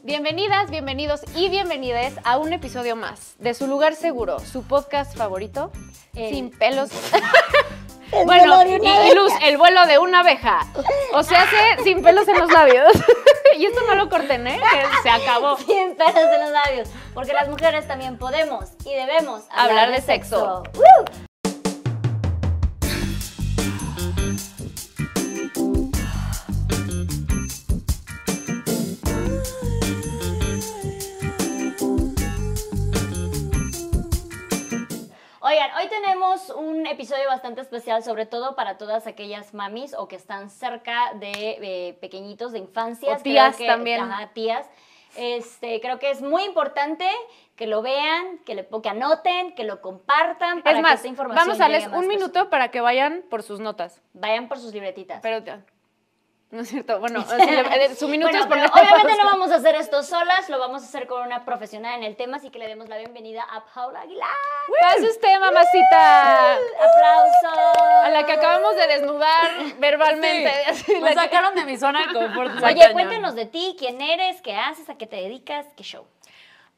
Bienvenidas, bienvenidos y bienvenides a un episodio más de su lugar seguro, su podcast favorito, Sin Pelos. Bueno, y Luz, el vuelo de una abeja. O sea, hace sin pelos en los labios. Y esto no lo corten, ¿eh? Que se acabó. Sin pelos en los labios. Porque las mujeres también podemos y debemos hablar de sexo. Oigan, hoy tenemos un episodio bastante especial, sobre todo para todas aquellas mamis o que están cerca de pequeñitos, de infancias. O tías también. Ajá, tías. Creo que es muy importante que lo vean, que anoten, que lo compartan. Para Es más, que esta información vamos a darles llegue a más un minuto personas. para que vayan por sus notas. Vayan por sus libretitas. Pero, no es cierto, bueno, su minuto Bueno, es pero poner obviamente no vamos a hacer esto solas, lo vamos a hacer con una profesional en el tema, así que le demos la bienvenida a Paula Aguilar. ¡Pase usted, mamacita! ¡Aplausos! A la que acabamos de desnudar verbalmente. Sí, me sacaron de mi zona de confort. Oye, cuéntenos de ti, quién eres, qué haces, a qué te dedicas, qué show.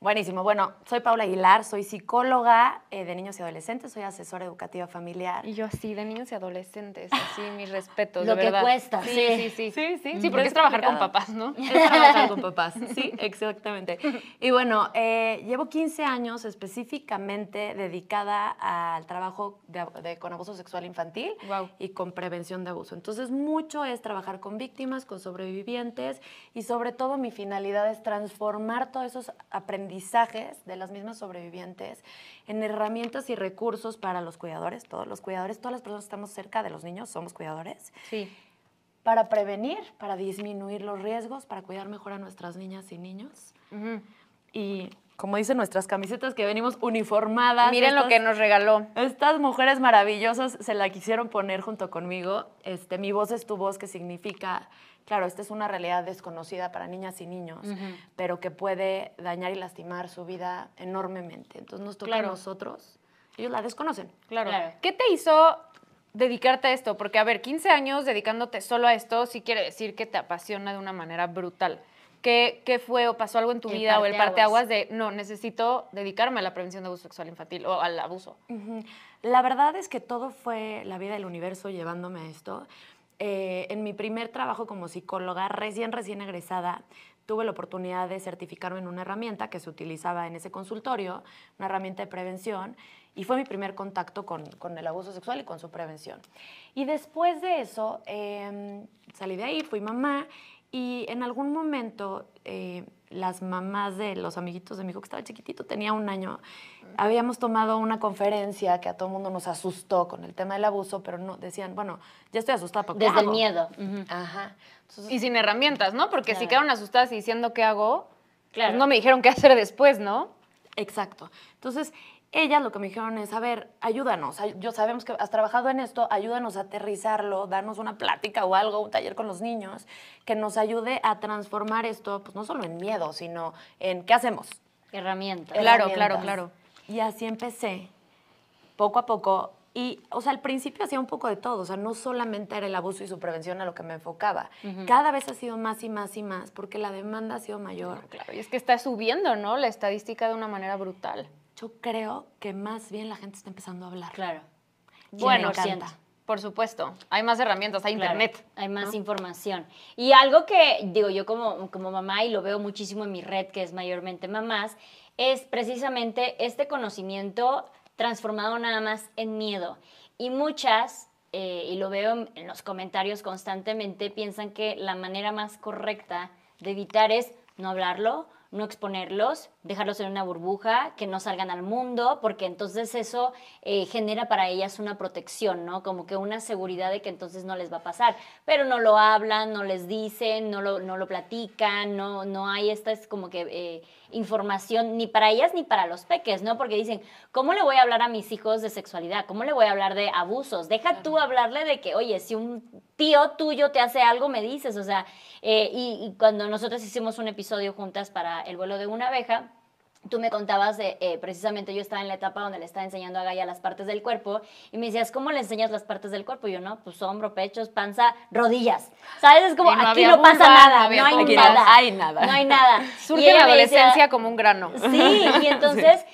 Buenísimo. Bueno, soy Paula Aguilar, soy psicóloga de niños y adolescentes, soy asesora educativa familiar. Y yo así, de niños y adolescentes, así, mis respetos, Lo de que verdad. cuesta. Sí. Sí, Sí, porque es trabajar con papás, ¿no? Es trabajar con papás, sí, exactamente. Y bueno, llevo 15 años específicamente dedicada al trabajo con abuso sexual infantil y con prevención de abuso. Entonces, mucho es trabajar con víctimas, con sobrevivientes y sobre todo mi finalidad es transformar todos esos aprendizajes de las mismas sobrevivientes en herramientas y recursos para los cuidadores, todas las personas que estamos cerca de los niños somos cuidadores. Sí. Para prevenir, para disminuir los riesgos, para cuidar mejor a nuestras niñas y niños. Y como dicen nuestras camisetas que venimos uniformadas. Miren lo que nos regaló. Estas mujeres maravillosas se la quisieron poner junto conmigo. Mi voz es tu voz, que significa, claro, esta es una realidad desconocida para niñas y niños, pero que puede dañar y lastimar su vida enormemente. Entonces nos toca a nosotros. Ellos la desconocen. Claro. ¿Qué te hizo dedicarte a esto? Porque, a ver, 15 años dedicándote solo a esto sí quiere decir que te apasiona de una manera brutal. ¿Qué fue o pasó algo en tu vida o el parteaguas de, no, necesito dedicarme a la prevención de abuso sexual infantil o al abuso? La verdad es que todo fue la vida del universo llevándome a esto. En mi primer trabajo como psicóloga, recién egresada, tuve la oportunidad de certificarme en una herramienta que se utilizaba en ese consultorio, una herramienta de prevención, y fue mi primer contacto con el abuso sexual y con su prevención. Y después de eso, salí de ahí, fui mamá, y en algún momento las mamás de los amiguitos de mi hijo que estaba chiquitito, tenía 1 año, habíamos tomado una conferencia que a todo el mundo nos asustó con el tema del abuso, pero no decían, bueno, ya estoy asustada, ¿por qué Desde hago? el miedo. Ajá. Entonces, Y sin herramientas, ¿no? Porque si quedaron asustadas y diciendo qué hago, Claro. pues no me dijeron qué hacer después, ¿no? exacto. Entonces, ellas lo que me dijeron es, a ver, ayúdanos. Yo sabemos que has trabajado en esto, ayúdanos a aterrizarlo, darnos una plática o algo, un taller con los niños, que nos ayude a transformar esto, pues no solo en miedo, sino en ¿qué hacemos? Herramientas. Claro. Y así empecé, poco a poco. Y, o sea, al principio hacía un poco de todo. O sea, no solamente era el abuso y su prevención a lo que me enfocaba. Cada vez ha sido más y más y más, porque la demanda ha sido mayor. Claro, y es que está subiendo, ¿no? La estadística de una manera brutal. Yo creo que más bien la gente está empezando a hablar. Claro. Bueno, 100%. Por supuesto. Hay más herramientas, hay Claro, internet. hay más información. Y algo que, digo, yo como mamá, y lo veo muchísimo en mi red, que es mayormente mamás, es precisamente este conocimiento transformado nada más en miedo. Y muchas, y lo veo en los comentarios constantemente, piensan que la manera más correcta de evitar es no hablarlo, no exponerlos, dejarlos en una burbuja, que no salgan al mundo, porque entonces eso genera para ellas una protección, ¿no? Como que una seguridad de que entonces no les va a pasar. Pero no lo hablan, no les dicen, no lo platican, no hay esta es como que información ni para ellas ni para los peques, ¿no? Porque dicen, ¿cómo le voy a hablar a mis hijos de sexualidad? ¿Cómo le voy a hablar de abusos? Deja tú hablarle de que, oye, si un tío tuyo te hace algo, me dices, o sea, y cuando nosotros hicimos un episodio juntas para El vuelo de una abeja, tú me contabas, precisamente yo estaba en la etapa donde le estaba enseñando a Gaia las partes del cuerpo y me decías, ¿cómo le enseñas las partes del cuerpo? Y yo, no, pues hombro, pechos, panza, rodillas. ¿Sabes? Es como, no aquí había no pasa vulva, nada, no había no hay vulva. nada. Hay nada. No hay nada. Surge Y ella la me decía, adolescencia como un grano. sí, y entonces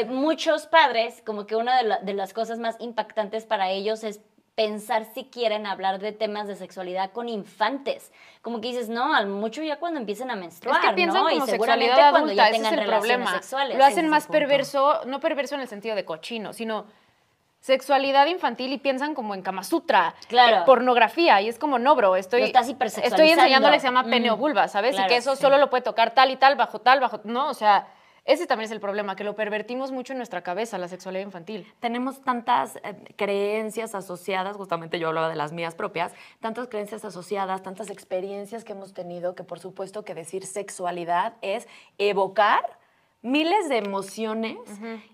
muchos padres, como que una de las cosas más impactantes para ellos es pensar si quieren hablar de temas de sexualidad con infantes. Como que dices, no, al mucho ya cuando empiecen a menstruar, Es que piensan ¿no? como y seguramente sexualidad cuando adulta, ya ese es tengan el relaciones problema. sexuales. Lo hacen Ese es más el punto. perverso, no perverso en el sentido de cochino, sino sexualidad infantil y piensan como en Kama Sutra, Claro. pornografía, y es como, no, bro, Lo estás hipersexualizando. estoy enseñándole que se llama pene o vulva, ¿sabes? Claro, y que eso sí. solo lo puede tocar tal y tal, bajo, no, o sea, ese también es el problema, que lo pervertimos mucho en nuestra cabeza, la sexualidad infantil. Tenemos tantas creencias asociadas, justamente yo hablaba de las mías propias, tantas creencias asociadas, tantas experiencias que hemos tenido, que por supuesto que decir sexualidad es evocar miles de emociones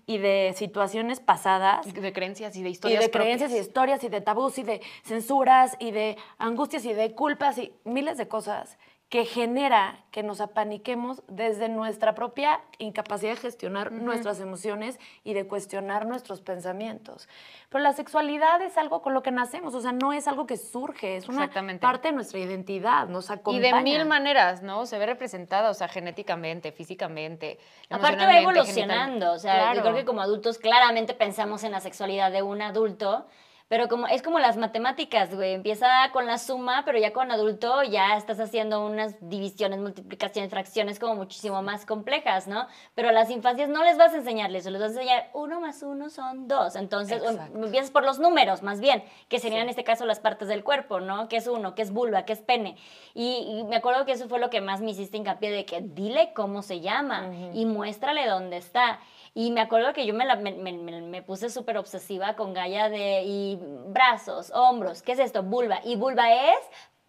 y de situaciones pasadas De creencias y de y historias de creencias y de propias. historias y de tabús y de censuras y de angustias y de culpas y miles de cosas que genera que nos apaniquemos desde nuestra propia incapacidad de gestionar nuestras emociones y de cuestionar nuestros pensamientos. Pero la sexualidad es algo con lo que nacemos, o sea, no es algo que surge, es una Exactamente. parte de nuestra identidad, nos Y acompaña. de mil maneras, ¿no? Se ve representada, o sea, genéticamente, físicamente, Aparte va emocionalmente, evolucionando, o sea, Claro. yo creo que como adultos claramente pensamos en la sexualidad de un adulto, pero como es como las matemáticas, güey, empieza con la suma, pero ya con adulto ya estás haciendo unas divisiones, multiplicaciones, fracciones como muchísimo más complejas, ¿no? Pero a las infancias no les vas a enseñarles, les vas a enseñar 1 más 1 son 2, entonces Exacto. empiezas por los números más bien, que serían en este caso las partes del cuerpo, ¿no? ¿Qué es uno? ¿Qué es vulva? ¿Qué es pene? Y me acuerdo que eso fue lo que más me hiciste hincapié de que dile cómo se llama y muéstrale dónde está. Y me acuerdo que yo me puse súper obsesiva con Gaia y brazos, hombros, ¿qué es esto? Vulva. Y vulva es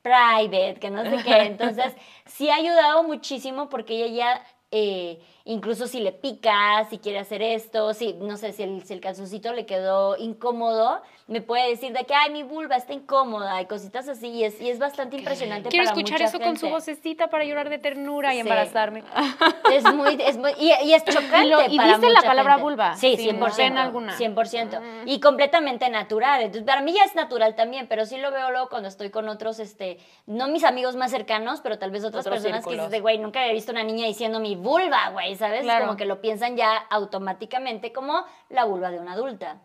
private, que no sé qué. Entonces, sí ha ayudado muchísimo porque ella ya, incluso si le pica, si quiere hacer esto, si, no sé, si el calzoncito le quedó incómodo, me puede decir de que, ay, mi vulva está incómoda y cositas así. Y es bastante impresionante Quiero para escuchar mucha eso con su gente. vocecita para llorar de ternura y Sí. embarazarme. Y es chocante ¿Y para diste la mucha palabra gente. vulva? Sí, Sin 100%. pena alguna. 100%. Y completamente natural. Entonces, para mí ya es natural también, pero sí lo veo luego cuando estoy con otros, no mis amigos más cercanos, pero tal vez otras Otros personas que círculos. dices de, güey, nunca había visto una niña diciendo mi vulva, güey, ¿sabes? Claro. Como que lo piensan ya automáticamente como la vulva de una adulta.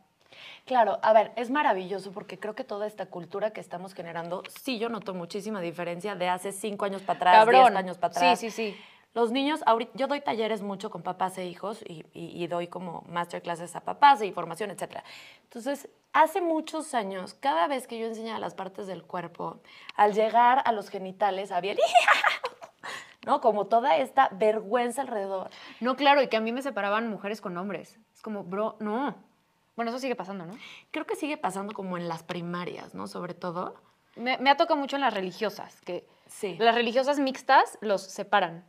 Claro, a ver, es maravilloso porque creo que toda esta cultura que estamos generando, sí, yo noto muchísima diferencia de hace 5 años para atrás, Cabrón. 10 años para atrás. Sí, sí, sí. Los niños, ahorita, yo doy talleres mucho con papás e hijos y doy como masterclasses a papás de información, etc. Entonces, hace muchos años, cada vez que yo enseñaba las partes del cuerpo, al llegar a los genitales había, ¿no? Como toda esta vergüenza alrededor. No, claro, y que a mí me separaban mujeres con hombres. Es como, bro, no. Bueno, eso sigue pasando, ¿no? Creo que sigue pasando como en las primarias, ¿no? Sobre todo. Me ha tocado mucho en las religiosas, que Sí. las religiosas mixtas los separan.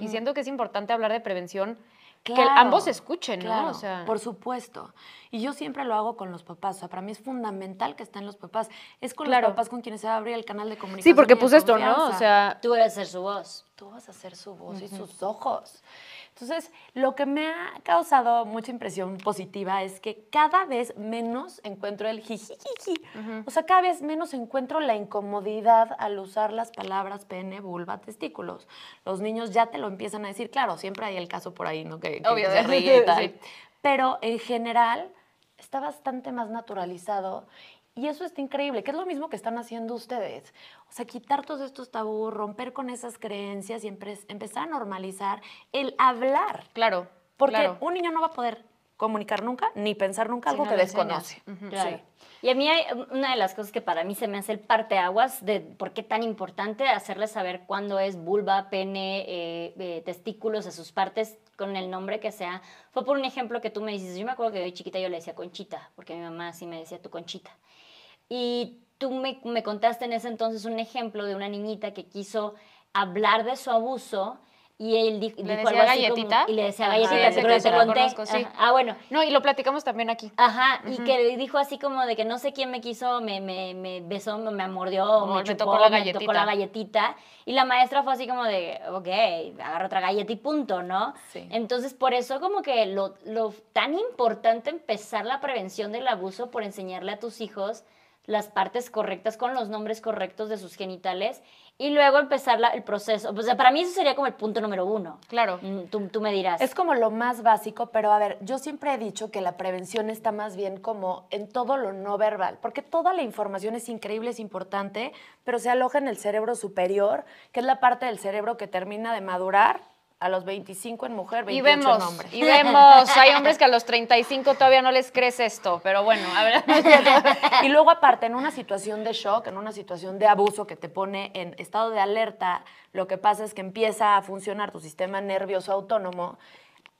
Y siento que es importante hablar de prevención, que ambos se escuchen, ¿no? Claro, O sea, por supuesto. Y yo siempre lo hago con los papás. O sea, para mí es fundamental que estén los papás. Es con Claro. los papás con quienes se va a abrir el canal de comunicación. sí, porque y de pues esto, ¿no? O confianza. sea, Tú debes ser su voz. Tú vas a ser su voz y sus ojos. Entonces, lo que me ha causado mucha impresión positiva es que cada vez menos encuentro el jijijiji. O sea, cada vez menos encuentro la incomodidad al usar las palabras pene, vulva, testículos. Los niños ya te lo empiezan a decir. Claro, siempre hay el caso por ahí, ¿no? Que Obvio, se ríe y tal. sí. Pero en general está bastante más naturalizado y eso está increíble, que es lo mismo que están haciendo ustedes. O sea, quitar todos estos tabús, romper con esas creencias y empezar a normalizar el hablar. claro. Porque claro. un niño no va a poder comunicar nunca ni pensar nunca Si algo no que le enseñas. desconoce. Claro. Sí. Y a mí hay una de las cosas que para mí se me hace el parteaguas de por qué tan importante hacerles saber cuándo es vulva, pene, testículos, a sus partes, con el nombre que sea. Fue por un ejemplo que tú me dices. Yo me acuerdo que de chiquita yo le decía Conchita, porque mi mamá así me decía tu Conchita. Y tú me contaste en ese entonces un ejemplo de una niñita que quiso hablar de su abuso y él dijo ¿Le algo decía así galletita? como, y le decía Ajá, galletita, ya sé creo que que te la conté. conozco, sí. Ah, bueno. No, y lo platicamos también aquí. Ajá, y que le dijo así como de que no sé quién me quiso, me besó, me mordió, me me chupó, tocó la me galletita. tocó la galletita. Y la maestra fue así como de, ok, agarra otra galleta y punto, ¿no? Sí. Entonces, por eso como que lo tan importante empezar la prevención del abuso por enseñarle a tus hijos las partes correctas con los nombres correctos de sus genitales y luego empezar el proceso. O sea, para mí eso sería como el punto número 1. Claro. Tú me dirás. Es como lo más básico, pero a ver, yo siempre he dicho que la prevención está más bien como en todo lo no verbal, porque toda la información es increíble, es importante, pero se aloja en el cerebro superior, que es la parte del cerebro que termina de madurar a los 25 en mujer, 28 en hombre. Y vemos, hay hombres que a los 35 todavía no les crees esto, pero bueno, a ver. Y luego aparte, en una situación de shock, en una situación de abuso que te pone en estado de alerta, lo que pasa es que empieza a funcionar tu sistema nervioso autónomo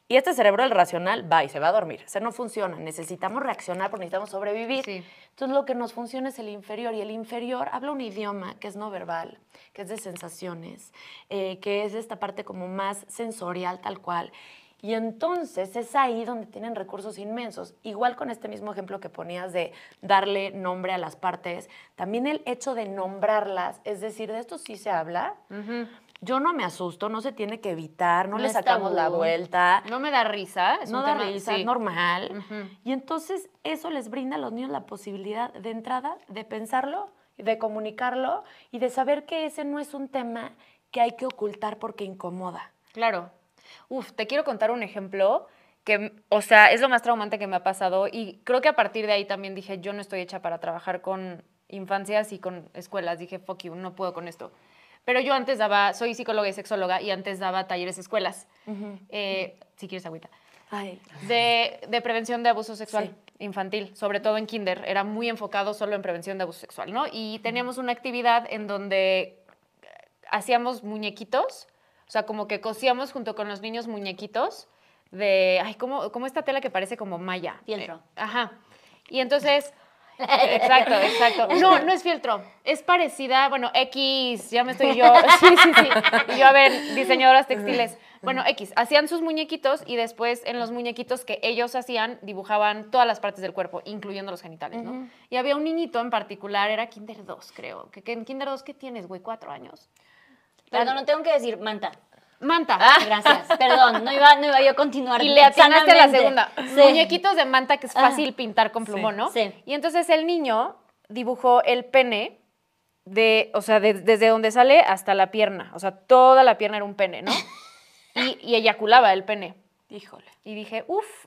y este cerebro, el racional, va y se va a dormir. O sea, no funciona. Necesitamos reaccionar porque necesitamos sobrevivir. Sí. Entonces, lo que nos funciona es el inferior. Y el inferior habla un idioma que es no verbal, que es de sensaciones, que es esta parte como más sensorial, tal cual. Y entonces es ahí donde tienen recursos inmensos. Igual con este mismo ejemplo que ponías de darle nombre a las partes, también el hecho de nombrarlas, es decir, de esto sí se habla. Yo no me asusto, no se tiene que evitar, no le es sacamos la tabú. vuelta. No me da risa. Es No un da tema, risa, sí. es normal. Y entonces eso les brinda a los niños la posibilidad de entrada de pensarlo, de comunicarlo y de saber que ese no es un tema que hay que ocultar porque incomoda. Claro. Uf, te quiero contar un ejemplo que, o sea, es lo más traumante que me ha pasado y creo que a partir de ahí también dije, yo no estoy hecha para trabajar con infancias y con escuelas. Dije, fuck you, no puedo con esto. Pero yo antes soy psicóloga y sexóloga y antes daba talleres escuelas. Si quieres agüita. Ay. De prevención de abuso sexual Sí. infantil, sobre todo en kinder. Era muy enfocado solo en prevención de abuso sexual, ¿no? Y teníamos una actividad en donde hacíamos muñequitos, o sea, como que cosíamos junto con los niños muñequitos de, ay, como esta tela que parece como malla. Fieltro. Ajá. Y entonces... Exacto. No es fieltro. Es parecida, bueno, X, ya me estoy yo. Sí. Y yo, a ver, diseñadoras textiles. Bueno, X, hacían sus muñequitos y después en los muñequitos que ellos hacían dibujaban todas las partes del cuerpo, incluyendo los genitales, ¿no? Y había un niñito en particular, era Kinder 2, creo. Que en Kinder 2, ¿qué tienes, güey? 4 años. Perdón, no tengo que decir manta. Manta. Gracias, perdón, no iba yo a continuar. Y le atinaste a la sanamente. segunda. Sí. Muñequitos de manta que es fácil pintar con plumón, Sí, ¿no? sí. Y entonces el niño dibujó el pene desde donde sale hasta la pierna. O sea, toda la pierna era un pene, ¿no? Y eyaculaba el pene. Híjole. Y dije,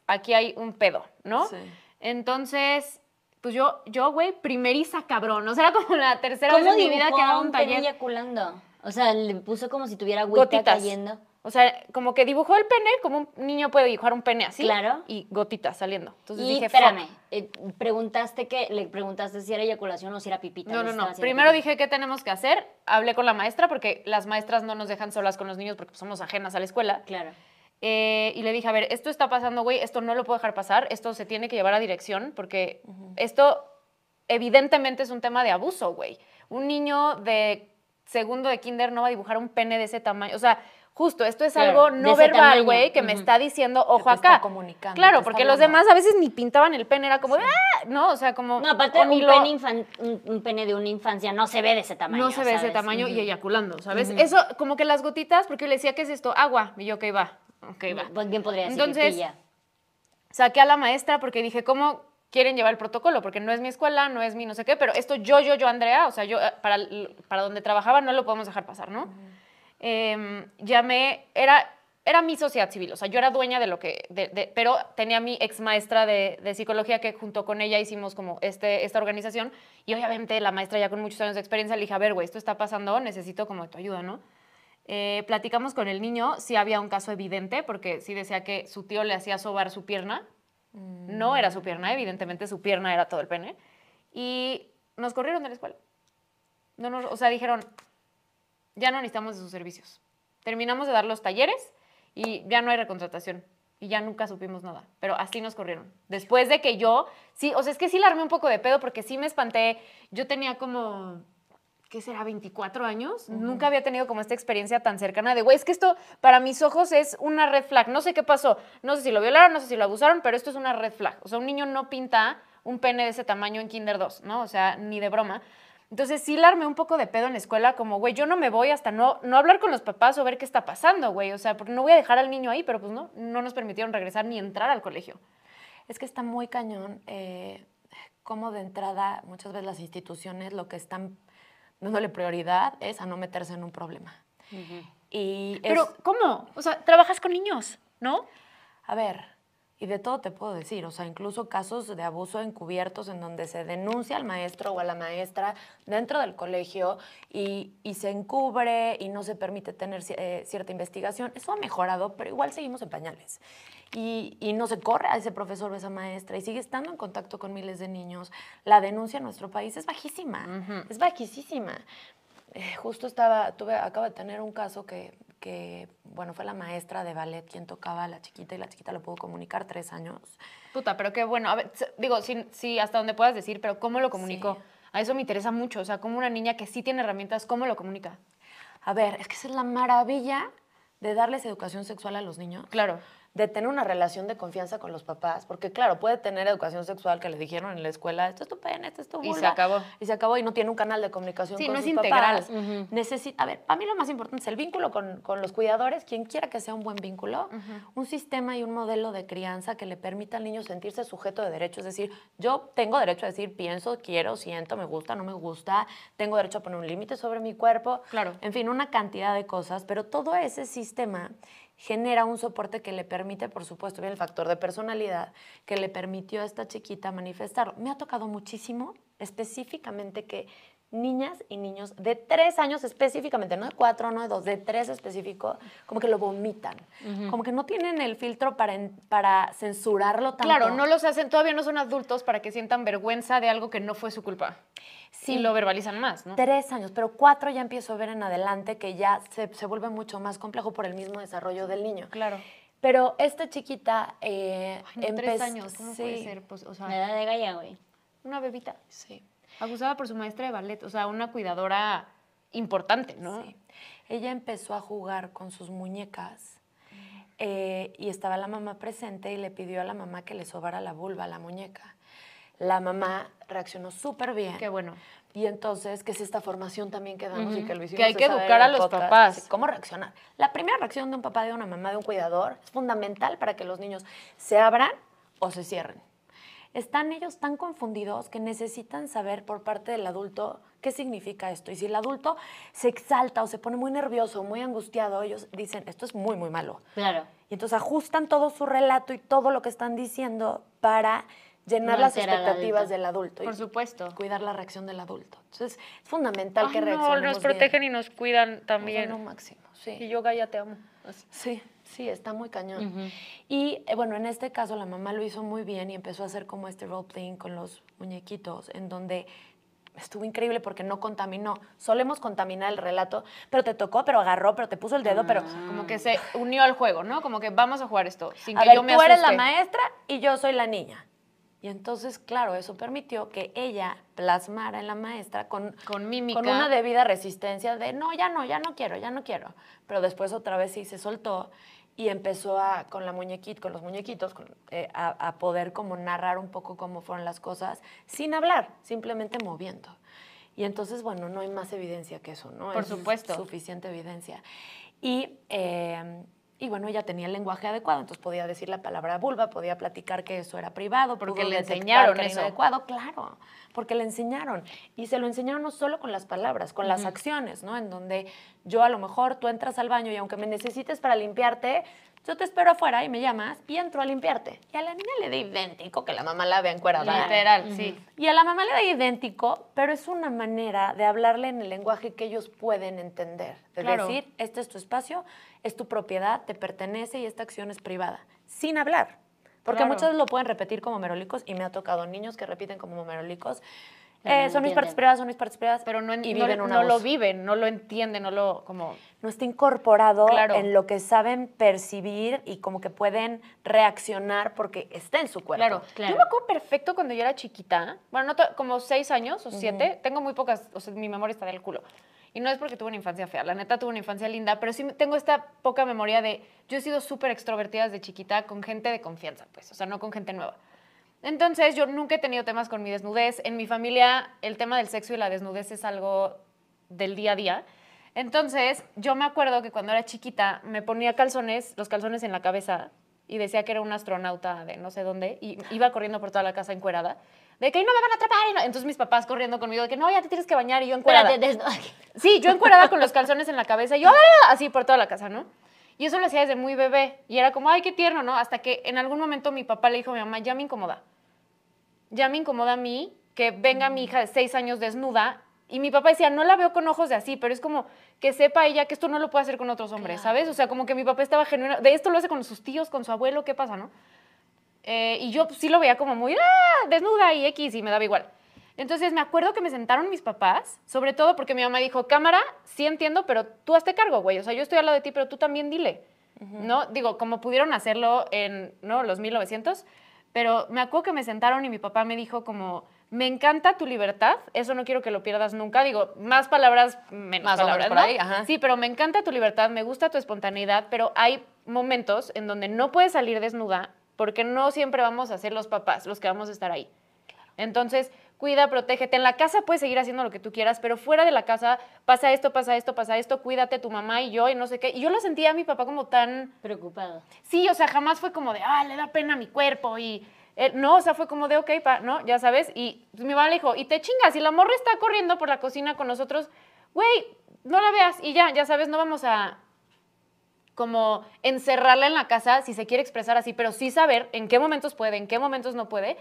aquí hay un pedo, ¿no? Sí. Entonces, pues yo, güey, primeriza cabrón. O sea, era como la tercera vez en mi vida que daba un pene taller. eyaculando? O sea, le puso como si tuviera agüita Gotitas. cayendo. O sea, como que dibujó el pene, como un niño puede dibujar un pene así. Claro. Y gotitas saliendo. Entonces Y dije, espérame, fuck. le preguntaste si era eyaculación o si era pipita. No. le estaba haciendo Primero pipí. dije, ¿qué tenemos que hacer? Hablé con la maestra, porque las maestras no nos dejan solas con los niños porque somos ajenas a la escuela. Claro. Y le dije, a ver, esto está pasando, güey, esto no lo puedo dejar pasar, esto se tiene que llevar a dirección, porque esto evidentemente es un tema de abuso, güey. Un niño de segundo de kinder no va a dibujar un pene de ese tamaño. O sea, justo, esto es Claro, algo de no ese verbal, tamaño. güey, que me está diciendo, ojo te está acá. comunicando, te Claro, está porque los hablando. demás a veces ni pintaban el pene, era como, ¿no? O sea, como... No, aparte, o ni un pene de una infancia no se ve de ese tamaño. no se ve ese ¿sabes? tamaño y Ujú. eyaculando, ¿sabes? Eso, como que las gotitas, porque yo le decía, ¿qué es esto? Agua. Y yo, ok, va. Pues bien podría decir Entonces, pipilla. saqué a la maestra porque dije, ¿cómo quieren llevar el protocolo? Porque no es mi escuela, no es mi no sé qué, pero esto yo, Andrea, o sea, yo para donde trabajaba no lo podemos dejar pasar, ¿no? Llamé, era mi sociedad civil, o sea, yo era dueña de lo que, pero tenía mi ex maestra de psicología que junto con ella hicimos como esta organización y obviamente la maestra ya con muchos años de experiencia le dije, a ver, güey, esto está pasando, necesito como tu ayuda, ¿no? Platicamos con el niño, sí había un caso evidente, porque sí decía que su tío le hacía sobar su pierna. No era su pierna, evidentemente su pierna era todo el pene. Y nos corrieron de la escuela. O sea, dijeron, ya no necesitamos de sus servicios. Terminamos de dar los talleres y ya no hay recontratación. Y ya nunca supimos nada. Pero así nos corrieron. Después de que yo, sí, o sea, es que sí la armé un poco de pedo porque sí me espanté. Yo tenía como... ¿qué será? 24 años. Nunca había tenido como esta experiencia tan cercana de, güey, es que esto para mis ojos es una red flag. No sé qué pasó. No sé si lo violaron, no sé si lo abusaron, pero esto es una red flag. O sea, un niño no pinta un pene de ese tamaño en Kinder 2, ¿no? O sea, ni de broma. Entonces sí la armé un poco de pedo en la escuela, como, güey, yo no me voy hasta no hablar con los papás o ver qué está pasando, güey. O sea, porque no voy a dejar al niño ahí, pero pues no nos permitieron regresar ni entrar al colegio. Es que está muy cañón como de entrada muchas veces las instituciones lo que están dándole prioridad es a no meterse en un problema. Pero, ¿cómo? O sea, trabajas con niños, ¿no? A ver, y de todo te puedo decir, o sea, incluso casos de abuso encubiertos en donde se denuncia al maestro o a la maestra dentro del colegio y se encubre y no se permite tener cierta investigación. Eso ha mejorado, pero igual seguimos en pañales. Y no se corre a ese profesor o esa maestra y sigue estando en contacto con miles de niños. La denuncia en nuestro país es bajísima, es bajísima. Justo acabo de tener un caso que, bueno, fue la maestra de ballet quien tocaba a la chiquita y la chiquita lo pudo comunicar 3 años. Puta, pero qué bueno. A ver, digo, sí, hasta donde puedas decir, pero ¿cómo lo comunicó? Sí. A eso me interesa mucho. O sea, como una niña que sí tiene herramientas, ¿cómo lo comunica? A ver, es que esa es la maravilla de darles educación sexual a los niños. Claro. De tener una relación de confianza con los papás, porque claro, puede tener educación sexual que le dijeron en la escuela, esto es tu pene, esto es tu vulva. Y se acabó. Y se acabó y no tiene un canal de comunicación con sus papás. Sí, no es integral. A ver, para mí lo más importante es el vínculo con los cuidadores, quien quiera que sea un buen vínculo, un sistema y un modelo de crianza que le permita al niño sentirse sujeto de derecho, es decir, yo tengo derecho a decir pienso, quiero, siento, me gusta, no me gusta, tengo derecho a poner un límite sobre mi cuerpo, claro. En fin, una cantidad de cosas, pero todo ese sistema genera un soporte que le permite, por supuesto, bien el factor de personalidad, que le permitió a esta chiquita manifestarlo. Me ha tocado muchísimo, específicamente, que niñas y niños de 3 años específicamente, no de 4, no de 2, de 3 específico, como que lo vomitan. Como que no tienen el filtro para censurarlo tanto. Claro, no los hacen, todavía no son adultos para que sientan vergüenza de algo que no fue su culpa. Sí, y lo verbalizan más, ¿no? 3 años, pero 4 ya empiezo a ver en adelante que ya se vuelve mucho más complejo por el mismo desarrollo del niño. Claro. Pero esta chiquita empezó... 3 años, ¿cómo puede ser? Pues, o sea, la edad de Gaia, güey. Una bebita. Sí. Abusada por su maestra de ballet, o sea, una cuidadora importante, ¿no? Sí. Ella empezó a jugar con sus muñecas y estaba la mamá presente y le pidió a la mamá que le sobara la vulva a la muñeca. La mamá reaccionó súper bien. Qué bueno. Y entonces, que es esta formación también que damos y que lo hicimos. Que hay que educar a los papás. ¿Cómo reaccionar? La primera reacción de un papá, de una mamá, de un cuidador, es fundamental para que los niños se abran o se cierren. Están ellos tan confundidos que necesitan saber por parte del adulto qué significa esto. Y si el adulto se exalta o se pone muy nervioso o muy angustiado, ellos dicen, esto es muy, muy malo. Claro. Y entonces ajustan todo su relato y todo lo que están diciendo para llenar las expectativas del adulto. Por supuesto. Cuidar la reacción del adulto. Entonces, es fundamental que reaccionemos nos protegen y nos cuidan también. Lo máximo, sí. Y yo, Gaia, te amo. Así. Sí, está muy cañón. Y, bueno, en este caso la mamá lo hizo muy bien y empezó a hacer como este role-playing con los muñequitos, en donde estuvo increíble porque no contaminó. Solemos contaminar el relato, pero te tocó, pero agarró, pero te puso el dedo, pero... Como que se unió al juego, ¿no? Como que vamos a jugar esto, sin que a ver, yo me tú asuste. eres la maestra y yo soy la niña. Y entonces, claro, eso permitió que ella plasmara en la maestra con mímica, con una debida resistencia de no quiero. Pero después otra vez sí se soltó y empezó con los muñequitos, a poder como narrar un poco cómo fueron las cosas sin hablar, simplemente moviendo. Y entonces, bueno, no hay más evidencia que eso, ¿no? Por supuesto. Suficiente evidencia. Y bueno, ella tenía el lenguaje adecuado, entonces podía decir la palabra vulva, podía platicar que eso era privado. Porque le enseñaron eso. Adecuado, claro, porque le enseñaron. Y se lo enseñaron no solo con las palabras, con las acciones, ¿no? En donde yo a lo mejor, tú entras al baño y aunque me necesites para limpiarte, yo te espero afuera y me llamas y entro a limpiarte. Y a la niña le da idéntico que la mamá la vea encuerada. Literal, sí. Y a la mamá le da idéntico, pero es una manera de hablarle en el lenguaje que ellos pueden entender. De decir, este es tu espacio, es tu propiedad, te pertenece y esta acción es privada. Sin hablar. Porque muchos lo pueden repetir como merolicos y me ha tocado niños que repiten como merolicos. Son mis partes privadas, Pero no, y viven una no lo voz. viven, no lo entienden, no lo como... No está incorporado Claro. en lo que saben percibir y como que pueden reaccionar porque está en su cuerpo. Claro. Yo me acuerdo perfecto cuando yo era chiquita, bueno, como 6 años o 7, tengo muy pocas, o sea, mi memoria está del culo. Y no es porque tuve una infancia fea, la neta tuve una infancia linda, pero sí tengo esta poca memoria de, yo he sido súper extrovertida desde chiquita con gente de confianza, pues, o sea, no con gente nueva. Entonces, yo nunca he tenido temas con mi desnudez. En mi familia, el tema del sexo y la desnudez es algo del día a día. Entonces, yo me acuerdo que cuando era chiquita me ponía los calzones en la cabeza y decía que era un astronauta de no sé dónde y iba corriendo por toda la casa encuerada. De que no me van a atrapar. Entonces mis papás corriendo conmigo de que no, ya te tienes que bañar y yo encuerada. Sí, yo encuerada con los calzones en la cabeza y yo así por toda la casa, ¿no? Y eso lo hacía desde muy bebé y era como, ay, qué tierno, ¿no? Hasta que en algún momento mi papá le dijo a mi mamá, ya me incomoda a mí que venga mi hija de 6 años desnuda. Y mi papá decía, no la veo con ojos de así, pero es como que sepa ella que esto no lo puede hacer con otros hombres, ¿sabes? O sea, como que mi papá estaba genuino. De esto lo hace con sus tíos, con su abuelo, ¿qué pasa, no? Y yo pues, sí lo veía como muy desnuda y X y me daba igual. Entonces me acuerdo que me sentaron mis papás, sobre todo porque mi mamá dijo, cámara, sí entiendo, pero tú hazte cargo, güey. O sea, yo estoy al lado de ti, pero tú también dile, ¿no? Digo, como pudieron hacerlo en los 1900, pero me acuerdo que me sentaron y mi papá me dijo como, me encanta tu libertad, eso no quiero que lo pierdas nunca. Digo, más palabras, menos Más palabras, por ¿no? ahí, ajá. Sí, pero me encanta tu libertad, me gusta tu espontaneidad, pero hay momentos en donde no puedes salir desnuda porque no siempre vamos a ser los papás los que vamos a estar ahí. Entonces, cuida, protégete. En la casa puedes seguir haciendo lo que tú quieras, pero fuera de la casa pasa esto, cuídate tu mamá y yo y no sé qué. Y yo lo sentía a mi papá como tan... Preocupado. Sí, o sea, jamás fue como de, le da pena mi cuerpo y... no, o sea, fue como de, ok, ¿no? Ya sabes. Y pues, mi mamá le dijo, y te chingas, y la morra está corriendo por la cocina con nosotros, güey, no la veas y ya sabes, no vamos a como encerrarla en la casa si se quiere expresar así, pero sí saber en qué momentos puede, en qué momentos no puede.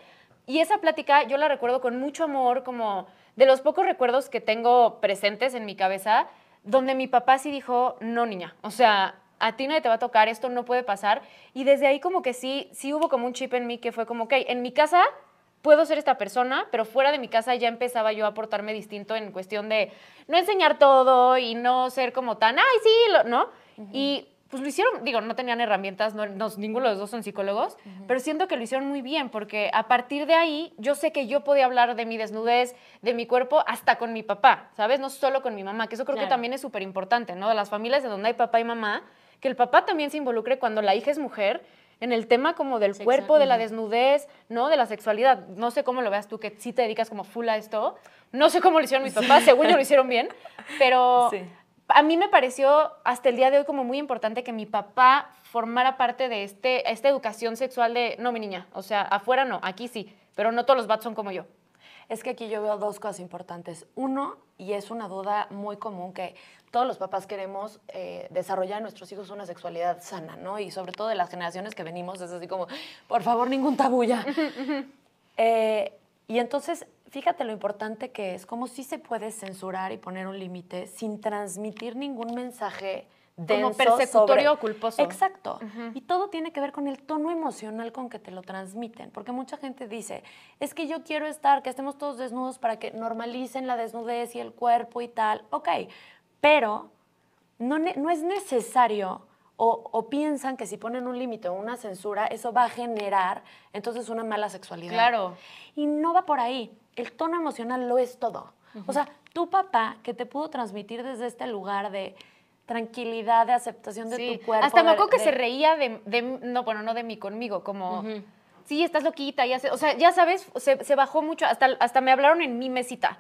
Y esa plática yo la recuerdo con mucho amor, como de los pocos recuerdos que tengo presentes en mi cabeza, donde mi papá sí dijo, no, niña, o sea, a ti nadie te va a tocar, esto no puede pasar. Y desde ahí como que sí hubo como un chip en mí que fue como, ok, en mi casa puedo ser esta persona, pero fuera de mi casa ya empezaba yo a portarme distinto en cuestión de no enseñar todo y no ser como tan, ay, sí, ¿no? Y pues lo hicieron, digo, no tenían herramientas, ninguno de los dos son psicólogos, pero siento que lo hicieron muy bien, porque a partir de ahí yo sé que yo podía hablar de mi desnudez, de mi cuerpo, hasta con mi papá, ¿sabes? No solo con mi mamá, que eso creo que también es súper importante, ¿no? De las familias de donde hay papá y mamá, que el papá también se involucre cuando la hija es mujer, en el tema como del cuerpo, de la desnudez, ¿no? De la sexualidad. No sé cómo lo veas tú, que sí te dedicas como full a esto. No sé cómo lo hicieron mis papás, según yo lo hicieron bien, pero... Sí. A mí me pareció hasta el día de hoy como muy importante que mi papá formara parte de esta educación sexual de, no, mi niña, o sea, afuera no, aquí sí, pero no todos los vatos son como yo. Es que aquí yo veo dos cosas importantes. Uno, y es una duda muy común, que todos los papás queremos desarrollar en nuestros hijos una sexualidad sana, ¿no? Y sobre todo de las generaciones que venimos, es así como, por favor, ningún tabú ya. Y entonces... Fíjate lo importante que es, cómo sí se puede censurar y poner un límite sin transmitir ningún mensaje denso. Como persecutorio o culposo. Exacto. Y todo tiene que ver con el tono emocional con que te lo transmiten. Porque mucha gente dice, es que yo quiero que estemos todos desnudos para que normalicen la desnudez y el cuerpo y tal. Ok, pero no es necesario... O piensan que si ponen un límite o una censura, eso va a generar entonces una mala sexualidad. Claro. Y no va por ahí. El tono emocional lo es todo. O sea, tu papá que te pudo transmitir desde este lugar de tranquilidad, de aceptación de tu cuerpo. Hasta me acuerdo que se reía no de mí, conmigo, como, sí, estás loquita, o sea, ya sabes, se bajó mucho, hasta me hablaron en mi mesita.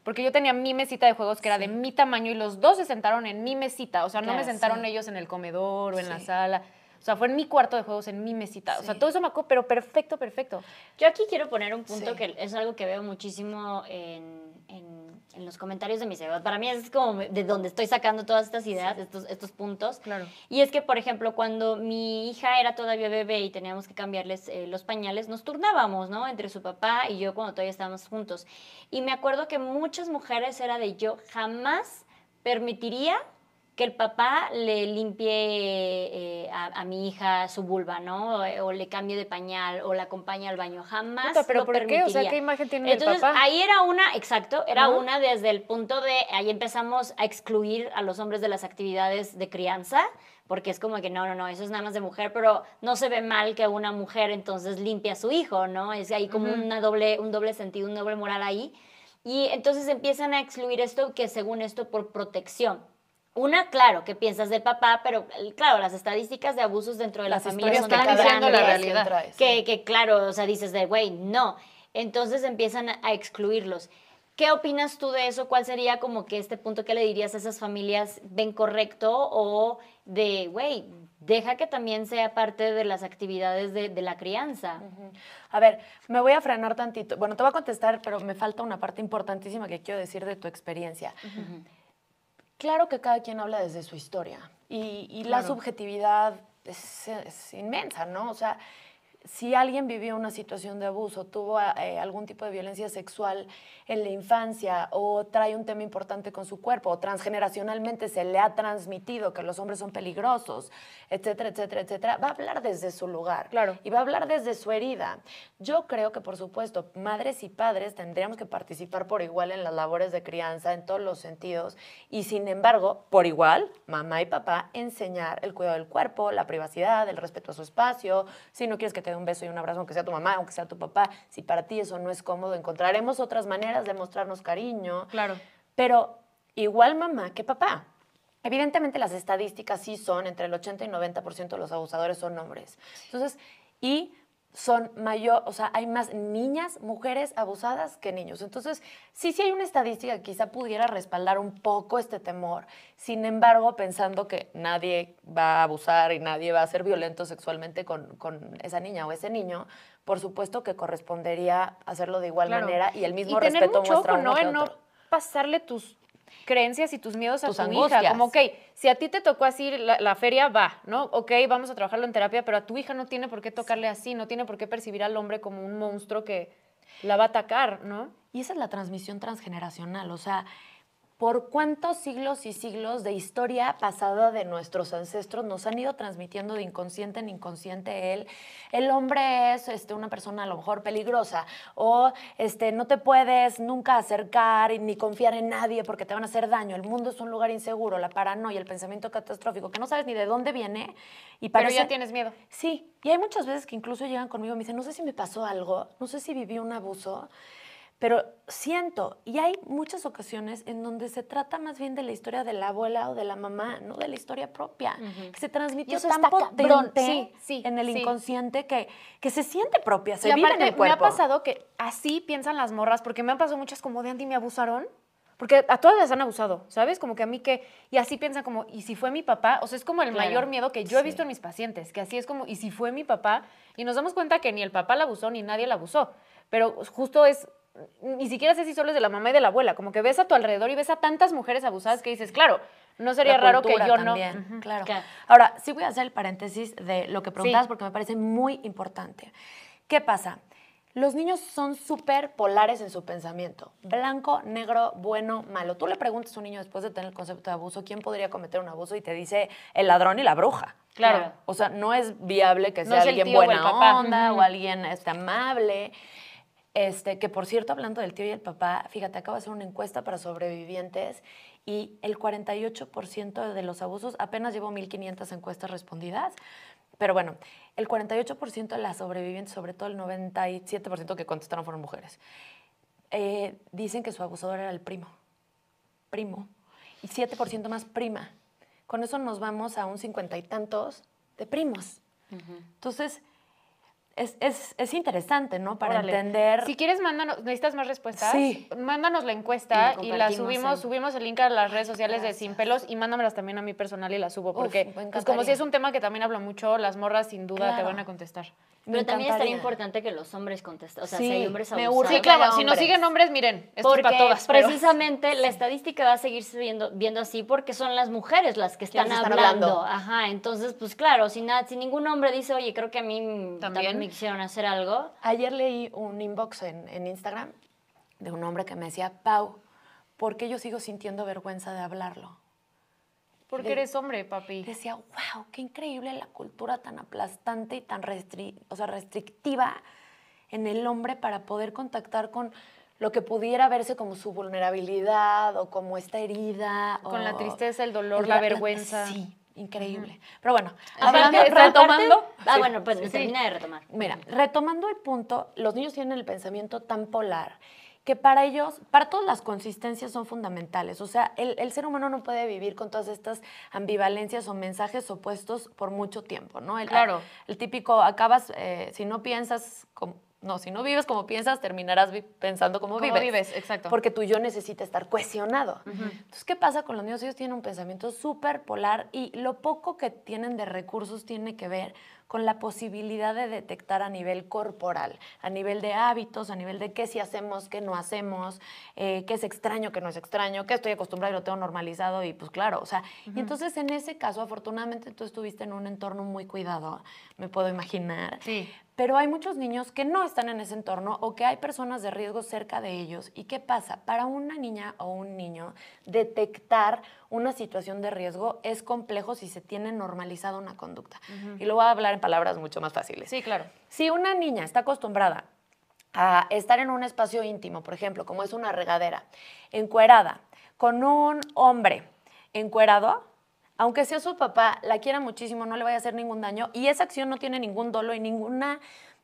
Porque yo tenía mi mesita de juegos que era de mi tamaño y los dos se sentaron en mi mesita. O sea, no me sentaron ellos en el comedor o en la sala. O sea, fue en mi cuarto de juegos, en mi mesita. O sea, todo eso me acuerdo, pero perfecto, perfecto. Yo aquí quiero poner un punto que es algo que veo muchísimo en los comentarios de mis seguidores. Para mí es como de donde estoy sacando todas estas ideas, estos puntos. Claro. Y es que, por ejemplo, cuando mi hija era todavía bebé y teníamos que cambiarles los pañales, nos turnábamos, ¿no? Entre su papá y yo cuando todavía estábamos juntos. Y me acuerdo que muchas mujeres era de yo jamás permitiría que el papá le limpie a mi hija su vulva, ¿no? O le cambie de pañal o la acompañe al baño. Jamás ¿Pero lo por qué? permitiría. O sea, ¿qué imagen tiene del Entonces, papá? ahí era una, exacto, era una desde el punto de, ahí empezamos a excluir a los hombres de las actividades de crianza, porque es como que no, eso es nada más de mujer, pero no se ve mal que una mujer entonces limpie a su hijo, ¿no? Es ahí como un doble sentido, un doble moral ahí. Y entonces empiezan a excluir esto, que según esto por protección. Una, claro, que piensas del papá, pero claro, las estadísticas de abusos dentro de la familia son tan están diciendo la grandes realidad. que claro, o sea, dices de, güey, no. Entonces empiezan a excluirlos. ¿Qué opinas tú de eso? ¿Cuál sería como que este punto que le dirías a esas familias, ven correcto o de, güey, deja que también sea parte de las actividades de la crianza? A ver, me voy a frenar tantito. Bueno, te voy a contestar, pero me falta una parte importantísima que quiero decir de tu experiencia. Claro que cada quien habla desde su historia y la subjetividad es inmensa, ¿no? O sea, si alguien vivió una situación de abuso, tuvo algún tipo de violencia sexual en la infancia o trae un tema importante con su cuerpo o transgeneracionalmente se le ha transmitido que los hombres son peligrosos, etcétera, etcétera, etcétera, va a hablar desde su lugar. Claro. Y va a hablar desde su herida. Yo creo que, por supuesto, madres y padres tendríamos que participar por igual en las labores de crianza en todos los sentidos y, sin embargo, por igual, mamá y papá, enseñar el cuidado del cuerpo, la privacidad, el respeto a su espacio. Si no quieres que te dé un beso y un abrazo, aunque sea tu mamá, aunque sea tu papá, si para ti eso no es cómodo, encontraremos otras maneras de mostrarnos cariño. Claro. Pero igual mamá que papá. Evidentemente las estadísticas sí son, entre el 80 y 90% de los abusadores son hombres. Entonces, y son mayor, o sea, hay más niñas, mujeres abusadas que niños. Entonces, sí hay una estadística que quizá pudiera respaldar un poco este temor. Sin embargo, pensando que nadie va a abusar y nadie va a ser violento sexualmente con esa niña o ese niño, por supuesto que correspondería hacerlo de igual manera y el mismo tener respeto mucho muestra ojo, uno ¿no? que En no otro. pasarle tus creencias y tus miedos a Tus tu angustias. hija. Como, ok, si a ti te tocó así la feria, va, ¿no? Ok, vamos a trabajarlo en terapia, pero a tu hija no tiene por qué tocarle así, no tiene por qué percibir al hombre como un monstruo que la va a atacar, ¿no? Y esa es la transmisión transgeneracional, o sea, ¿por cuántos siglos y siglos de historia pasada de nuestros ancestros nos han ido transmitiendo de inconsciente en inconsciente el hombre es una persona a lo mejor peligrosa o no te puedes nunca acercar ni confiar en nadie porque te van a hacer daño, el mundo es un lugar inseguro, la paranoia, el pensamiento catastrófico, que no sabes ni de dónde viene y Pero parece... ya tienes miedo. Sí, y hay muchas veces que incluso llegan conmigo y me dicen, no sé si me pasó algo, no sé si viví un abuso, pero siento, y hay muchas ocasiones en donde se trata más bien de la historia de la abuela o de la mamá, no de la historia propia, que se transmitió eso tan está cabrón. potente Sí, en el sí. inconsciente que se siente propia, se Y vive en aparte, el cuerpo. me ha pasado que así piensan las morras, porque me han pasado muchas como de Andy, me abusaron. Porque a todas las han abusado, ¿sabes? Como que a mí que... Y así piensan como, ¿y si fue mi papá? O sea, es como el Claro, mayor miedo que yo he visto en mis pacientes, que así es como, ¿y si fue mi papá? Y nos damos cuenta que ni el papá la abusó, ni nadie la abusó. Pero justo es... Ni siquiera sé si solo es de la mamá y de la abuela. Como que ves a tu alrededor y ves a tantas mujeres abusadas que dices, claro, no sería La raro que cultura yo también, no... Ujú. claro. Claro. Ahora, sí voy a hacer el paréntesis de lo que preguntabas Sí. porque me parece muy importante. ¿Qué pasa? Los niños son súper polares en su pensamiento. Blanco, negro, bueno, malo. Tú le preguntas a un niño después de tener el concepto de abuso, ¿quién podría cometer un abuso? Y te dice el ladrón y la bruja. Claro. O sea, no es viable que No sea es el alguien tío o el buena papá. onda Ujú. o alguien amable. Que por cierto, hablando del tío y el papá, fíjate, acabo de hacer una encuesta para sobrevivientes y el 48% de los abusos, apenas llevo 1,500 encuestas respondidas, pero bueno, el 48% de las sobrevivientes, sobre todo el 97% que contestaron fueron mujeres, dicen que su abusador era el primo, y 7% más prima. Con eso nos vamos a un 50 y tantos de primos. Entonces... Es interesante, ¿no? Para Órale. entender... Si quieres, mándanos, ¿necesitas más respuestas? Sí. Mándanos la encuesta Y y la la compartimos subimos el link a las redes sociales de Gracias. Sin Pelos y mándamelas también a mi personal y las subo, porque me pues como encantaría. si es un tema que también habla mucho, las morras sin duda te Claro. van a contestar. Pero Me también estaría encantaría. importante que los hombres contesten. O sea, Sí, si hay hombres me abusados. urge Sí, claro, haya si nos hombres. siguen hombres, miren, esto Porque es para todas. pero- precisamente la estadística va a seguir viendo así porque son las mujeres las que están, Las que están hablando. hablando. Ajá, entonces, pues claro, si ningún hombre dice, oye, creo que a mí también me quisieron hacer algo. Ayer leí un inbox en Instagram de un hombre que me decía, Pau, ¿por qué yo sigo sintiendo vergüenza de hablarlo? Porque eres hombre, papi. Decía, wow, qué increíble la cultura tan aplastante y tan restrictiva en el hombre para poder contactar con lo que pudiera verse como su vulnerabilidad o como esta herida. Con la o tristeza, el dolor, la vergüenza. Sí, increíble. Pero bueno, retomando. Sí, Bueno, pues sí. termina de retomar. Mira, retomando el punto, los niños tienen el pensamiento tan polar que para ellos, para todas las consistencias son fundamentales. O sea, el ser humano no puede vivir con todas estas ambivalencias o mensajes opuestos por mucho tiempo, ¿no? Claro. El típico, si no piensas si no vives como piensas, terminarás pensando como vives. Como vives, exacto. Porque tu yo necesita estar cohesionado. Entonces, ¿qué pasa con los niños? Ellos tienen un pensamiento súper polar y lo poco que tienen de recursos tiene que ver con la posibilidad de detectar a nivel corporal, a nivel de hábitos, a nivel de qué sí hacemos, qué no hacemos, qué es extraño, qué no es extraño, qué estoy acostumbrado y lo tengo normalizado y pues claro, o sea, y entonces en ese caso, afortunadamente tú estuviste en un entorno muy cuidado, me puedo imaginar. Sí. Pero hay muchos niños que no están en ese entorno o que hay personas de riesgo cerca de ellos. ¿Y qué pasa? Para una niña o un niño, detectar una situación de riesgo es complejo si se tiene normalizada una conducta. Y lo voy a hablar en palabras mucho más fáciles. Sí, claro. Si una niña está acostumbrada a estar en un espacio íntimo, por ejemplo, como es una regadera, encuerada, con un hombre encuerado, aunque sea su papá, la quiera muchísimo, no le vaya a hacer ningún daño y esa acción no tiene ningún dolo y ninguna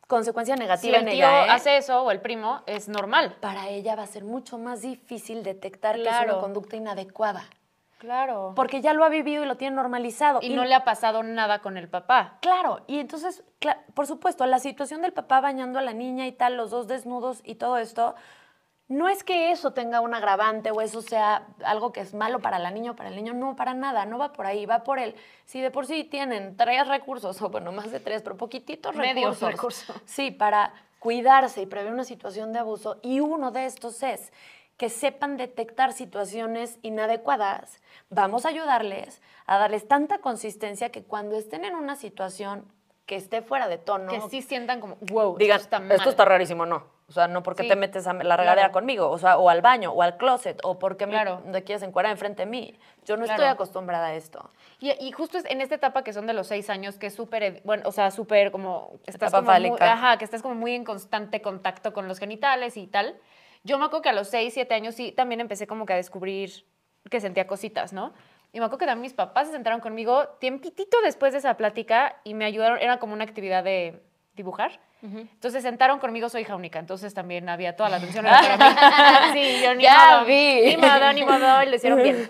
consecuencia negativa en ella. Si el tío hace eso o el primo, es normal. Para ella va a ser mucho más difícil detectar que es Claro. una conducta inadecuada. Claro. Porque ya lo ha vivido y lo tiene normalizado. Y no le ha pasado nada con el papá. Claro, y entonces, por supuesto, la situación del papá bañando a la niña y tal, los dos desnudos y todo esto, no es que eso tenga un agravante o eso sea algo que es malo para la niña o para el niño, no, para nada, no va por ahí, va por él. Si de por sí tienen 3 recursos, o bueno, más de 3, pero poquititos Medios recursos. recursos. Sí, para cuidarse y prever una situación de abuso, y uno de estos es que sepan detectar situaciones inadecuadas. Vamos a ayudarles a darles tanta consistencia que cuando estén en una situación que esté fuera de tono, Que sí sientan como, wow, digan, esto está mal. esto está rarísimo, no. O sea, no porque Sí, te metes a la regadera claro. conmigo, o sea, o al baño, o al closet, o porque Claro. me quieres encuadrar enfrente de mí. Yo no Claro. estoy acostumbrada a esto. Y justo es en esta etapa que son de los 6 años, que es súper, bueno, o sea, súper como... Estás Etapa como muy, fálica. que estás como muy en constante contacto con los genitales y tal. Yo me acuerdo que a los 6, 7 años sí también empecé como que a descubrir que sentía cositas, ¿no? Y me acuerdo que también mis papás se sentaron conmigo tiempitito después de esa plática y me ayudaron, era como una actividad de dibujar. Entonces sentaron conmigo, soy hija única, entonces también había toda la atención era para mí. Sí, yo ni Ya modo, vi. ni modo, y lo hicieron bien.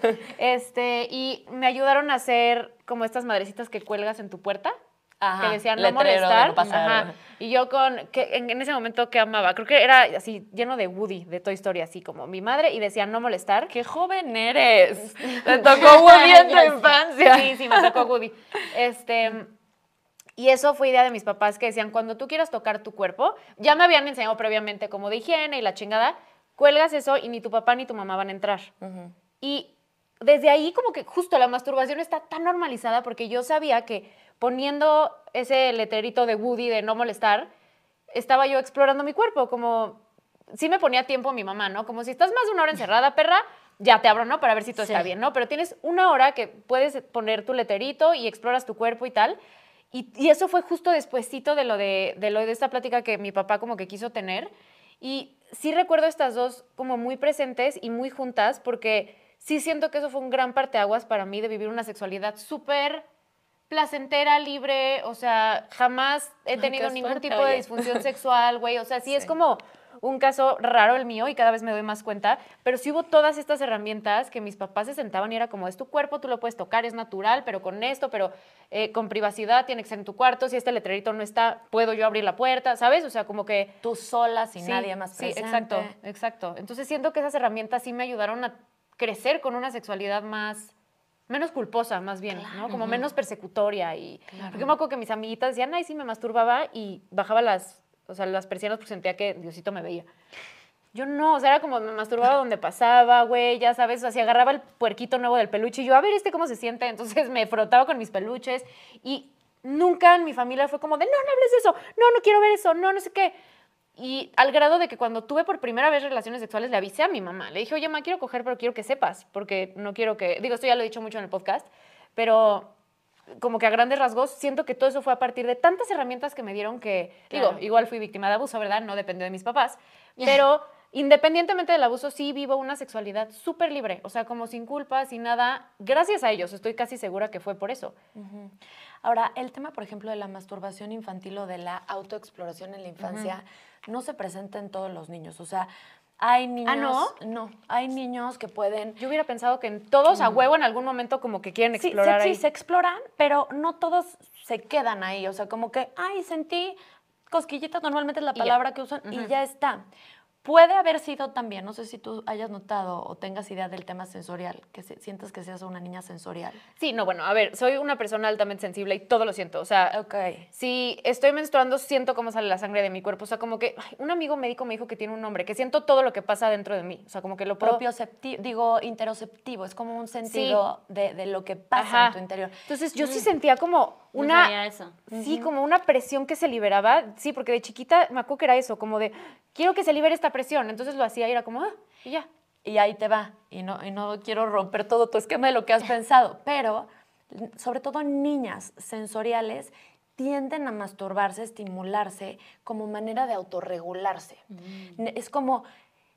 Y me ayudaron a hacer como estas madrecitas que cuelgas en tu puerta. Ajá, Que decían no letrero de molestar. no pasar. Ajá. Y yo en ese momento que amaba, creo que era así lleno de Woody, de Toy Story, así como mi madre, y decía no molestar. ¡Qué joven eres! Te tocó Woody en tu Ya sé. infancia. Sí, me tocó Woody. Y eso fue idea de mis papás que decían, cuando tú quieras tocar tu cuerpo, ya me habían enseñado previamente como de higiene y la chingada, cuelgas eso y ni tu papá ni tu mamá van a entrar. Y desde ahí como que justo la masturbación está tan normalizada porque yo sabía que poniendo ese letrerito de Woody de no molestar, estaba yo explorando mi cuerpo, como sí me ponía tiempo mi mamá, ¿no? Como si estás más de 1 hora encerrada, perra, ya te abro, ¿no? Para ver si todo está bien, ¿no? Pero tienes 1 hora que puedes poner tu letrerito y exploras tu cuerpo y tal. Y eso fue justo despuesito de lo de esta plática que mi papá como que quiso tener. Y sí recuerdo estas dos como muy presentes y muy juntas porque sí siento que eso fue un gran parteaguas para mí de vivir una sexualidad súper placentera, libre. O sea, jamás he tenido ningún tipo de disfunción sexual, güey. O sea, sí es como un caso raro el mío y cada vez me doy más cuenta, pero sí hubo todas estas herramientas que mis papás se sentaban y era como, es tu cuerpo, tú lo puedes tocar, es natural, pero con esto, pero con privacidad, tiene que ser en tu cuarto, si este letrerito no está, puedo yo abrir la puerta, ¿sabes? O sea, como que... Tú sola, sin nadie más presente. Sí, exacto. Entonces siento que esas herramientas sí me ayudaron a crecer con una sexualidad menos culposa, más bien, claro, ¿no? Como menos persecutoria. Porque yo me acuerdo que mis amiguitas decían, ay, sí, me masturbaba y bajaba las persianas porque sentía que Diosito me veía. Yo no, o sea, era como me masturbaba donde pasaba, güey, ya sabes, o sea, si agarraba el puerquito nuevo del peluche y yo, a ver, cómo se siente, entonces me frotaba con mis peluches y nunca en mi familia fue como de, no hables de eso, no quiero ver eso, no sé qué. Y al grado de que cuando tuve por primera vez relaciones sexuales le avisé a mi mamá. Le dije, oye, mamá, quiero coger, pero quiero que sepas, porque no quiero que... Digo, esto ya lo he dicho mucho en el podcast, pero como que a grandes rasgos siento que todo eso fue a partir de tantas herramientas que me dieron que... Claro. Digo, igual fui víctima de abuso, ¿verdad? No dependió de mis papás, pero independientemente del abuso, sí vivo una sexualidad súper libre. O sea, como sin culpa, sin nada. Gracias a ellos, estoy casi segura que fue por eso. Ahora, el tema, por ejemplo, de la masturbación infantil o de la autoexploración en la infancia no se presenta en todos los niños. O sea, hay niños... ¿no? No, hay niños que pueden... Yo hubiera pensado que en todos a huevo en algún momento como que quieren explorar ahí. Sí, se exploran, pero no todos se quedan ahí. O sea, como que, ay, sentí cosquillitas, normalmente es la palabra que usan, y ya está. Puede haber sido también, no sé si tú hayas notado o tengas idea del tema sensorial, que sientas que seas una niña sensorial. Sí, no, bueno, a ver, soy una persona altamente sensible y todo lo siento. O sea, Ok. si estoy menstruando, siento cómo sale la sangre de mi cuerpo. O sea, como que un amigo médico me dijo que tiene un nombre, que siento todo lo que pasa dentro de mí. O sea, como que lo puedo... Interoceptivo, es como un sentido de lo que pasa en tu interior. Entonces, yo sí sentía como No una... sabía eso. Sí, como una presión que se liberaba. Sí, porque de chiquita me acuerdo que era eso, como de, quiero que se libere esta presión. Entonces lo hacía y era como, y ya. Y ahí te va. Y no quiero romper todo tu esquema de lo que has pensado, pero sobre todo niñas sensoriales tienden a masturbarse, estimularse como manera de autorregularse. Es como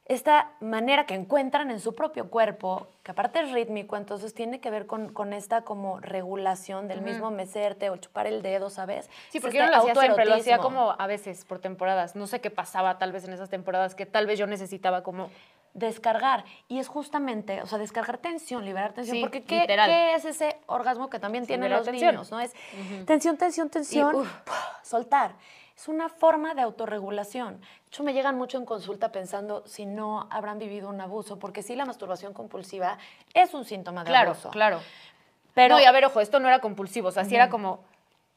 esta manera que encuentran en su propio cuerpo, que aparte es rítmico, entonces tiene que ver con esta como regulación del mismo mecerte o chupar el dedo, ¿sabes? Sí, Es porque yo no este lo hacía siempre, lo hacía autoerotismo. como a veces por temporadas. No sé qué pasaba tal vez en esas temporadas que tal vez yo necesitaba como... Descargar. Y es justamente, o sea, descargar tensión, liberar tensión. Sí, porque literal. ¿qué es ese orgasmo que también tienen liberar los tensión. niños? ¿No? Es tensión, tensión, tensión, uf. soltar. Es una forma de autorregulación. De hecho, me llegan mucho en consulta pensando si no habrán vivido un abuso, porque sí, la masturbación compulsiva es un síntoma de abuso. Claro. Pero, No, y a ver, ojo, esto no era compulsivo, o sea, sí era como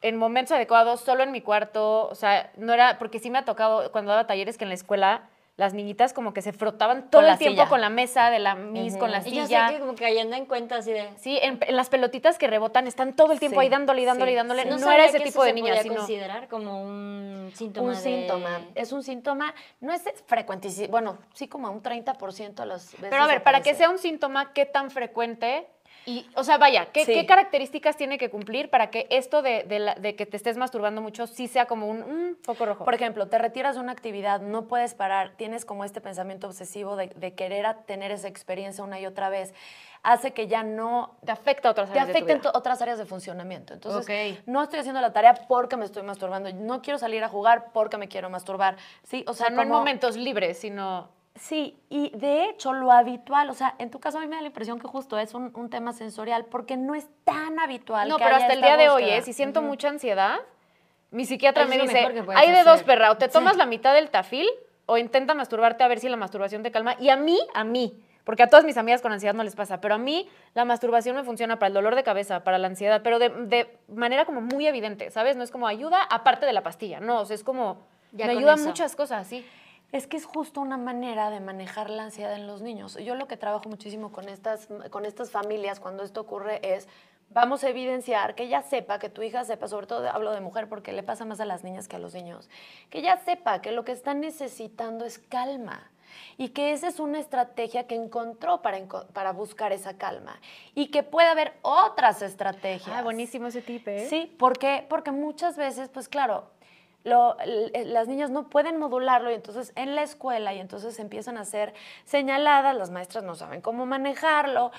en momentos adecuados, solo en mi cuarto, o sea, no era, porque sí me ha tocado cuando daba talleres que en la escuela las niñitas como que se frotaban todo Con la el tiempo silla. con la mesa de la Miss, con la Y yo silla. sé que como cayendo en cuenta así de... Sí, en las pelotitas que rebotan están todo el tiempo Sí, ahí dándole y dándole sí, y dándole. sí. No, sabía era ese que tipo eso de se niña, podía sino... considerar como un síntoma un de... síntoma. Es un síntoma, no es frecuentísimo, bueno, sí como a un 30% de las veces. Pero a ver, para que aparece. sea un síntoma, ¿qué tan frecuente? Y, o sea, vaya, Sí. ¿qué características tiene que cumplir para que esto de que te estés masturbando mucho sí sea como un foco rojo? Por ejemplo, te retiras de una actividad, no puedes parar, tienes como este pensamiento obsesivo de querer tener esa experiencia una y otra vez, hace que ya no te afecta a otras te áreas de tu afecten vida. otras áreas de funcionamiento. Entonces, Ok. no estoy haciendo la tarea porque me estoy masturbando, no quiero salir a jugar porque me quiero masturbar. Sí, o O sea, sea, no en como- momentos libres, sino... Sí, y de hecho lo habitual, o sea, en tu caso a mí me da la impresión que justo es un tema sensorial porque no es tan habitual. No, que pero haya hasta el esta día de hoy, búsqueda. si siento mucha ansiedad, mi psiquiatra Es me lo dice, mejor que puedes hay de dos, hacer. perra, o te tomas la mitad del tafil o intenta masturbarte a ver si la masturbación te calma. Y a mí, porque a todas mis amigas con ansiedad no les pasa, pero a mí la masturbación me funciona para el dolor de cabeza, para la ansiedad, pero de manera como muy evidente, ¿sabes? No es como ayuda aparte de la pastilla, no, o sea, es como, Ya me con ayuda eso. muchas cosas, sí. Es que es justo una manera de manejar la ansiedad en los niños. Yo lo que trabajo muchísimo con estas familias cuando esto ocurre es, vamos a evidenciar que ella sepa, que tu hija sepa, sobre todo hablo de mujer porque le pasa más a las niñas que a los niños, que ella sepa que lo que está necesitando es calma y que esa es una estrategia que encontró para buscar esa calma y que puede haber otras estrategias. Ah, buenísimo ese tip, ¿eh? Sí, porque muchas veces, pues claro, las niñas no pueden modularlo y entonces en la escuela y entonces empiezan a ser señaladas, las maestras no saben cómo manejarlo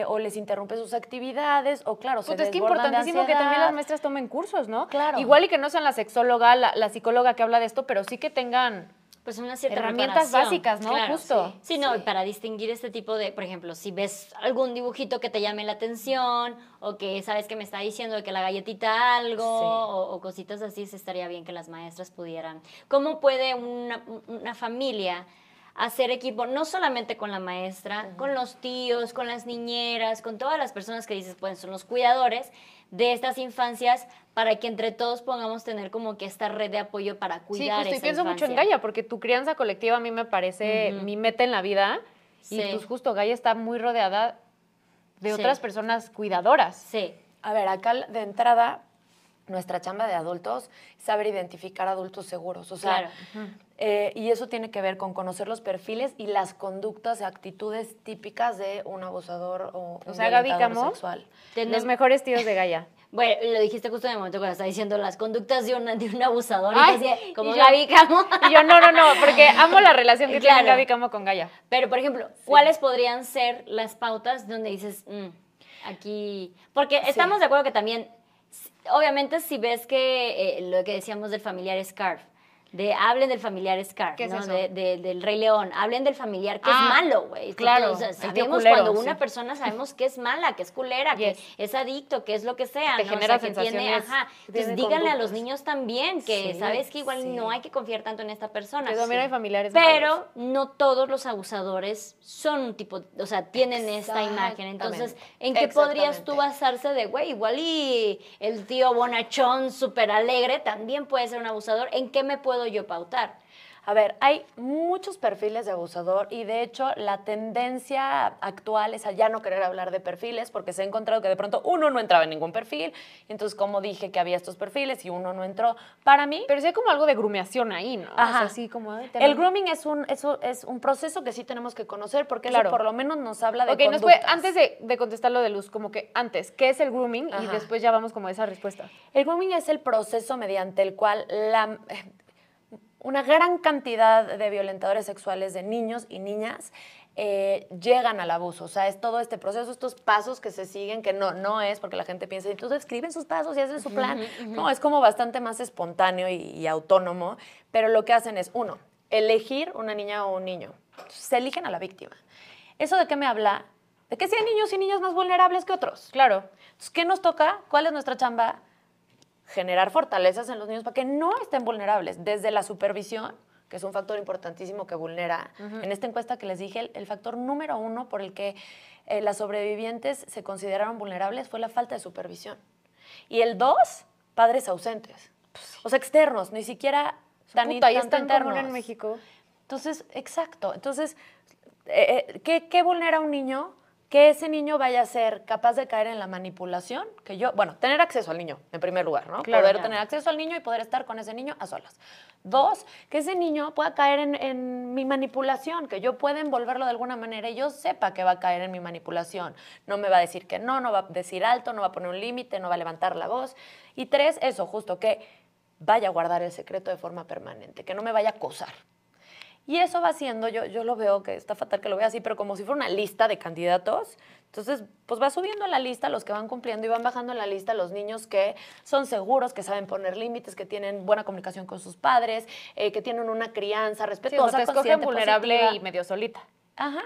o les interrumpe sus actividades o claro, se Puta, es que desbordan de importantísimo que también ansiedad. las maestras tomen cursos, ¿no? Claro. Igual y que no sean la sexóloga, la psicóloga que habla de esto, pero sí que tengan Pues una cierta herramientas preparación. básicas, ¿no? Claro, Justo. Sí, no, y para distinguir este tipo de, por ejemplo, si ves algún dibujito que te llame la atención o que sabes que me está diciendo que la galletita algo Sí. o cositas así, se estaría bien que las maestras pudieran. ¿Cómo puede una familia hacer equipo, no solamente con la maestra, con los tíos, con las niñeras, con todas las personas que dices, pues son los cuidadores de estas infancias, para que entre todos podamos tener como que esta red de apoyo para Sí, cuidar justo, y esa pienso mucho en infancia? Gaia, porque tu crianza colectiva a mí me parece mi meta en la vida. Sí. Y pues justo Gaia está muy rodeada de Sí. otras personas cuidadoras. Sí. A ver, acá de entrada, nuestra chamba de adultos es saber identificar adultos seguros. O sea, Claro. y eso tiene que ver con conocer los perfiles y las conductas y actitudes típicas de un abusador o un sea, Gaby violentador Camo, sexual. Los mejores tíos de Gaia. Bueno, lo dijiste justo en el momento cuando estaba diciendo las conductas de un abusador. Ay, y decía, como y yo- Gaby Camo. Y yo, no, porque amo la relación que tiene Claro. Gaby Camo con Gaia. Pero, por ejemplo, ¿cuáles podrían ser las pautas donde dices, aquí... Porque estamos de acuerdo que también, obviamente, si ves que lo que decíamos del familiar Scarf, hablen del familiar Scarf, ¿Qué es ¿no? eso? del Rey León, hablen del familiar que es Ah, malo, güey. claro, O sea, el tío sabemos culero, cuando sí. una persona sabemos que es mala, que es culera, Yes. que es adicto, que es lo que sea, Te ¿no? genera O sea, que tiene, sensaciones, Entonces, tiene díganle a los conductas. niños también que Sí, sabes que igual sí. no hay que confiar tanto en esta persona. Que también hay familiares Pero malos. no todos los abusadores son un tipo, o sea, tienen esta imagen. Entonces, ¿en qué podrías tú basarse de, güey, igual y el tío bonachón súper alegre también puede ser un abusador? ¿En qué me puedo yo pautar? A ver, hay muchos perfiles de abusador y de hecho la tendencia actual es a ya no querer hablar de perfiles porque se ha encontrado que de pronto uno no entraba en ningún perfil. Entonces, como dije que había estos perfiles y uno no entró, para mí... Pero sí hay como algo de grumeación ahí, ¿no? Ajá. O sea, así como... de El grooming es un proceso que sí tenemos que conocer porque Claro. eso por lo menos nos habla de Ok, nos conductas. puede, antes de contestar lo de Luz, como que antes, ¿qué es el grooming? Y Ajá. después ya vamos como a esa respuesta. El grooming es el proceso mediante el cual una gran cantidad de violentadores sexuales de niños y niñas llegan al abuso. O sea, es todo este proceso, estos pasos que se siguen, que no es porque la gente piensa, entonces escriben sus pasos y hacen su plan. No, es como bastante más espontáneo y autónomo, pero lo que hacen es, uno, elegir una niña o un niño. Se eligen a la víctima. ¿Eso de qué me habla? De que sí hay niños y niñas más vulnerables que otros. Claro. Entonces, ¿qué nos toca? ¿Cuál es nuestra chamba? Generar fortalezas en los niños para que no estén vulnerables. Desde la supervisión, que es un factor importantísimo que vulnera. En esta encuesta que les dije, el factor número 1 por el que las sobrevivientes se consideraron vulnerables fue la falta de supervisión. Y el 2, padres ausentes. O sea, externos, ni siquiera tan Puta, y es tanto tan internos. común en México. Entonces, exacto. Entonces, ¿qué vulnera a un niño? Que ese niño vaya a ser capaz de caer en la manipulación, tener acceso al niño, en primer lugar, ¿no? Claro, poder claro. tener acceso al niño y poder estar con ese niño a solas. 2, que ese niño pueda caer en mi manipulación, que yo pueda envolverlo de alguna manera y yo sepa que va a caer en mi manipulación. No me va a decir que no va a decir alto, no va a poner un límite, no va a levantar la voz. Y 3, eso, justo, que vaya a guardar el secreto de forma permanente, que no me vaya a acosar. Y eso va siendo, yo lo veo, que está fatal que lo vea así, pero como si fuera una lista de candidatos. Entonces, pues va subiendo la lista los que van cumpliendo y van bajando en la lista los niños que son seguros, que saben poner límites, que tienen buena comunicación con sus padres, que tienen una crianza Sí, o respetuosa, sea, te escogen consciente, vulnerable positiva. y medio solita. Ajá.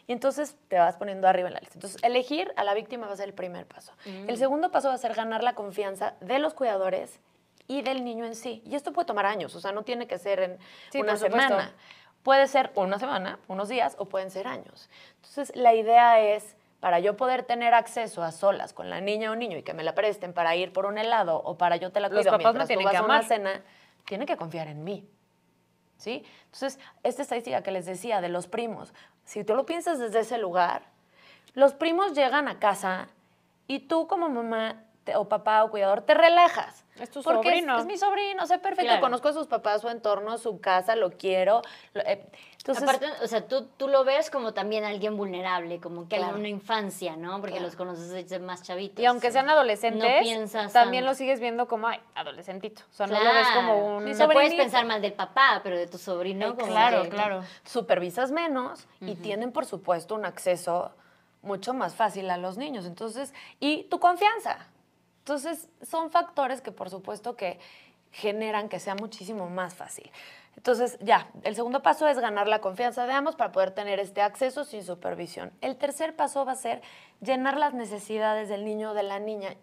Y entonces te vas poniendo arriba en la lista. Entonces, elegir a la víctima va a ser el primer paso. El segundo paso va a ser ganar la confianza de los cuidadores y del niño en sí. Y esto puede tomar años, o sea, no tiene que ser en Sí, una por supuesto. semana. Puede ser una semana, unos días, o pueden ser años. Entonces, la idea es, para yo poder tener acceso a solas con la niña o niño y que me la presten para ir por un helado o para yo te la Los cuido papás me mientras tú tienen vas que a una amar. cena, tienen que confiar en mí. ¿Sí? Entonces, esta estadística que les decía de los primos, si tú lo piensas desde ese lugar, los primos llegan a casa y tú como mamá o papá o cuidador te relajas. Es tu porque sobrino. Es mi sobrino, sé perfecto, Claro. conozco a sus papás, su entorno, su casa, lo quiero. Entonces, Aparte, o sea, tú lo ves como también alguien vulnerable, como que hay Claro. una infancia, ¿no? Porque Claro. los conoces desde más chavitos. Y aunque sean adolescentes, No piensas también tanto. lo sigues viendo como, ay, adolescentito. O sea, no lo ves como un... Mi O sea, puedes sobrinito. pensar mal del papá, pero de tu sobrino como Claro, que- claro. supervisas menos y tienen, por supuesto, un acceso mucho más fácil a los niños. Entonces, y tu confianza. Entonces, son factores que, por supuesto, que generan que sea muchísimo más fácil. Entonces, ya, el segundo paso es ganar la confianza de ambos para poder tener este acceso sin supervisión. El tercer paso va a ser llenar las necesidades del niño o de la niña.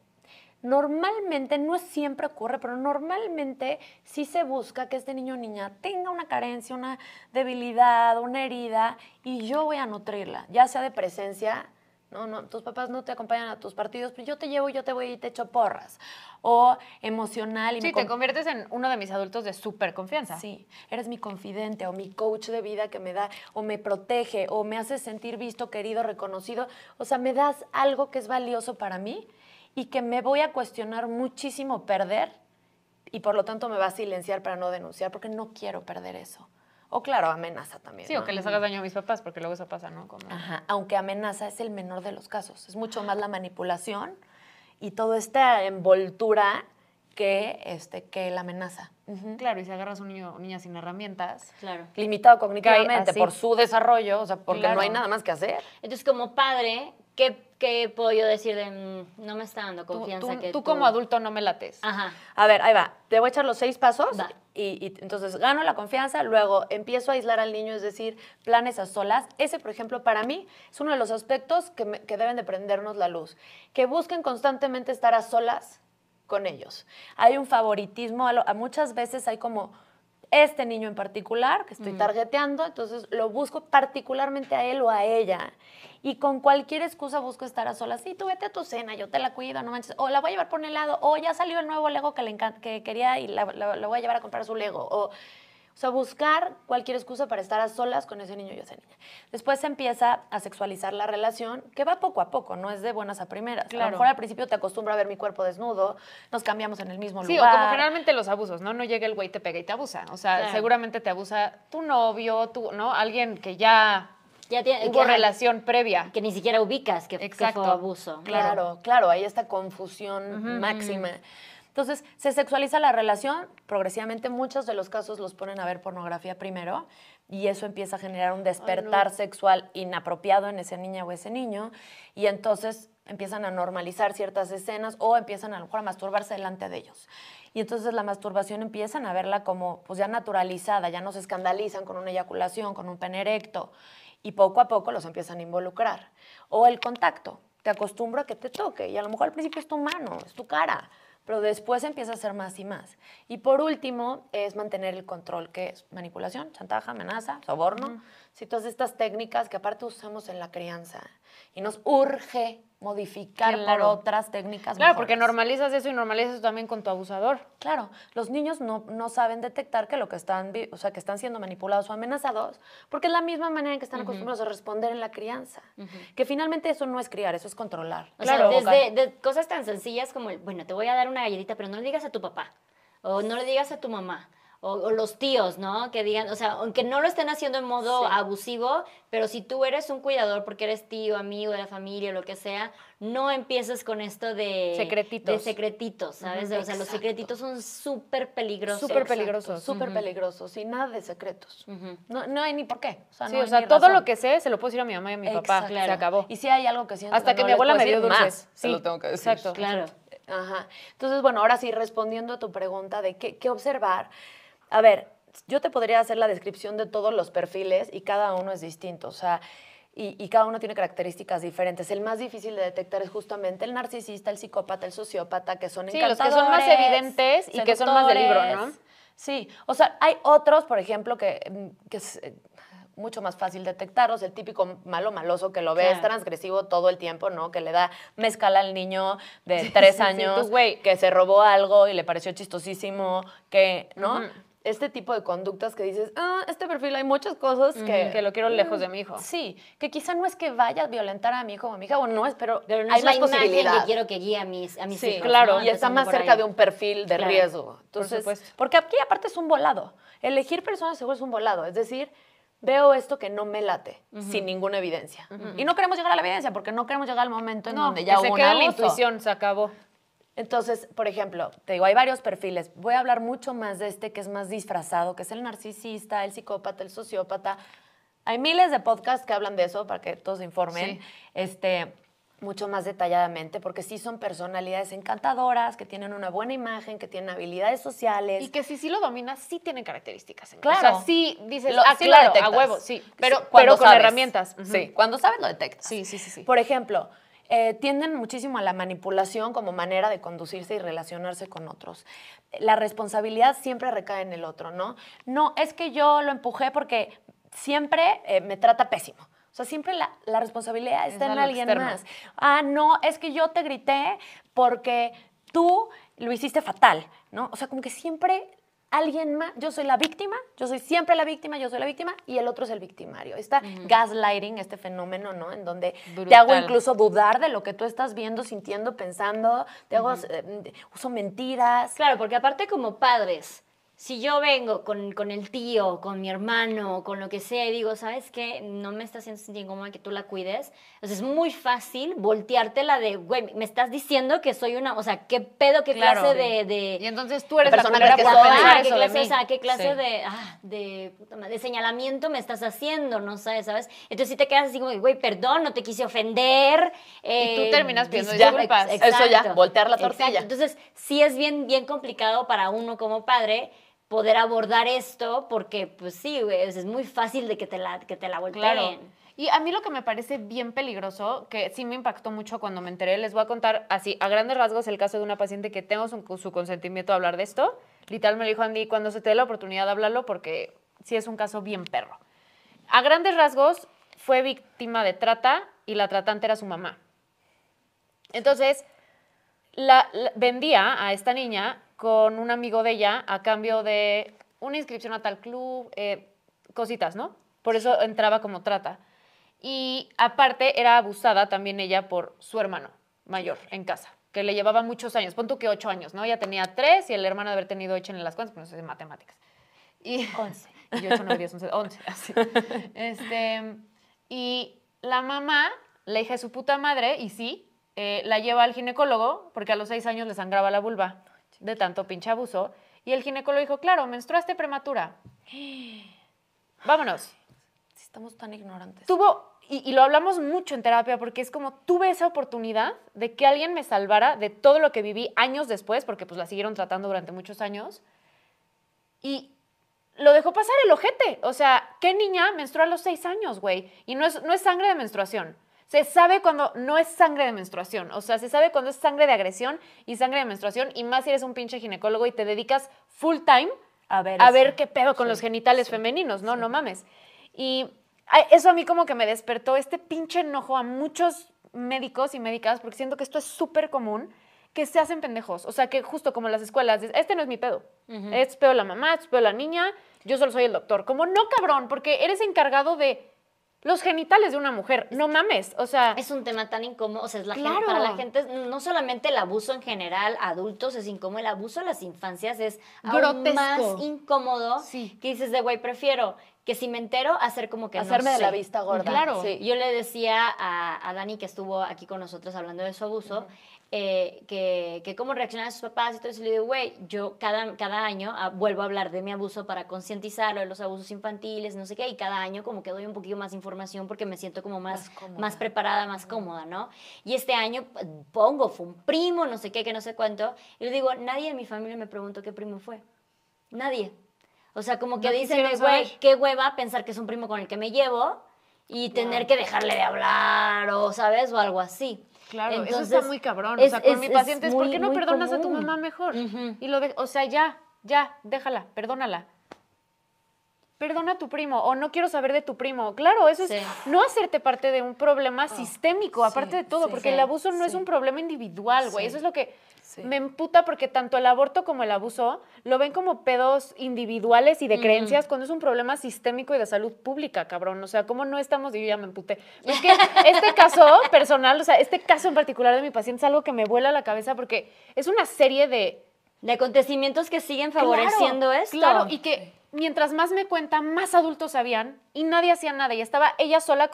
Normalmente, no siempre ocurre, pero normalmente sí se busca que este niño o niña tenga una carencia, una debilidad, una herida, y yo voy a nutrirla, ya sea de presencia. No, tus papás no te acompañan a tus partidos, pues yo te llevo, yo te voy y te echo porras. O emocional. Sí, te conviertes en uno de mis adultos de súper confianza. Sí, eres mi confidente o mi coach de vida que me da o me protege o me hace sentir visto, querido, reconocido. O sea, me das algo que es valioso para mí y que me voy a cuestionar muchísimo perder y por lo tanto me va a silenciar para no denunciar porque no quiero perder eso. O claro, amenaza también. Sí, ¿no? o que les hagas daño a mis papás, porque luego eso pasa, ¿no? Como... Ajá, aunque amenaza es el menor de los casos. Es mucho más la manipulación y toda esta envoltura que la amenaza. Claro, y si agarras a un niño o niña sin herramientas... Claro. Limitado cognitivamente así. por su desarrollo, o sea, porque Claro. no hay nada más que hacer. Entonces, como padre, ¿qué puedo yo decir de no me está dando confianza que tú como adulto no me lates. Ajá. A ver, ahí va. Te voy a echar los 6 pasos Va. y entonces gano la confianza, luego empiezo a aislar al niño, es decir, planes a solas. Ese, por ejemplo, para mí es uno de los aspectos que deben de prendernos la luz. Que busquen constantemente estar a solas con ellos. Hay un favoritismo, muchas veces hay como este niño en particular que estoy targeteando, entonces lo busco particularmente a él o a ella y con cualquier excusa busco estar a solas. Sí, tú vete a tu cena, yo te la cuido, no manches. O la voy a llevar por un helado, o ya salió el nuevo Lego que le que quería y la voy a llevar a comprar su Lego. O sea, buscar cualquier excusa para estar a solas con ese niño y esa niña. Después se empieza a sexualizar la relación, que va poco a poco, no es de buenas a primeras. Claro. A lo mejor al principio te acostumbra a ver mi cuerpo desnudo, nos cambiamos en el mismo Sí, lugar. o como generalmente los abusos, ¿no? No llega el güey, te pega y te abusa. O sea, Claro. seguramente te abusa tu novio, ¿no? Alguien que ya tiene hubo relación previa. que ni siquiera ubicas que Exacto. fue abuso. Claro, hay esta confusión máxima. Entonces, se sexualiza la relación, progresivamente muchos de los casos los ponen a ver pornografía primero y eso empieza a generar un despertar sexual inapropiado en esa niña o ese niño y entonces empiezan a normalizar ciertas escenas o empiezan a lo mejor a masturbarse delante de ellos. Y entonces la masturbación empiezan a verla como pues ya naturalizada, ya no se escandalizan con una eyaculación, con un pene erecto y poco a poco los empiezan a involucrar. O el contacto, te acostumbro a que te toque y a lo mejor al principio es tu mano, es tu cara, pero después empieza a ser más y más. Y por último es mantener el control, que es manipulación, chantaje, amenaza, soborno. Sí, todas estas técnicas que aparte usamos en la crianza y nos urge modificar por Claro. otras técnicas Claro, mejores. porque normalizas eso y normalizas eso también con tu abusador. Claro, los niños no saben detectar que lo que están, o sea, que están siendo manipulados o amenazados, porque es la misma manera en que están acostumbrados a responder en la crianza. Que finalmente eso no es criar, eso es controlar. O Claro, sea, desde cosas tan sencillas como, bueno, te voy a dar una galletita, pero no le digas a tu papá, o no le digas a tu mamá, o los tíos, ¿no? Que digan, o sea, aunque no lo estén haciendo en modo abusivo, pero si tú eres un cuidador porque eres tío, amigo de la familia, o lo que sea, no empieces con esto de... Secretitos. De secretitos, ¿sabes? O sea, los secretitos son súper peligrosos. Súper peligrosos. Súper peligrosos y nada de secretos. No hay ni por qué. Sí, no o hay sea, ni todo razón. lo que sé se lo puedo decir a mi mamá y a mi papá. Exacto. Se acabó. Y si hay algo que siento Hasta que no mi les abuela puedo me dio decir, dulces. más, se lo tengo que decir. Exacto. Claro. Ajá. Entonces, bueno, ahora sí, respondiendo a tu pregunta de qué observar. A ver, yo te podría hacer la descripción de todos los perfiles y cada uno es distinto, o sea, y cada uno tiene características diferentes. El más difícil de detectar es justamente el narcisista, el psicópata, el sociópata, que son Sí, los encantadores, que son más evidentes y que son más de libro, ¿no? Sí, o sea, hay otros, por ejemplo, que es mucho más fácil detectarlos, el típico malo maloso que lo ves Claro. transgresivo todo el tiempo, ¿no? Que le da mezcal al niño de 3 años, tú, güey. que se robó algo y le pareció chistosísimo, que, ¿no? Este tipo de conductas que dices, este perfil hay muchas cosas Que lo quiero lejos de mi hijo. Sí, que quizá no es que vaya a violentar a mi hijo o a mi hija, o no es, pero Pero no hay es la más imagen posibilidad. que quiero que guíe a mis Sí, hijos. claro, ¿no? y está Empezando más por cerca ahí. de un perfil de Claro, riesgo. Entonces, supuesto. porque aquí aparte es un volado. Elegir personas seguro es un volado, es decir, veo esto que no me late, sin ninguna evidencia. Y no queremos llegar a la evidencia porque no queremos llegar al momento en donde ya que hubo se un quede en la abuso. intuición, se acabó. Entonces, por ejemplo, te digo, hay varios perfiles. Voy a hablar mucho más de este que es más disfrazado, que es el narcisista, el psicópata, el sociópata. Hay miles de podcasts que hablan de eso para que todos se informen. Mucho más detalladamente, porque sí son personalidades encantadoras, que tienen una buena imagen, que tienen habilidades sociales. Y que si sí lo dominas, sí tienen características. Claro. O sea, sí dices, Sí lo claro, a detectas. huevo, sí. Pero Cuando con sabes. herramientas. Sí, cuando sabes lo detectas. Sí, sí, sí, sí. Por ejemplo, tienden muchísimo a la manipulación como manera de conducirse y relacionarse con otros. La responsabilidad siempre recae en el otro, ¿no? No, es que yo lo empujé porque siempre me trata pésimo. O sea, siempre la responsabilidad está en algo alguien externo. más. No, es que yo te grité porque tú lo hiciste fatal, ¿no? O sea, como que siempre alguien más, yo soy la víctima, yo soy siempre la víctima, yo soy la víctima y el otro es el victimario. Está gaslighting, este fenómeno, ¿no? En donde te hago incluso dudar de lo que tú estás viendo, sintiendo, pensando, te hago, uso mentiras. Claro, porque aparte como padres, si yo vengo con el tío, con mi hermano, con lo que sea, y digo, ¿sabes qué? No me está haciendo sentir incómoda que tú la cuides. Entonces es muy fácil volteártela de, güey, me estás diciendo que soy una, o sea, ¿qué pedo, qué clase de... Y entonces tú eres la persona persona que por sabe, pensar ¿qué eso de clase, mí. o sea, qué clase Sí. de señalamiento me estás haciendo? No sé, ¿sabes? Entonces sí te quedas así como, güey, perdón, no te quise ofender. Y tú terminas pidiendo disculpas. disculpas. Eso ya, voltear la tortilla. Exacto. Entonces sí es bien complicado para uno como padre poder abordar esto porque, pues sí, güey, es muy fácil de que te la volteen. Claro. Y a mí lo que me parece bien peligroso, que sí me impactó mucho cuando me enteré, les voy a contar así, a grandes rasgos, el caso de una paciente que tengo su consentimiento de hablar de esto. Literal me lo dijo Andy, cuando se te dé la oportunidad de hablarlo, porque sí es un caso bien perro. A grandes rasgos, fue víctima de trata y la tratante era su mamá. Entonces, vendía a esta niña con un amigo de ella a cambio de una inscripción a tal club, cositas, ¿no? Por eso entraba como trata. Y aparte era abusada también ella por su hermano mayor en casa, que le llevaba muchos años, pon tú que 8 años, ¿no? Ella tenía 3 y el hermano de haber tenido, échenle las cuentas, pues no sé, de matemáticas. Y 11. Y 8, 9, 10, 11, 11. Así. Y la mamá, la hija de su puta madre, y sí, la lleva al ginecólogo porque a los 6 años le sangraba la vulva de tanto pinche abuso. Y el ginecólogo dijo, claro, menstruaste prematura. Vámonos. Sí, estamos tan ignorantes. Y lo hablamos mucho en terapia porque es como tuve esa oportunidad de que alguien me salvara de todo lo que viví años después, porque pues la siguieron tratando durante muchos años. Y lo dejó pasar el ojete. O sea, ¿qué niña menstrua a los 6 años, güey? Y no es sangre de menstruación. Se sabe cuando no es sangre de menstruación. O sea, se sabe cuando es sangre de agresión y sangre de menstruación. Y más si eres un pinche ginecólogo y te dedicas full time a ver qué pedo con los genitales femeninos. No, no mames. Y eso a mí como que me despertó este pinche enojo a muchos médicos y médicas porque siento que esto es súper común, que se hacen pendejos. O sea, que justo como las escuelas, este no es mi pedo. Es pedo la mamá, es pedo la niña, yo solo soy el doctor. Como no, cabrón, porque eres encargado de los genitales de una mujer. No mames, o sea... Es un tema tan incómodo, o sea, Claro. para la gente, no solamente el abuso en general, adultos es incómodo, el abuso a las infancias es aún Grotesco. más incómodo, Sí. que dices de, güey, prefiero que si me entero, hacer como que Hacerme no de la sé. vista gorda. Claro. Sí. Yo le decía a Dani, que estuvo aquí con nosotros hablando de su abuso, que cómo reaccionaban sus papás y todo eso. Y le digo, güey, yo cada año vuelvo a hablar de mi abuso para concientizarlo, de los abusos infantiles, no sé qué, y cada año como que doy un poquito más de información porque me siento como más preparada, más cómoda, ¿no? Y este año fue un primo, no sé qué, que no sé cuánto, y le digo, nadie de mi familia me preguntó qué primo fue. Nadie. O sea, como que No dicen de, quisieron güey, saber. qué hueva pensar que es un primo con el que me llevo y tener que dejarle de hablar o, ¿sabes? O algo así. Claro, eso Entonces, está muy cabrón. O sea, con mi paciente es, ¿por qué no muy perdonas a tu común. mamá mejor? Ujú. Y o sea, ya, déjala, perdónala. Perdona a tu primo, o no quiero saber de tu primo. Claro, eso Sí. es no hacerte parte de un problema sistémico, aparte de todo, sí, porque sí, el abuso no es sí. un problema individual, güey. Sí. Eso es lo que Sí. me emputa, porque tanto el aborto como el abuso lo ven como pedos individuales y de creencias, cuando es un problema sistémico y de salud pública, cabrón. O sea, ¿cómo no estamos? Y yo ya me emputé. Es que este caso personal, o sea, este caso en particular de mi paciente es algo que me vuela la cabeza, porque es una serie de... De acontecimientos que siguen favoreciendo esto. Claro, y que mientras más me cuenta, más adultos habían y nadie hacía nada. Y estaba ella sola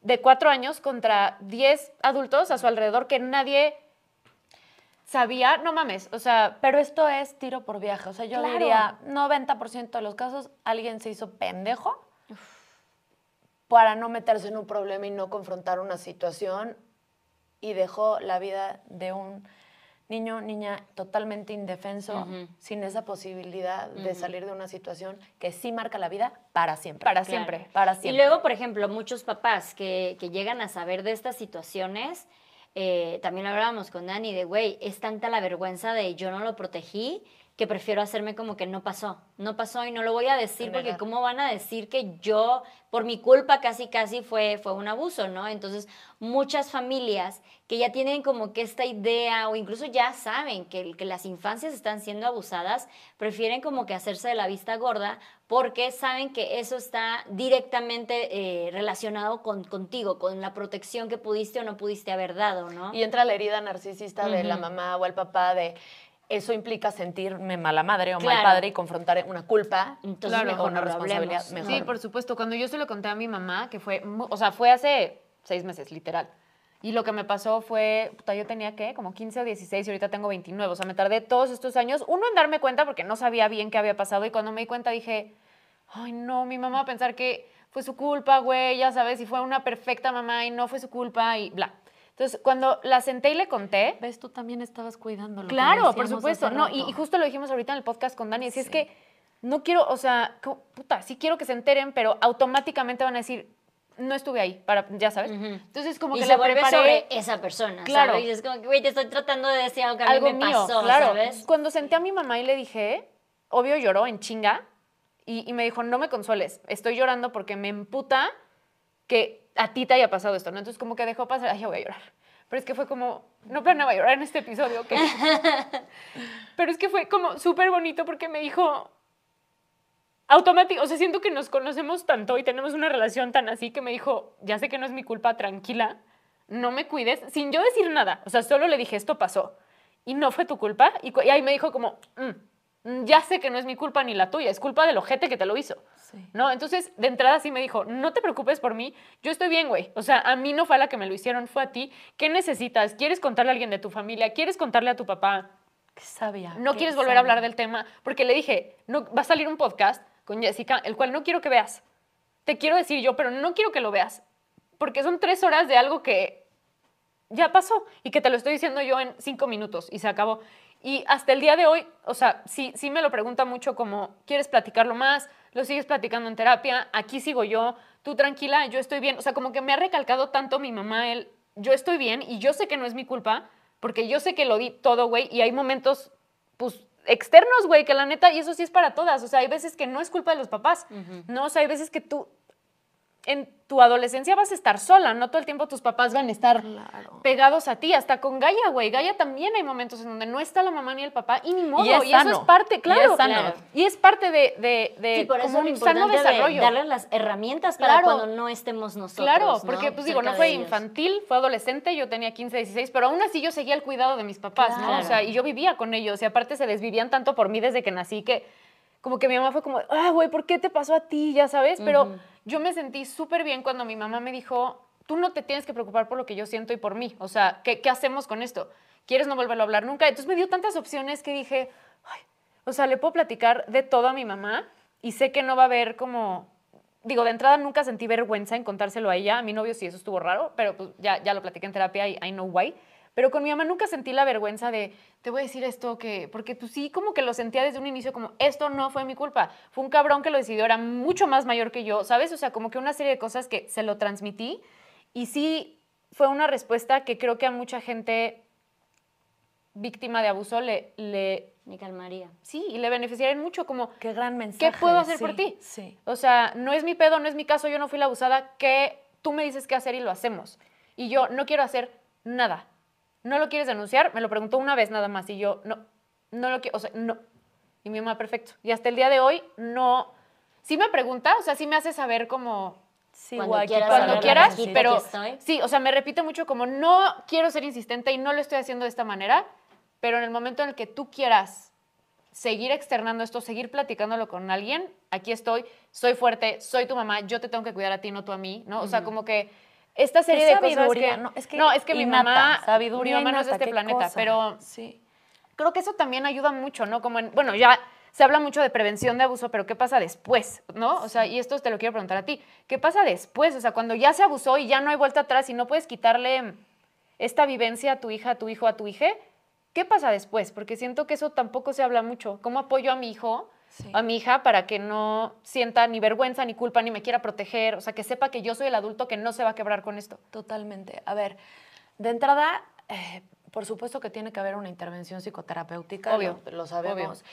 de 4 años, contra 10 adultos a su alrededor que nadie sabía. No mames, o sea... Pero esto es tiro por viaje. O sea, yo Claro. diría 90% de los casos alguien se hizo pendejo para no meterse en un problema y no confrontar una situación y dejó la vida de un niño, niña totalmente indefenso, sin esa posibilidad de salir de una situación que sí marca la vida para siempre. Para Claro. siempre. Para Y siempre. luego, por ejemplo, muchos papás que llegan a saber de estas situaciones, también lo hablábamos con Dani, de, güey, es tanta la vergüenza de yo no lo protegí, que prefiero hacerme como que no pasó y no lo voy a decir porque cómo van a decir que yo, por mi culpa casi fue un abuso, ¿no? Entonces, muchas familias que ya tienen como que esta idea o incluso ya saben que las infancias están siendo abusadas, prefieren como que hacerse de la vista gorda porque saben que eso está directamente relacionado contigo, con la protección que pudiste o no pudiste haber dado, ¿no? Y entra la herida narcisista de la mamá o el papá de eso implica sentirme mala madre o mal padre y confrontar una culpa. Entonces mejor una responsabilidad. Mejor. Sí, por supuesto. Cuando yo se lo conté a mi mamá, que fue, o sea, fue hace 6 meses, literal. Y lo que me pasó fue, yo tenía, ¿qué? Como 15 o 16 y ahorita tengo 29. O sea, me tardé todos estos años, uno, en darme cuenta porque no sabía bien qué había pasado. Y cuando me di cuenta dije, ay, no, mi mamá va a pensar que fue su culpa, güey, ya sabes, y fue una perfecta mamá y no fue su culpa y bla. Entonces, cuando la senté y le conté... ¿Ves? Tú también estabas cuidándolo. Claro, por supuesto. No, y justo lo dijimos ahorita en el podcast con Dani. Sí. Es que no quiero, o sea, sí quiero que se enteren, pero automáticamente van a decir, no estuve ahí, ya sabes. Entonces, como que se la vuelve preparé sobre esa persona, claro. ¿sabes? Y es como que, güey, te estoy tratando de decir algo que a mí me pasó, claro. ¿sabes? Cuando senté a mi mamá y le dije, obvio lloró en chinga, y me dijo, no me consueles, estoy llorando porque me emputa que a ti te haya pasado esto, ¿no? Entonces, como que dejó pasar, ay, ya voy a llorar. Pero es que fue como, no planeaba llorar en este episodio, ¿ok? Pero es que fue como súper bonito porque me dijo, automático, o sea, siento que nos conocemos tanto y tenemos una relación tan así que me dijo, ya sé que no es mi culpa, tranquila, no me cuides, sin yo decir nada. O sea, solo le dije, esto pasó y no fue tu culpa. Y ahí me dijo como, ya sé que no es mi culpa ni la tuya, es culpa del ojete que te lo hizo. Sí. ¿No? Entonces, de entrada sí me dijo, no te preocupes por mí, yo estoy bien, güey. O sea, a mí no fue a la que me lo hicieron, fue a ti. ¿Qué necesitas? ¿Quieres contarle a alguien de tu familia? ¿Quieres contarle a tu papá? Qué sabia. ¿No quieres volver a hablar del tema? Porque le dije, no, va a salir un podcast con Jessica, el cual no quiero que veas. Te quiero decir yo, pero no quiero que lo veas. Porque son 3 horas de algo que ya pasó y que te lo estoy diciendo yo en 5 minutos y se acabó. Y hasta el día de hoy, o sea, sí me lo pregunta mucho como, ¿quieres platicarlo más? ¿Lo sigues platicando en terapia? Aquí sigo yo, tú tranquila, yo estoy bien. O sea, como que me ha recalcado tanto mi mamá, yo estoy bien y yo sé que no es mi culpa, porque yo sé que lo di todo, güey, y hay momentos, pues, externos, güey, que la neta, y eso sí es para todas. O sea, hay veces que no es culpa de los papás, ¿no? O sea, hay veces que tú en tu adolescencia vas a estar sola, no todo el tiempo tus papás van a estar pegados a ti, hasta con Gaia, güey. Gaia también hay momentos en donde no está la mamá ni el papá y ni modo, y eso es parte, claro. Y es parte de sí, por como eso un sano desarrollo. De darle las herramientas para cuando no estemos nosotros. Claro, porque pues digo, no fue infantil, fue adolescente, yo tenía 15, 16, pero aún así yo seguía el cuidado de mis papás, ¿no? O sea, y yo vivía con ellos y aparte se desvivían tanto por mí desde que nací que como que mi mamá fue como, güey, ¿por qué te pasó a ti? Ya sabes, pero yo me sentí súper bien cuando mi mamá me dijo, tú no te tienes que preocupar por lo que yo siento y por mí. O sea, ¿qué hacemos con esto? ¿Quieres no volverlo a hablar nunca? Entonces me dio tantas opciones que dije, ay, o sea, le puedo platicar de todo a mi mamá y sé que no va a haber como, digo, de entrada nunca sentí vergüenza en contárselo a ella. A mi novio sí, eso estuvo raro, pero pues ya lo platiqué en terapia y I know why. Pero con mi mamá nunca sentí la vergüenza de, te voy a decir esto, porque pues sí, como que lo sentía desde un inicio como, esto no fue mi culpa. Fue un cabrón que lo decidió, era mucho más mayor que yo, ¿sabes? O sea, como que una serie de cosas que se lo transmití. Y sí, fue una respuesta que creo que a mucha gente víctima de abuso le calmaría. Sí, y le beneficiaría mucho, como, qué gran mensaje. ¿Qué puedo hacer por ti? Sí. O sea, no es mi pedo, no es mi caso, yo no fui la abusada, que tú me dices qué hacer y lo hacemos. Y yo no quiero hacer nada. ¿No lo quieres denunciar? Me lo preguntó una vez nada más y yo, no lo quiero, o sea, no. Y mi mamá, perfecto. Y hasta el día de hoy, no. Sí me pregunta, o sea, sí me hace saber como, sí, cuando quieras, pero sí, o sea, me repite mucho como, no quiero ser insistente y no lo estoy haciendo de esta manera, pero en el momento en el que tú quieras seguir externando esto, seguir platicándolo con alguien, aquí estoy, soy fuerte, soy tu mamá, yo te tengo que cuidar a ti, no tú a mí, ¿no? O sea, como que esta serie de cosas que... No, es que mi mamá no es de este planeta, pero sí. Creo que eso también ayuda mucho, ¿no? Como bueno, ya se habla mucho de prevención de abuso, pero ¿qué pasa después, no? O sea, y esto te lo quiero preguntar a ti. ¿Qué pasa después? O sea, cuando ya se abusó y ya no hay vuelta atrás y no puedes quitarle esta vivencia a tu hija, a tu hijo, a tu hija, ¿qué pasa después? Porque siento que eso tampoco se habla mucho. ¿Cómo apoyo a mi hijo, a mi hija, para que no sienta ni vergüenza, ni culpa, ni me quiera proteger? O sea, que sepa que yo soy el adulto que no se va a quebrar con esto. Totalmente. A ver, de entrada, por supuesto que tiene que haber una intervención psicoterapéutica, obvio, lo sabemos.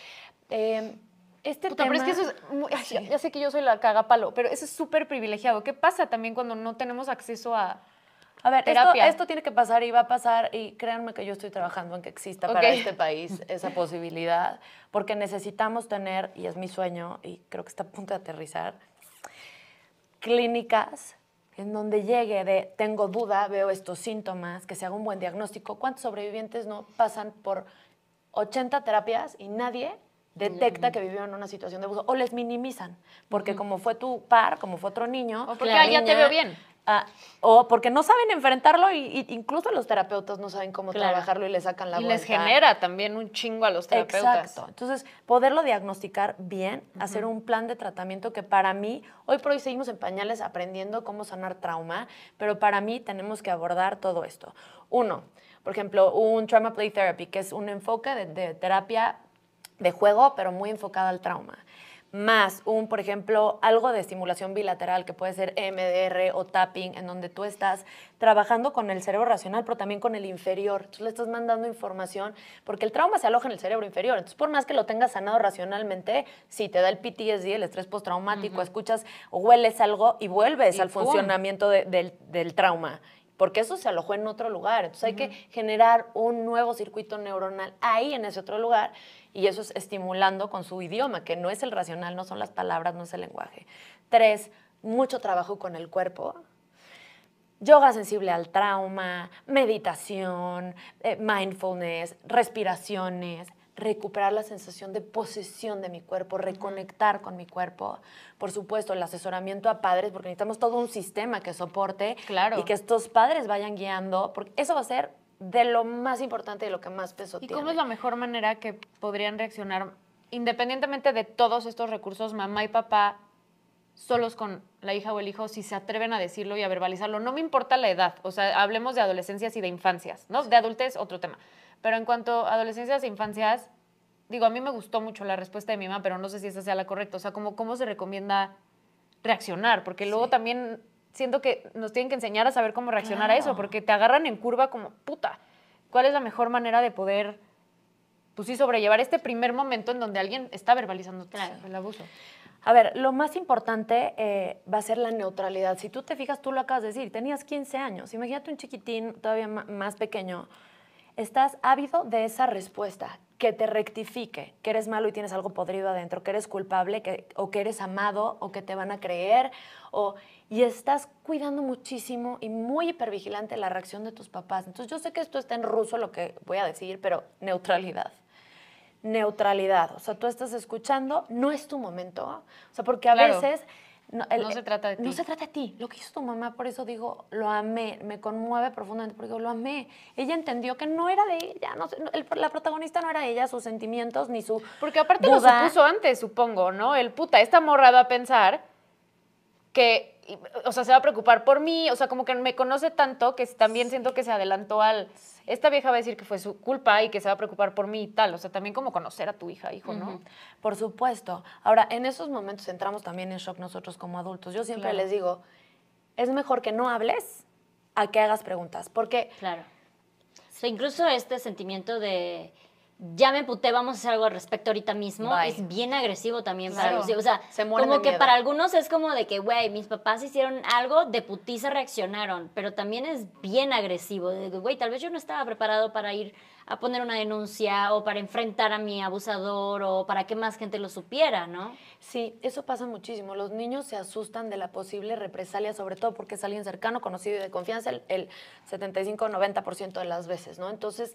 Puta, pero es que eso es ya sé que yo soy la cagapalo, pero eso es súper privilegiado. ¿Qué pasa también cuando no tenemos acceso a ver, terapia? esto tiene que pasar y va a pasar, y créanme que yo estoy trabajando en que exista para este país esa posibilidad, porque necesitamos tener, y es mi sueño, y creo que está a punto de aterrizar, clínicas en donde llegue de tengo duda, veo estos síntomas, que se haga un buen diagnóstico. ¿Cuántos sobrevivientes no pasan por 80 terapias y nadie detecta que vivieron una situación de abuso? O les minimizan, porque como fue tu par, como fue otro niño... O porque ya te veo bien. O porque no saben enfrentarlo y incluso los terapeutas no saben cómo trabajarlo y le sacan la vuelta. Y les genera también un chingo a los terapeutas. Exacto. Entonces, poderlo diagnosticar bien, hacer un plan de tratamiento que para mí, hoy por hoy seguimos en pañales aprendiendo cómo sanar trauma, pero para mí tenemos que abordar todo esto. Uno, por ejemplo, un trauma play therapy, que es un enfoque de terapia de juego, pero muy enfocada al trauma. Más por ejemplo, algo de estimulación bilateral, que puede ser EMDR o tapping, en donde tú estás trabajando con el cerebro racional, pero también con el inferior. Entonces le estás mandando información, porque el trauma se aloja en el cerebro inferior. Entonces, por más que lo tengas sanado racionalmente, si te da el PTSD, el estrés postraumático, escuchas o hueles algo y vuelves al funcionamiento del trauma, porque eso se alojó en otro lugar. Entonces hay que generar un nuevo circuito neuronal ahí en ese otro lugar, y eso es estimulando con su idioma, que no es el racional, no son las palabras, no es el lenguaje. 3, mucho trabajo con el cuerpo. Yoga sensible al trauma, meditación, mindfulness, respiraciones, recuperar la sensación de posesión de mi cuerpo, reconectar con mi cuerpo. Por supuesto, el asesoramiento a padres, porque necesitamos todo un sistema que soporte y que estos padres vayan guiando, porque eso va a ser de lo más importante y de lo que más peso tiene. ¿Y cómo es la mejor manera que podrían reaccionar, independientemente de todos estos recursos, mamá y papá, solos con la hija o el hijo, si se atreven a decirlo y a verbalizarlo? No me importa la edad, o sea, hablemos de adolescencias y de infancias, ¿no? De adultez, otro tema. Pero en cuanto a adolescencias e infancias, digo, a mí me gustó mucho la respuesta de mi mamá, pero no sé si esa sea la correcta. O sea, ¿cómo se recomienda reaccionar? Porque luego también siento que nos tienen que enseñar a saber cómo reaccionar a eso, porque te agarran en curva como, puta, ¿cuál es la mejor manera de poder, pues sí, sobrellevar este primer momento en donde alguien está verbalizando el abuso? A ver, lo más importante va a ser la neutralidad. Si tú te fijas, tú lo acabas de decir, tenías 15 años. Imagínate un chiquitín todavía más pequeño. Estás ávido de esa respuesta, que te rectifique, que eres malo y tienes algo podrido adentro, que eres culpable, o que eres amado, o que te van a creer, y estás cuidando muchísimo y muy hipervigilante la reacción de tus papás. Entonces, yo sé que esto está en ruso lo que voy a decir, pero neutralidad. Neutralidad. O sea, tú estás escuchando, no es tu momento. O sea, porque a veces... No se trata de ti. No se trata de ti. Lo que hizo tu mamá, por eso digo, lo amé. Me conmueve profundamente porque digo, lo amé. Ella entendió que no era de ella. La protagonista no era ella, sus sentimientos ni su Porque aparte duda. lo supuso antes, supongo, ¿no? Esta morra va a pensar que, o sea, se va a preocupar por mí. O sea, como que me conoce tanto que también siento que se adelantó al... Esta vieja va a decir que fue su culpa y que se va a preocupar por mí y tal. O sea, también como conocer a tu hija, hijo, ¿no? Por supuesto. Ahora, en esos momentos entramos también en shock nosotros como adultos. Yo siempre les digo, es mejor que no hables a que hagas preguntas. Porque... Claro. O sea, incluso este sentimiento de... ya me emputé, vamos a hacer algo al respecto ahorita mismo, es bien agresivo también para los hijos. O sea, como que para algunos es como de que, güey, mis papás hicieron algo, de putiza reaccionaron, pero también es bien agresivo. De que, güey, tal vez yo no estaba preparado para ir a poner una denuncia o para enfrentar a mi abusador o para que más gente lo supiera, ¿no? Sí, eso pasa muchísimo. Los niños se asustan de la posible represalia, sobre todo porque es alguien cercano, conocido y de confianza el 75-90% de las veces, ¿no? Entonces...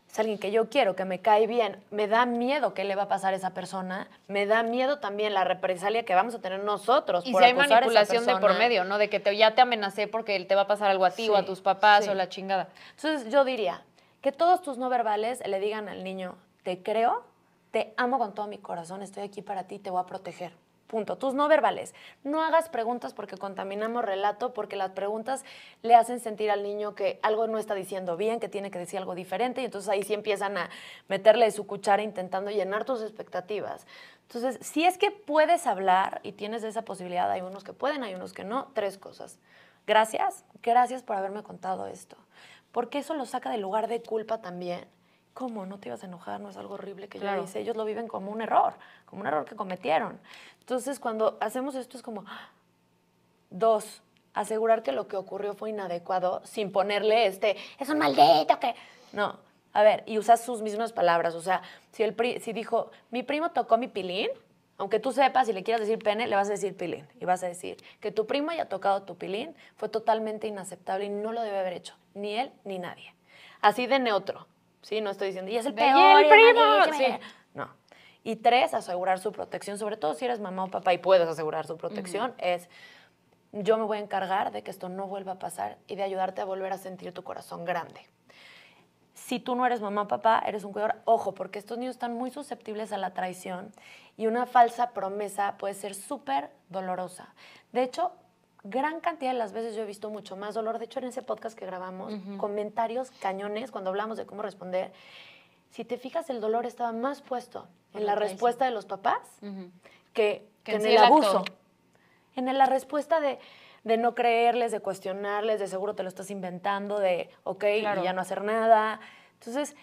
es alguien que yo quiero, que me cae bien, me da miedo qué le va a pasar a esa persona, me da miedo también la represalia que vamos a tener nosotros y por si hay acusar manipulación a esa persona. de por medio, ¿no? De que ya te amenacé porque te va a pasar algo a ti o a tus papás o la chingada. Entonces yo diría que todos tus no verbales le digan al niño, te creo, te amo con todo mi corazón, estoy aquí para ti, te voy a proteger. Punto. Tus no verbales. No hagas preguntas porque contaminamos relato, porque las preguntas le hacen sentir al niño que algo no está diciendo bien, que tiene que decir algo diferente, y entonces ahí sí empiezan a meterle su cuchara intentando llenar tus expectativas. Entonces, si es que puedes hablar y tienes esa posibilidad, hay unos que pueden, hay unos que no, 3 cosas. Gracias por haberme contado esto. porque eso lo saca del lugar de culpa también. ¿Cómo? ¿No te ibas a enojar? ¿No es algo horrible que yo hice? Ellos lo viven como un error que cometieron. Entonces, cuando hacemos esto es como... 2, asegurar que lo que ocurrió fue inadecuado sin ponerle es un maldito que... No, a ver, y usas sus mismas palabras. O sea, si dijo, mi primo tocó mi pilín, aunque tú sepas y le quieras decir pene, le vas a decir pilín. Y vas a decir que tu primo haya tocado tu pilín fue totalmente inaceptable y no lo debe haber hecho, ni él ni nadie. Así de neutro, ¿sí? No estoy diciendo, y es el peor. ¡Y el primo! Sí. No. Y 3, asegurar su protección, sobre todo si eres mamá o papá y puedes asegurar su protección, es... Yo me voy a encargar de que esto no vuelva a pasar y de ayudarte a volver a sentir tu corazón grande. Si tú no eres mamá o papá, eres un cuidador. Ojo, porque estos niños están muy susceptibles a la traición y una falsa promesa puede ser súper dolorosa. De hecho, gran cantidad de las veces yo he visto mucho más dolor. De hecho, en ese podcast que grabamos, comentarios cañones cuando hablamos de cómo responder. Si te fijas, el dolor estaba más puesto en la respuesta de los papás que en el abuso. En la respuesta de no creerles, de cuestionarles, de seguro te lo estás inventando, de y ya no hacer nada. Entonces,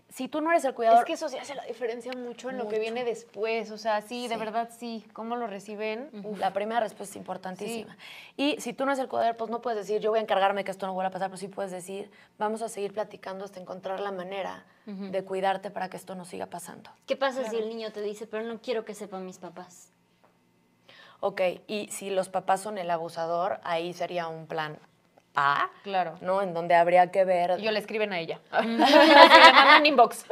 si tú no eres el cuidador... Es que eso sí hace la diferencia mucho en lo que viene después. O sea, sí, de verdad sí. ¿Cómo lo reciben? La primera respuesta es importantísima. Sí. Y si tú no eres el cuidador, pues no puedes decir, yo voy a encargarme que esto no vuelva a pasar, pues sí puedes decir, vamos a seguir platicando hasta encontrar la manera de cuidarte para que esto no siga pasando. ¿Qué pasa si el niño te dice, pero no quiero que sepan mis papás? Ok, y si los papás son el abusador, ahí sería un plan A, ¿no? En donde habría que ver... Y yo le escriben a ella. Le mandan inbox.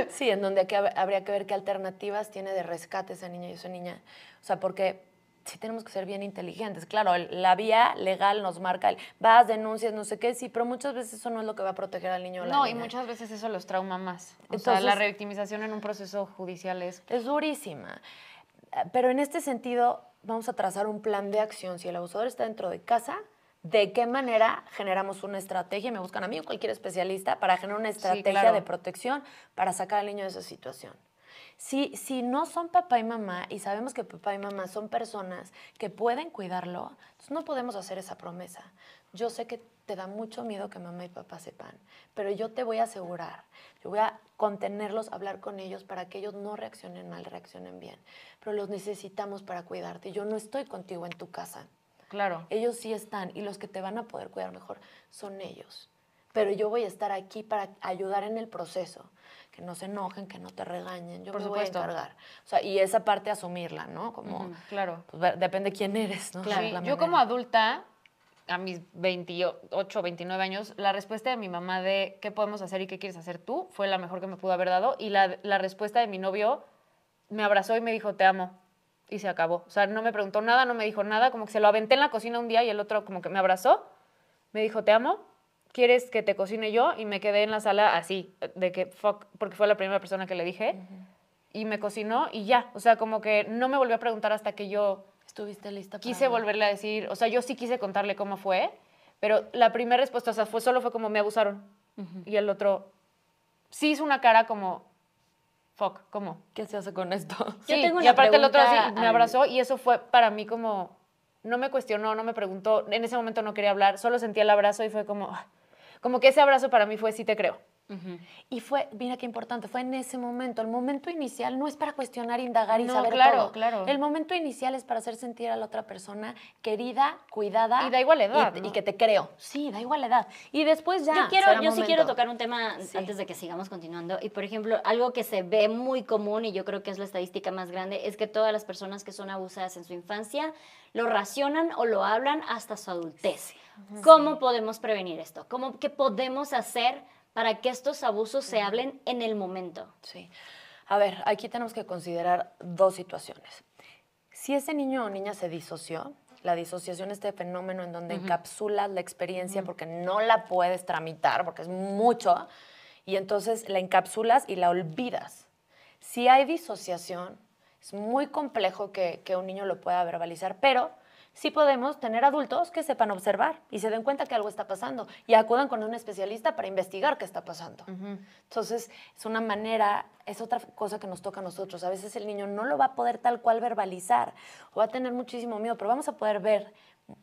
Sí, en donde habría que ver qué alternativas tiene de rescate esa niña y esa niña. O sea, porque sí tenemos que ser bien inteligentes. Claro, la vía legal nos marca vas, denuncias, no sé qué, sí, pero muchas veces eso no es lo que va a proteger al niño o la niña. No, y muchas veces eso los trauma más. Entonces, la revictimización en un proceso judicial es durísima. Pero en este sentido... Vamos a trazar un plan de acción. Si el abusador está dentro de casa, ¿de qué manera generamos una estrategia? Me buscan a mí o cualquier especialista para generar una estrategia de protección para sacar al niño de esa situación. Si no son papá y mamá y sabemos que papá y mamá son personas que pueden cuidarlo, entonces no podemos hacer esa promesa. Yo sé que te da mucho miedo que mamá y papá sepan, pero yo te voy a asegurar, yo voy a contenerlos, hablar con ellos para que ellos no reaccionen mal, reaccionen bien. Pero los necesitamos para cuidarte. Yo no estoy contigo en tu casa. Claro. Ellos sí están y los que te van a poder cuidar mejor son ellos. Pero yo voy a estar aquí para ayudar en el proceso. Que no se enojen, que no te regañen. Yo me voy a encargar. O sea, y esa parte asumirla, ¿no? Como, pues, depende de quién eres, ¿no? Claro. Sí, yo como adulta, a mis 28, 29 años, la respuesta de mi mamá de qué podemos hacer y qué quieres hacer tú fue la mejor que me pudo haber dado. Y la respuesta de mi novio me abrazó y me dijo, te amo. Y se acabó. O sea, no me preguntó nada, no me dijo nada. Como que se lo aventé en la cocina un día y el otro como que me abrazó. Me dijo, te amo. ¿Quieres que te cocine yo? Y me quedé en la sala así, de que fuck, porque fue la primera persona que le dije. Y me cocinó y ya. O sea, como que no me volvió a preguntar hasta que yo... ¿Estuviste lista? Quise volverle a decir, o sea, yo sí quise contarle cómo fue, pero la primera respuesta, o sea, solo fue como, me abusaron. Y el otro sí hizo una cara como, fuck, ¿cómo? ¿Qué se hace con esto? Sí, y aparte el otro así me abrazó y eso fue para mí como, no me cuestionó, no me preguntó, en ese momento no quería hablar, solo sentía el abrazo y fue como que ese abrazo para mí fue, sí te creo. Y fue, mira qué importante, fue en ese momento. El momento inicial no es para cuestionar, indagar y saber todo. Claro. El momento inicial es para hacer sentir a la otra persona querida, cuidada. Y da igual edad, y que te creo. Sí, da igual edad. Y después ya. Yo sí quiero tocar un tema antes de que sigamos continuando. Y por ejemplo, algo que se ve muy común, y yo creo que es la estadística más grande, es que todas las personas que son abusadas en su infancia lo racionan o lo hablan hasta su adultez. ¿Cómo podemos prevenir esto? ¿Qué podemos hacer para que estos abusos se hablen en el momento? Sí. A ver, aquí tenemos que considerar 2 situaciones. Si ese niño o niña se disoció, la disociación es este fenómeno en donde encapsulas la experiencia porque no la puedes tramitar, porque es mucho, y entonces la encapsulas y la olvidas. Si hay disociación, es muy complejo que un niño lo pueda verbalizar, pero sí podemos tener adultos que sepan observar y se den cuenta que algo está pasando y acudan con un especialista para investigar qué está pasando. Entonces, es una manera, es otra cosa que nos toca a nosotros. A veces el niño no lo va a poder tal cual verbalizar o va a tener muchísimo miedo, pero vamos a poder ver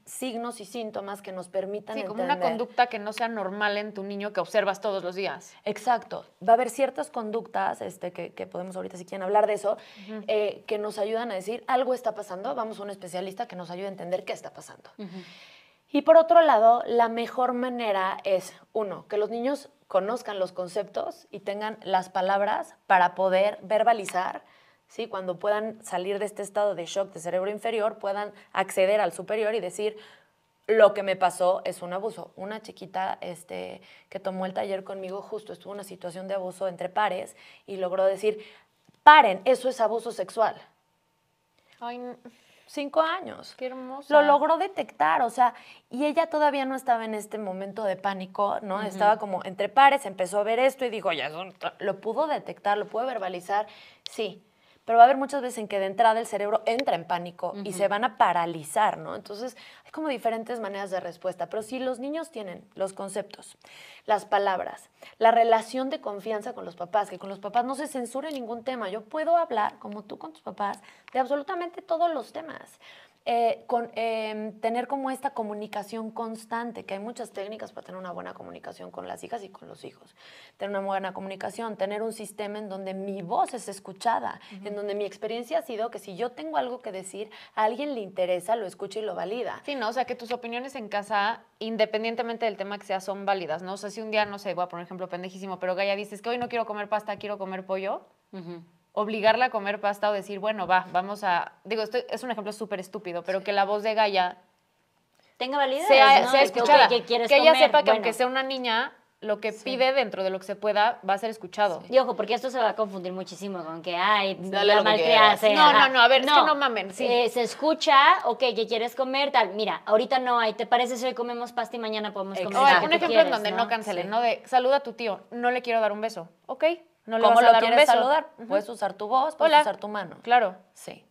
signos y síntomas que nos permitan Sí, como entender. una conducta que no sea normal en tu niño que observas todos los días. Exacto. Va a haber ciertas conductas que podemos ahorita, si quieren hablar de eso, que nos ayudan a decir algo está pasando. Vamos a un especialista que nos ayude a entender qué está pasando. Y por otro lado, la mejor manera es, uno, que los niños conozcan los conceptos y tengan las palabras para poder verbalizar, ¿sí? Cuando puedan salir de este estado de shock de cerebro inferior, puedan acceder al superior y decir, lo que me pasó es un abuso. Una chiquita que tomó el taller conmigo justo estuvo en una situación de abuso entre pares y logró decir, paren, eso es abuso sexual. Ay, 5 años. qué hermosa. Lo logró detectar, o sea, y ella todavía no estaba en este momento de pánico, ¿no? Estaba como entre pares, empezó a ver esto y dijo, ya, lo pudo detectar, lo pudo verbalizar, sí. Pero va a haber muchas veces en que de entrada el cerebro entra en pánico y se van a paralizar, ¿no? Entonces, hay como diferentes maneras de respuesta. Pero si los niños tienen los conceptos, las palabras, la relación de confianza con los papás, que con los papás no se censure ningún tema. Yo puedo hablar, como tú con tus papás, de absolutamente todos los temas. Tener como esta comunicación constante, que hay muchas técnicas para tener una buena comunicación con las hijas y con los hijos. Tener una buena comunicación, tener un sistema en donde mi voz es escuchada, en donde mi experiencia ha sido que si yo tengo algo que decir, a alguien le interesa, lo escucha y lo valida. Sí, ¿no? O sea, que tus opiniones en casa, independientemente del tema que sea, son válidas, ¿no? O sea, si un día, no sé, voy a poner un ejemplo pendejísimo, pero Gaia dices que hoy no quiero comer pasta, quiero comer pollo, obligarla a comer pasta o decir, bueno, vamos a... Digo, esto es un ejemplo súper estúpido, pero que la voz de Gaia tenga validez, sea ¿no? escuchada. ¿Qué quieres que ella comer? sepa que Bueno. aunque sea una niña, lo que pide dentro de lo que se pueda va a ser escuchado. Y ojo, porque esto se va a confundir muchísimo con que, ay, Dale la lo que malcriada. quieras. No, a ver, es que no mamen, sí. Se escucha, ok, ¿qué quieres comer? Tal, mira, ahorita no hay, ¿te parece si hoy comemos pasta y mañana podemos comer? O lo que un tú ejemplo quieres, en donde no cancelen, Sí. ¿no? De saluda a tu tío, no le quiero dar un beso. Ok, no le ¿Cómo vas a lo dar un quieres beso. saludar? Puedes usar tu voz, puedes Hola. usar tu mano. Claro. Sí.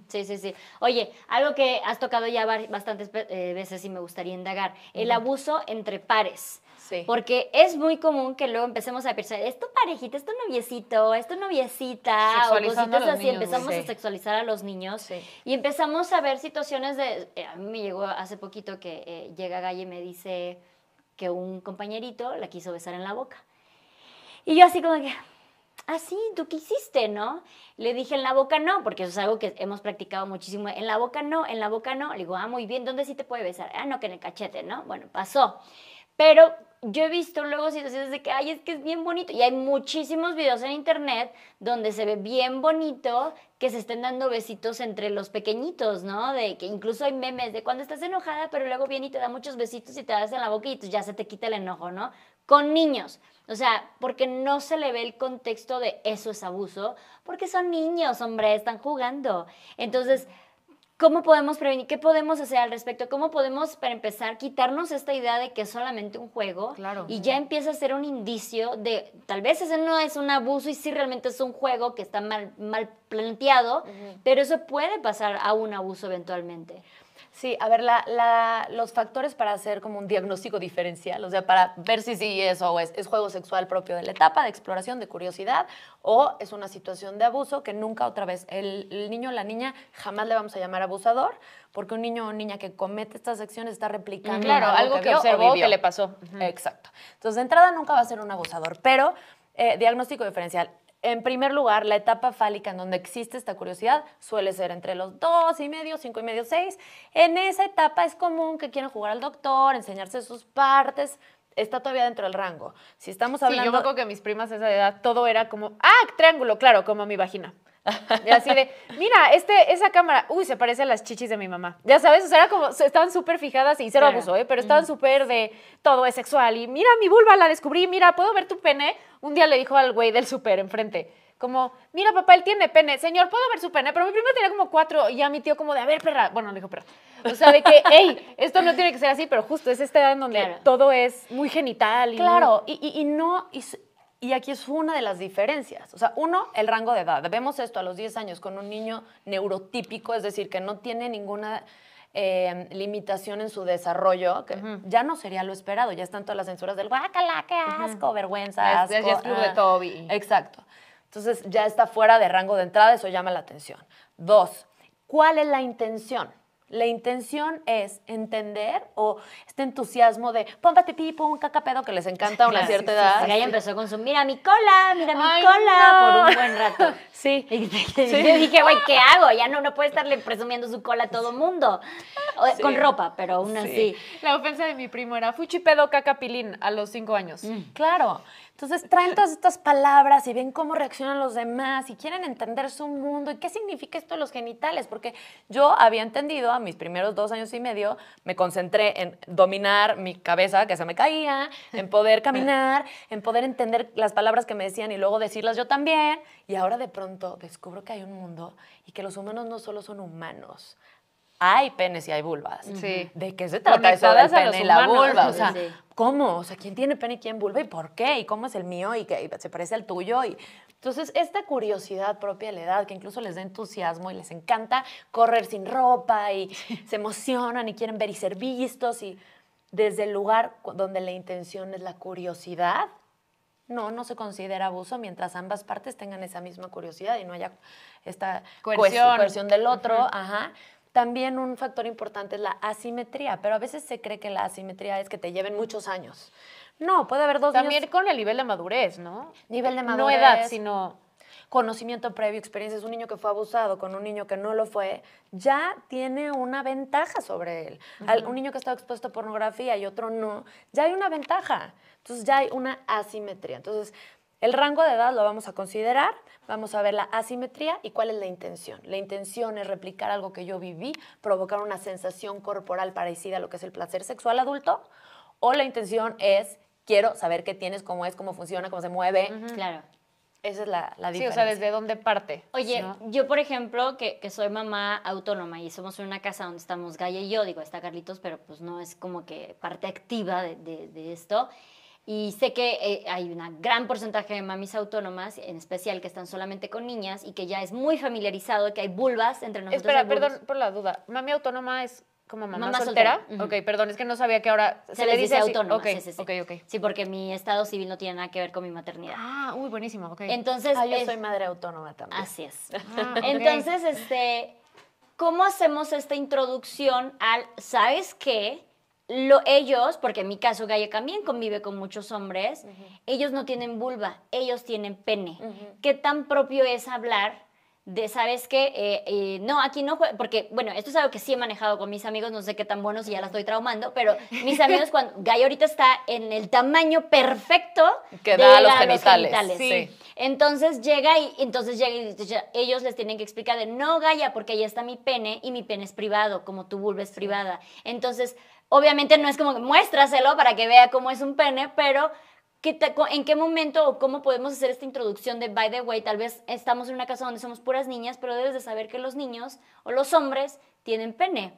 Sí, sí, sí. Oye, algo que has tocado ya bastantes veces y me gustaría indagar, el abuso entre pares. Sí. Porque es muy común que luego empecemos a pensar, es tu parejita, es tu noviecito, es tu noviecita, o Sexualizando a cositas los así, niños, empezamos sí. a sexualizar a los niños Sí. y empezamos a ver situaciones de... a mí me llegó hace poquito que llega Galle y me dice que un compañerito la quiso besar en la boca. Y yo así como que... Ah, sí, ¿tú qué hiciste, no? Le dije, en la boca no, porque eso es algo que hemos practicado muchísimo. En la boca no, en la boca no. Le digo, ah, muy bien, ¿dónde sí te puede besar? Ah, no, que en el cachete, ¿no? Bueno, pasó. Pero yo he visto luego situaciones de que, ay, es que es bien bonito. Y hay muchísimos videos en internet donde se ve bien bonito que se estén dando besitos entre los pequeñitos, ¿no? De que incluso hay memes de cuando estás enojada, pero luego viene y te da muchos besitos y te das en la boca y ya se te quita el enojo, ¿no? Con niños. O sea, porque no se le ve el contexto de eso es abuso, porque son niños, hombre, están jugando. Entonces, ¿cómo podemos prevenir? ¿Qué podemos hacer al respecto? ¿Cómo podemos, para empezar, quitarnos esta idea de que es solamente un juego? Claro. Y ya empieza a ser un indicio de, tal vez ese no es un abuso y sí realmente es un juego que está mal planteado, pero eso puede pasar a un abuso eventualmente. Sí, a ver, los factores para hacer como un diagnóstico diferencial, o sea, para ver si sí eso es juego sexual propio de la etapa de exploración, de curiosidad, o es una situación de abuso que nunca otra vez, el niño o la niña jamás le vamos a llamar abusador, porque un niño o niña que comete estas acciones está replicando Claro, algo que vio o observó, vivió. que le pasó. Exacto. Entonces, de entrada nunca va a ser un abusador, pero diagnóstico diferencial. En primer lugar, la etapa fálica en donde existe esta curiosidad suele ser entre los 2,5, 5,5, 6. En esa etapa es común que quieran jugar al doctor, enseñarse sus partes. Está todavía dentro del rango. Si estamos hablando... Sí, yo me acuerdo que mis primas a esa edad, todo era como, triángulo, claro, como mi vagina. Y así de, mira, esa cámara, se parece a las chichis de mi mamá. Ya sabes, o sea, era como, estaban súper fijadas y cero abuso, pero estaban súper de, todo es sexual. Y mira, mi vulva la descubrí, mira, ¿puedo ver tu pene? Un día le dijo al güey del súper enfrente, como, mira, papá, él tiene pene. Señor, ¿puedo ver su pene? Pero mi prima tenía como 4 y ya mi tío como de, a ver, perra. Bueno, le dijo perra. O sea, de que, hey, esto no tiene que ser así, pero justo es esta edad en donde todo es muy genital. Y claro, y aquí es una de las diferencias. O sea, uno, el rango de edad. Vemos esto a los 10 años con un niño neurotípico, es decir, que no tiene ninguna limitación en su desarrollo, que ya no sería lo esperado. Ya están todas las censuras del guácala, qué asco, vergüenza, asco. Ya es club de Toby. Exacto. Entonces, ya está fuera de rango de entrada, eso llama la atención. 2, ¿cuál es la intención? La intención es entender o este entusiasmo de pómpate pipo, un cacapedo que les encanta a una cierta edad. Porque ella empezó con su mira mi cola Ay, cola no. por un buen rato. Sí. Y yo dije, güey, ¿qué hago? Ya no puede estarle presumiendo su cola a todo mundo. Con ropa, pero aún así. La ofensa de mi primo era fuchipedo cacapilín a los 5 años. Claro. Entonces traen todas estas palabras y ven cómo reaccionan los demás y quieren entender su mundo y qué significa esto de los genitales. Porque yo había entendido a mis primeros 2 años y medio, me concentré en dominar mi cabeza que se me caía, en poder caminar, en poder entender las palabras que me decían y luego decirlas yo también. Y ahora de pronto descubro que hay un mundo y que los humanos no solo son humanos. Hay penes y hay vulvas. Sí. ¿De qué se trata eso del Conectadas a pene los y la humanos. vulva? O sea, Sí. ¿cómo? O sea, ¿quién tiene pene y quién vulva y por qué? ¿Y cómo es el mío y que se parece al tuyo? Y entonces, esta curiosidad propia de la edad, que incluso les da entusiasmo y les encanta correr sin ropa y se emocionan y quieren ver y ser vistos y desde el lugar donde la intención es la curiosidad, no se considera abuso mientras ambas partes tengan esa misma curiosidad y no haya esta coerción del otro. Ajá. También un factor importante es la asimetría, pero a veces se cree que la asimetría es que te lleven muchos años. No, puede haber 2 También niños. con el nivel de madurez, ¿no? Nivel de No madurez. edad, sino... Conocimiento previo, experiencias. Un niño que fue abusado con un niño que no lo fue, ya tiene una ventaja sobre él. Un niño que está expuesto a pornografía y otro no, ya hay una ventaja. Entonces ya hay una asimetría. Entonces, el rango de edad lo vamos a considerar, vamos a ver la asimetría y cuál es la intención. La intención es replicar algo que yo viví, provocar una sensación corporal parecida a lo que es el placer sexual adulto, o la intención es quiero saber qué tienes, cómo es, cómo funciona, cómo se mueve. Claro. Esa es la diferencia. Sí, o sea, ¿desde dónde parte? Oye, ¿no? yo por ejemplo, que soy mamá autónoma y somos en una casa donde estamos Gaia y yo, digo, está Carlitos, pero pues no es como que parte activa de esto. Y sé que hay un gran porcentaje de mamis autónomas, en especial que están solamente con niñas y que ya es muy familiarizado, que hay vulvas entre nosotros. Espera, hay vulvas. perdón por la duda. ¿Mami autónoma es como mamá, Mamá soltera? soltera. Ok, perdón, es que no sabía que ahora Se les dice así. autónoma. Ok, sí. ok. Sí, porque mi estado civil no tiene nada que ver con mi maternidad. Ah, uy, buenísimo, ok. Entonces, yo soy madre autónoma también. así es. Ah, ok. Entonces, ¿cómo hacemos esta introducción al, ¿sabes qué? Ellos, porque en mi caso Gaia también convive con muchos hombres, ellos no tienen vulva, ellos tienen pene. ¿Qué tan propio es hablar de, ¿sabes qué? No, aquí no, porque, bueno, esto es algo que sí he manejado con mis amigos, no sé qué tan buenos y ya la estoy traumando, pero mis amigos, cuando Gaia ahorita está en el tamaño perfecto Que de da a los llegar genitales. Sí. Entonces llega y ellos les tienen que explicar de no, Gaia, porque ahí está mi pene y mi pene es privado, como tu vulva es privada. Entonces, obviamente no es como que muéstraselo para que vea cómo es un pene, pero ¿en qué momento o cómo podemos hacer esta introducción de, by the way, tal vez estamos en una casa donde somos puras niñas, pero debes de saber que los niños o los hombres tienen pene?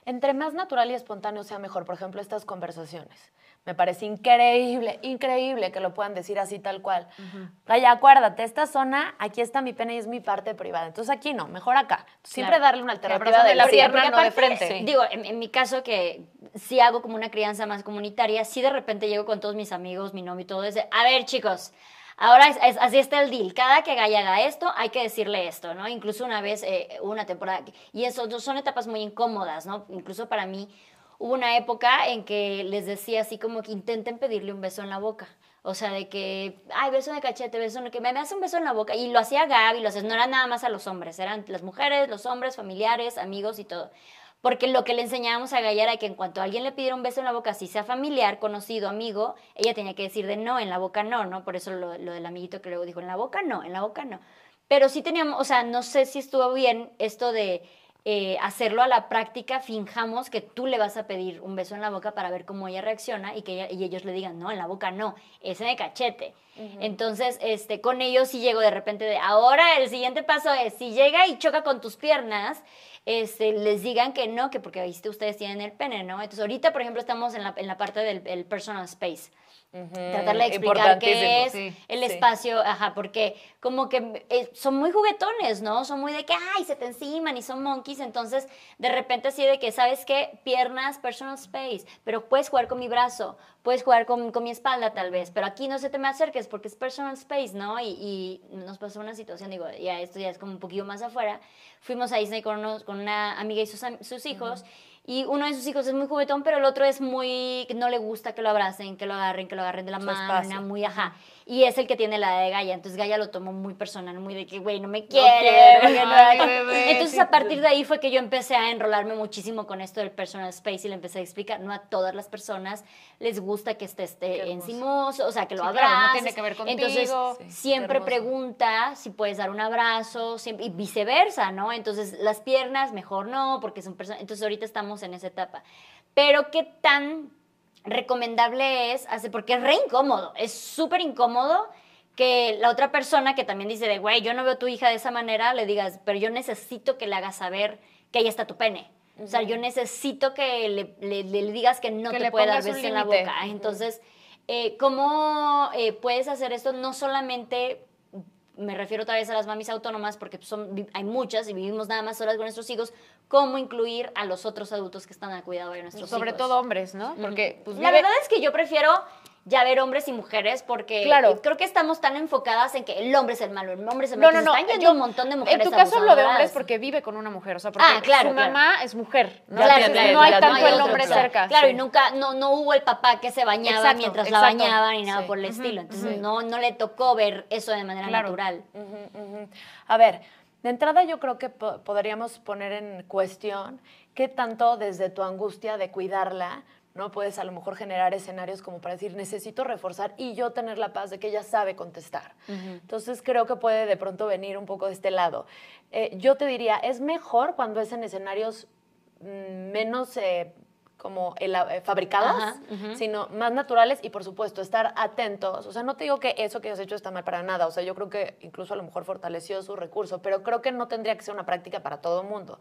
Entre más natural y espontáneo sea mejor, por ejemplo, estas conversaciones. Me parece increíble que lo puedan decir así tal cual. Vaya, acuérdate, esta zona, aquí está mi pene y es mi parte privada. Entonces aquí no, mejor acá. Siempre darle una alternativa abrazo de la sí, pierna, porque no de aparte- frente. sí. Digo, en mi caso que sí hago como una crianza más comunitaria, sí de repente llego con todos mis amigos, mi novio y todo, es a ver, chicos, ahora así está el deal. Cada que Gaia haga esto, hay que decirle esto, ¿no? Incluso una vez, una temporada, y eso son etapas muy incómodas, ¿no? Incluso para mí hubo una época en que les decía así como que intenten pedirle un beso en la boca. O sea, de que, ay, beso de cachete, beso en que me hace un beso en la boca. Y lo hacía Gaby, no era nada más a los hombres, eran las mujeres, los hombres, familiares, amigos y todo. Porque lo que le enseñábamos a Gaia era que en cuanto a alguien le pidiera un beso en la boca, si sea familiar, conocido, amigo, ella tenía que decir de no, en la boca no, ¿no? Por eso lo del amiguito que luego dijo, en la boca no, en la boca no. Pero sí teníamos, o sea, no sé si estuvo bien esto de hacerlo a la práctica, finjamos que tú le vas a pedir un beso en la boca para ver cómo ella reacciona y que y ellos le digan, no, en la boca no, es en el cachete. Entonces, con ellos sí llego de repente de, ahora el siguiente paso es, si llega y choca con tus piernas, les digan que no, que porque ustedes tienen el pene, ¿no? Entonces, ahorita, por ejemplo, estamos en la parte del personal space. Tratarle de explicar qué es sí, el espacio, porque como que son muy juguetones, ¿no? Son muy de que, ay, se te enciman y son monkeys, entonces de repente así de que, ¿sabes qué? Piernas, personal space, pero puedes jugar con mi brazo, puedes jugar con mi espalda tal vez, pero aquí no se te me acerques porque es personal space, ¿no? Y nos pasó una situación, digo, ya esto ya es como un poquillo más afuera, fuimos a Disney con una amiga y sus hijos, y uno de sus hijos es muy juguetón, pero el otro es muy, no le gusta que lo abracen, que lo agarren de la mano, muy, y es el que tiene la de Gaia, entonces Gaia lo tomó muy personal, muy de que, güey, no me quiere, bebé, entonces a partir de ahí fue que yo empecé a enrolarme muchísimo con esto del personal space y le empecé a explicar, no a todas las personas les gusta que esté encimoso, o sea, que lo abraces, claro, no tiene que ver contigo. Entonces, siempre pregunta si puedes dar un abrazo, siempre, y viceversa, ¿no? Entonces, las piernas, mejor no, porque son personas, entonces ahorita estamos en esa etapa. Pero, ¿qué tan recomendable es hacer? Porque es re incómodo, es súper incómodo que la otra persona que también dice de, güey, yo no veo a tu hija de esa manera, le digas, pero yo necesito que le hagas saber que ahí está tu pene. O sea, yo necesito que le digas que no te puede dar besos en la boca. Entonces, ¿cómo puedes hacer esto? No solamente, me refiero otra vez a las mamis autónomas, porque hay muchas y vivimos nada más solas con nuestros hijos, cómo incluir a los otros adultos que están al cuidado de nuestros hijos. Sobre todo hombres, ¿no? Porque pues, la verdad es que yo prefiero ya ver hombres y mujeres porque creo que estamos tan enfocadas en que el hombre es el malo, el hombre es el malo. No, están yendo un montón de mujeres. En tu caso hablo de hombres porque vive con una mujer, o sea, porque su mamá es mujer, ¿no? No hay tanto el hombre cerca. Claro, y nunca, no hubo el papá que se bañaba mientras la bañaban ni nada por el estilo. Entonces no le tocó ver eso de manera natural. A ver, de entrada yo creo que podríamos poner en cuestión qué tanto desde tu angustia de cuidarla, ¿no? Puedes a lo mejor generar escenarios como para decir, necesito reforzar y yo tener la paz de que ella sabe contestar. Entonces creo que puede de pronto venir un poco de este lado. Yo te diría, es mejor cuando es en escenarios menos como fabricados, sino más naturales y por supuesto estar atentos. O sea, no te digo que eso que has hecho está mal para nada. O sea, yo creo que incluso a lo mejor fortaleció su recurso, pero creo que no tendría que ser una práctica para todo el mundo.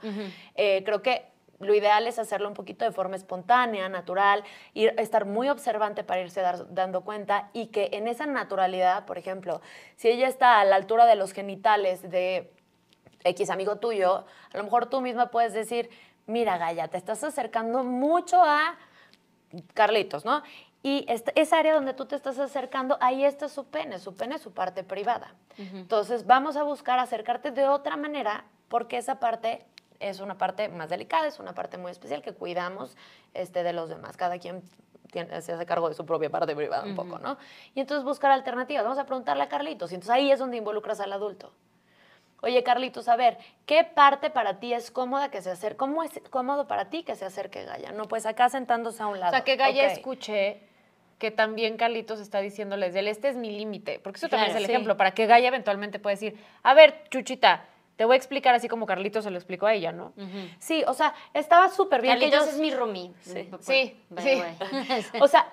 Creo que lo ideal es hacerlo un poquito de forma espontánea, natural, estar muy observante para irse dando cuenta y que en esa naturalidad, por ejemplo, si ella está a la altura de los genitales de X amigo tuyo, a lo mejor tú misma puedes decir, mira, Gaia, te estás acercando mucho a Carlitos, ¿no? Y esa área donde tú te estás acercando, ahí está su pene es su parte privada. Entonces, vamos a buscar acercarte de otra manera porque esa parte es una parte más delicada, es una parte muy especial que cuidamos de los demás. Cada quien se hace cargo de su propia parte privada un poco, ¿no? Y entonces buscar alternativas. Vamos a preguntarle a Carlitos. Y entonces ahí es donde involucras al adulto. Oye, Carlitos, a ver, ¿qué parte para ti es cómoda que se acerque? ¿Cómo es cómodo para ti que se acerque Gaia? No, pues acá sentándose a un lado. O sea, que Gaia escuche que también Carlitos está diciéndoles, este es mi límite. Porque eso también es el ejemplo, para que Gaia eventualmente pueda decir, a ver, Chuchita, te voy a explicar así como Carlitos se lo explicó a ella, ¿no? Sí, o sea, estaba súper bien. Carlitos es mi roomie. Sí. O sea,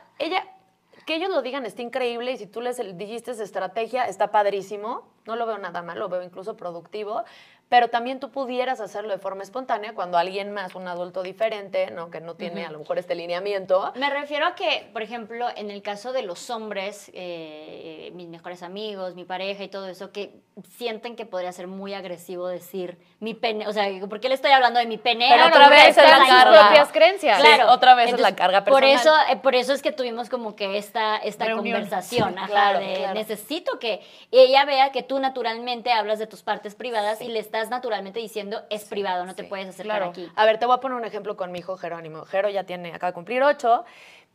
que ellos lo digan está increíble y si tú les dijiste esa estrategia, está padrísimo. No lo veo nada mal, lo veo incluso productivo. Pero también tú pudieras hacerlo de forma espontánea cuando alguien más, un adulto diferente, ¿no? Que no tiene a lo mejor este lineamiento. Me refiero a que, por ejemplo, en el caso de los hombres, mis mejores amigos, mi pareja y todo eso, que sienten que podría ser muy agresivo decir mi pene, o sea, ¿por qué le estoy hablando de mi pene? Pero otra vez es la carga. Sus propias creencias. Claro. Sí, otra vez entonces, es la carga personal. Por eso es que tuvimos como que esta conversación, claro. Necesito que ella vea que tú naturalmente hablas de tus partes privadas y le estás naturalmente diciendo es privado, no te puedes acercar aquí. A ver, te voy a poner un ejemplo con mi hijo Jerónimo. Jero ya acaba de cumplir 8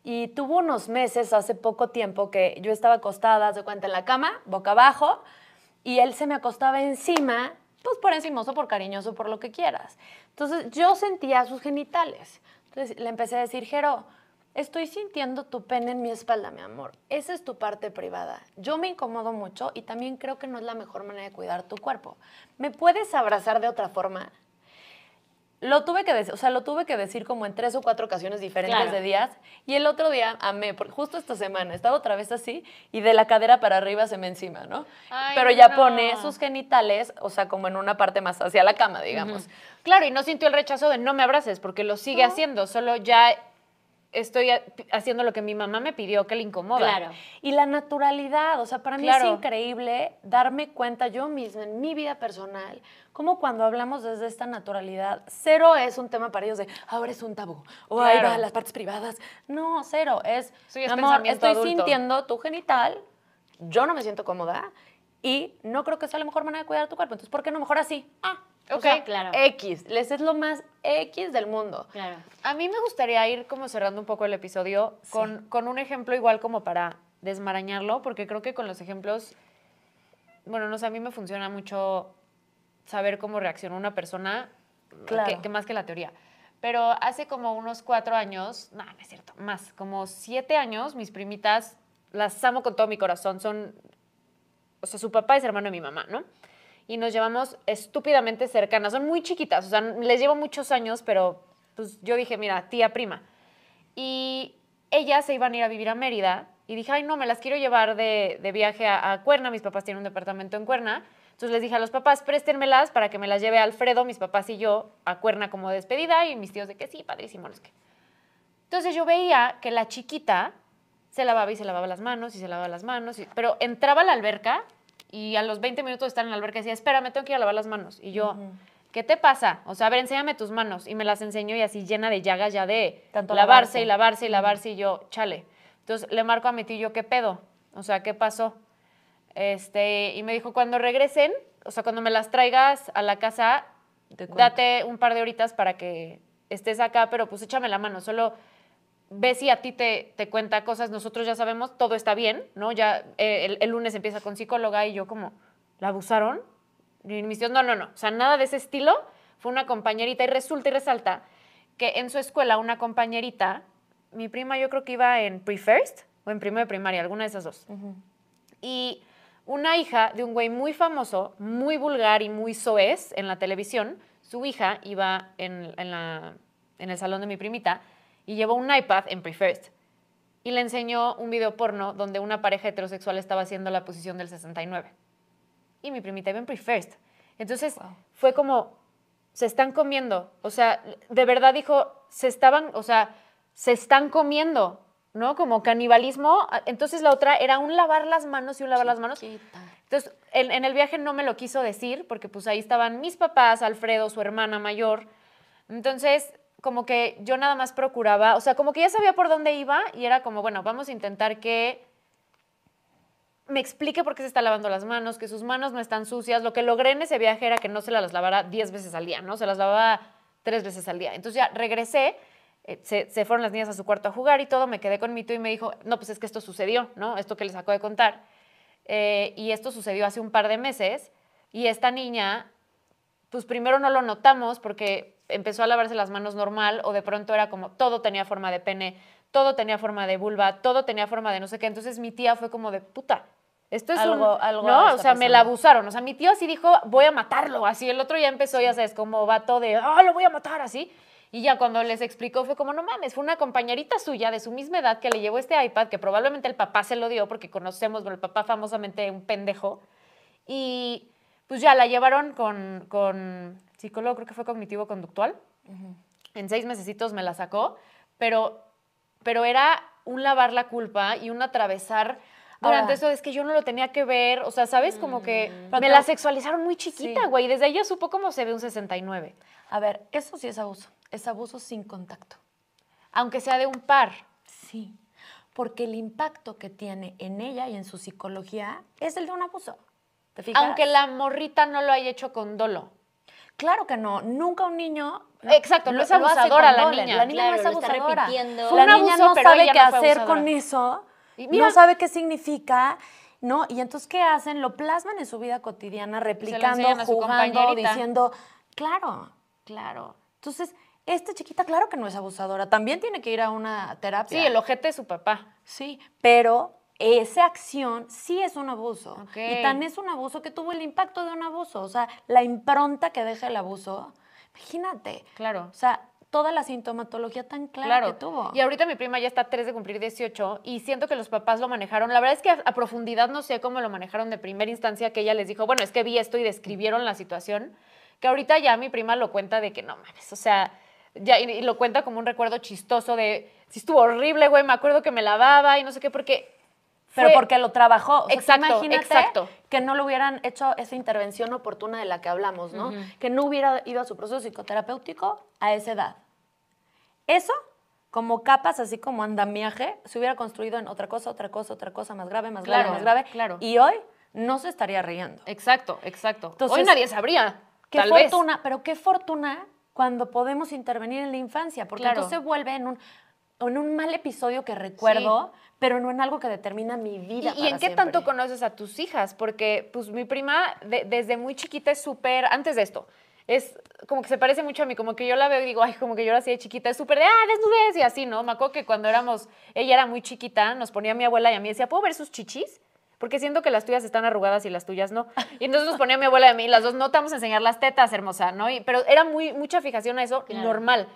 y tuvo unos meses, hace poco tiempo, que yo estaba acostada, haz de cuenta, en la cama, boca abajo, y él se me acostaba encima, pues por encimoso, por cariñoso, por lo que quieras. Entonces, yo sentía sus genitales. Entonces, le empecé a decir, Jero, estoy sintiendo tu pene en mi espalda, mi amor. Esa es tu parte privada. Yo me incomodo mucho y también creo que no es la mejor manera de cuidar tu cuerpo. ¿Me puedes abrazar de otra forma? Lo tuve que decir como en 3 o 4 ocasiones diferentes de días. Y el otro día amé, porque justo esta semana estaba otra vez así y de la cadera para arriba se me encima, ¿no? Ay, pero ya pone sus genitales, o sea, como en una parte más hacia la cama, digamos. Claro, y no sintió el rechazo de no me abraces, porque lo sigue haciendo, solo ya estoy haciendo lo que mi mamá me pidió que le incomoda. Claro. Y la naturalidad, o sea, para mí Claro. es increíble darme cuenta yo misma en mi vida personal, como cuando hablamos desde esta naturalidad, cero es un tema para ellos de, ahora es un tabú, o ahí Claro. va las partes privadas. No, cero, es, Sí, es amor, pensamiento estoy adulto. sintiendo tu genital, yo no me siento cómoda y no creo que sea la mejor manera de cuidar tu cuerpo, entonces, ¿por qué no mejor así? O Ok, sea, claro. X, les es lo más X del mundo. Claro. A mí me gustaría ir como cerrando un poco el episodio con un ejemplo igual como para desmarañarlo, porque creo que con los ejemplos, bueno, no sé, a mí me funciona mucho saber cómo reacciona una persona, Claro. que más que la teoría. Pero hace como unos 4 años, no es cierto, más, como 7 años, mis primitas, las amo con todo mi corazón, o sea, su papá es hermano de mi mamá, ¿no? Y nos llevamos estúpidamente cercanas, son muy chiquitas, o sea, les llevo muchos años, pero pues yo dije, mira, tía, prima. Y ellas se iban a ir a vivir a Mérida y dije, ay, no, me las quiero llevar de viaje a Cuerna, mis papás tienen un departamento en Cuerna. Entonces les dije a los papás, préstenmelas para que me las lleve Alfredo, mis papás y yo, a Cuerna como despedida, y mis tíos de que sí, padrísimo, no sé qué. Entonces yo veía que la chiquita se lavaba y se lavaba las manos y se lavaba las manos, pero entraba a la alberca y a los 20 minutos de estar en la alberca decía, espera, me tengo que ir a lavar las manos. Y yo, ¿qué te pasa? O sea, a ver, enséñame tus manos. Y me las enseñó y así llena de llagas ya de Tanto lavarse lavarse. y lavarse y yo, chale. Entonces le marco a mi tío, yo, ¿qué pedo? O sea, ¿qué pasó? Y me dijo, cuando regresen, o sea, cuando me las traigas a la casa, Te cuento. date un par de horitas para que estés acá, pero pues échame la mano, solo ve si a ti te cuenta cosas, nosotros ya sabemos, todo está bien, ¿no? Ya el lunes empieza con psicóloga y yo como, ¿la abusaron? Y mis tíos, no, o sea, nada de ese estilo, fue una compañerita y resulta y resalta que en su escuela una compañerita, mi prima yo creo que iba en pre-first o en primero de primaria, alguna de esas dos. Y una hija de un güey muy famoso, muy vulgar y muy soez en la televisión, su hija iba en el salón de mi primita y llevó un iPad en pre-first y le enseñó un video porno donde una pareja heterosexual estaba haciendo la posición del 69. Y mi primita iba en pre-first. Entonces fue como, se están comiendo. O sea, de verdad dijo, se están comiendo, ¿no? Como canibalismo. Entonces la otra era un lavar las manos y un lavar las manos. Entonces, en el viaje no me lo quiso decir porque pues ahí estaban mis papás, Alfredo, su hermana mayor. Entonces, como que yo nada más procuraba, o sea, como que ya sabía por dónde iba y era como, bueno, vamos a intentar que me explique por qué se está lavando las manos, que sus manos no están sucias. Lo que logré en ese viaje era que no se las lavara 10 veces al día, ¿no? Se las lavaba 3 veces al día. Entonces ya regresé, se fueron las niñas a su cuarto a jugar y todo, me quedé con mi tío y me dijo, no, pues es que esto sucedió, ¿no? Esto que les acabo de contar. Y esto sucedió hace un par de meses y esta niña, pues primero no lo notamos porque empezó a lavarse las manos normal o de pronto era como todo tenía forma de pene, todo tenía forma de vulva, todo tenía forma de no sé qué. Entonces mi tía fue como de puta. Esto es Algo no, está o sea, me la abusaron. O sea, mi tío así dijo, voy a matarlo. Así el otro ya empezó, ya sabes, como vato de, lo voy a matar, así. Y ya cuando les explicó fue como, no mames, fue una compañerita suya de su misma edad que le llevó este iPad, que probablemente el papá se lo dio porque conocemos, bueno, el papá famosamente un pendejo. Y pues ya la llevaron con psicólogo, creo que fue cognitivo-conductual. En 6 mesecitos me la sacó, pero era un lavar la culpa y un atravesar durante eso. Es que yo no lo tenía que ver, o sea, ¿sabes? Como que me la sexualizaron muy chiquita, güey. Desde ahí ya supo cómo se ve un 69. A ver, eso sí es abuso sin contacto. Aunque sea de un par. Sí, porque el impacto que tiene en ella y en su psicología es el de un abuso. ¿Te fijas? Aunque la morrita no lo haya hecho con dolo. Claro que no, nunca un niño... Exacto, no es lo hace abusadora con la dolo. niña. La niña Claro, no es lo está abusadora. repitiendo. Fue La un niña abuso, no pero sabe ella qué no fue hacer abusadora. con eso, Y mira- no sabe qué significa, ¿no? Y entonces, ¿qué hacen? Lo plasman en su vida cotidiana, replicando, enseñan a su jugando, compañerita. diciendo, claro. Entonces, esta chiquita, claro que no es abusadora, también tiene que ir a una terapia. Sí, el ojete de su papá. Sí, pero esa acción sí es un abuso. Ok. Y tan es un abuso que tuvo el impacto de un abuso. O sea, la impronta que deja el abuso, imagínate. Claro. O sea, toda la sintomatología tan clara que tuvo. Y ahorita mi prima ya está a 3 de cumplir 18 y siento que los papás lo manejaron. La verdad es que a profundidad no sé cómo lo manejaron de primera instancia, que ella les dijo, bueno, es que vi esto y describieron la situación, que ahorita ya mi prima lo cuenta de que no mames, o sea, ya, y lo cuenta como un recuerdo chistoso de, sí estuvo horrible, güey, me acuerdo que me lavaba y no sé qué, porque... Pero porque lo trabajó. O sea, exacto, imagínate exacto. que no le hubieran hecho esa intervención oportuna de la que hablamos, ¿no? Que no hubiera ido a su proceso psicoterapéutico a esa edad. Eso, como capas, así como andamiaje, se hubiera construido en otra cosa, más grave, más grave, más grave. Claro. Y hoy no se estaría riendo. Exacto. Entonces, hoy nadie sabría, qué fortuna, pero qué fortuna cuando podemos intervenir en la infancia, porque entonces se vuelve en un mal episodio que recuerdo, pero no en algo que determina mi vida. ¿Y en qué tanto conoces a tus hijas? Porque pues mi prima desde muy chiquita es súper, antes de esto, es como que se parece mucho a mí, como que yo la veo y digo, ay, como que yo era así de chiquita, es súper de, desnudez y así, ¿no? Me acuerdo que cuando ella era muy chiquita, nos ponía a mi abuela y a mí, decía, ¿puedo ver sus chichis? Porque siento que las tuyas están arrugadas y las tuyas no. Y entonces nos ponía mi abuela y a mí, las dos, no te vamos a enseñar las tetas, hermosa, ¿no? Pero era mucha fijación a eso, normal.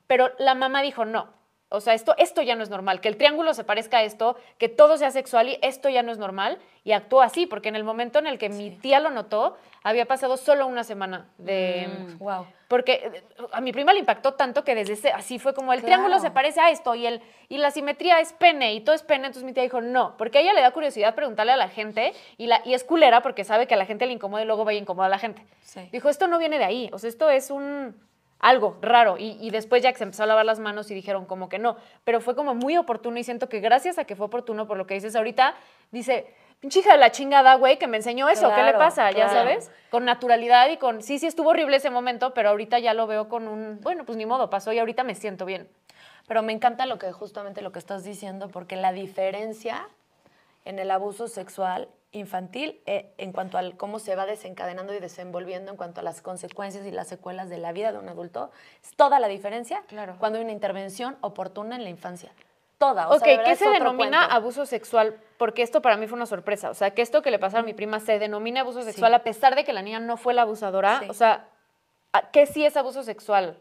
Pero la mamá dijo, no. O sea, esto ya no es normal. Que el triángulo se parezca a esto, que todo sea sexual y esto ya no es normal. Y actuó así, porque en el momento en el que mi tía lo notó, había pasado solo una semana de... Wow. Porque a mi prima le impactó tanto que así fue como el triángulo se parece a esto y la simetría es pene y todo es pene. Entonces mi tía dijo, no, porque a ella le da curiosidad preguntarle a la gente y es culera porque sabe que a la gente le incomoda y luego vaya a incomodar a la gente. Sí. Dijo, esto no viene de ahí, o sea, esto es algo raro. Y después ya que se empezó a lavar las manos y dijeron como que no. Pero fue como muy oportuno y siento que gracias a que fue oportuno por lo que dices ahorita, dice, pinche hija de la chingada, güey, que me enseñó eso. ¿Qué le pasa? Ya sabes, con naturalidad y con, sí, estuvo horrible ese momento, pero ahorita ya lo veo con bueno, pues ni modo, pasó y ahorita me siento bien. Pero me encanta justamente lo que estás diciendo, porque la diferencia en el abuso sexual infantil en cuanto a cómo se va desencadenando y desenvolviendo en cuanto a las consecuencias y las secuelas de la vida de un adulto, es toda la diferencia cuando hay una intervención oportuna en la infancia. Toda. O sea, ¿qué se denomina abuso sexual? Porque esto para mí fue una sorpresa. O sea, que esto que le pasó a mi prima se denomina abuso sexual a pesar de que la niña no fue la abusadora. Sí. O sea, ¿qué sí es abuso sexual?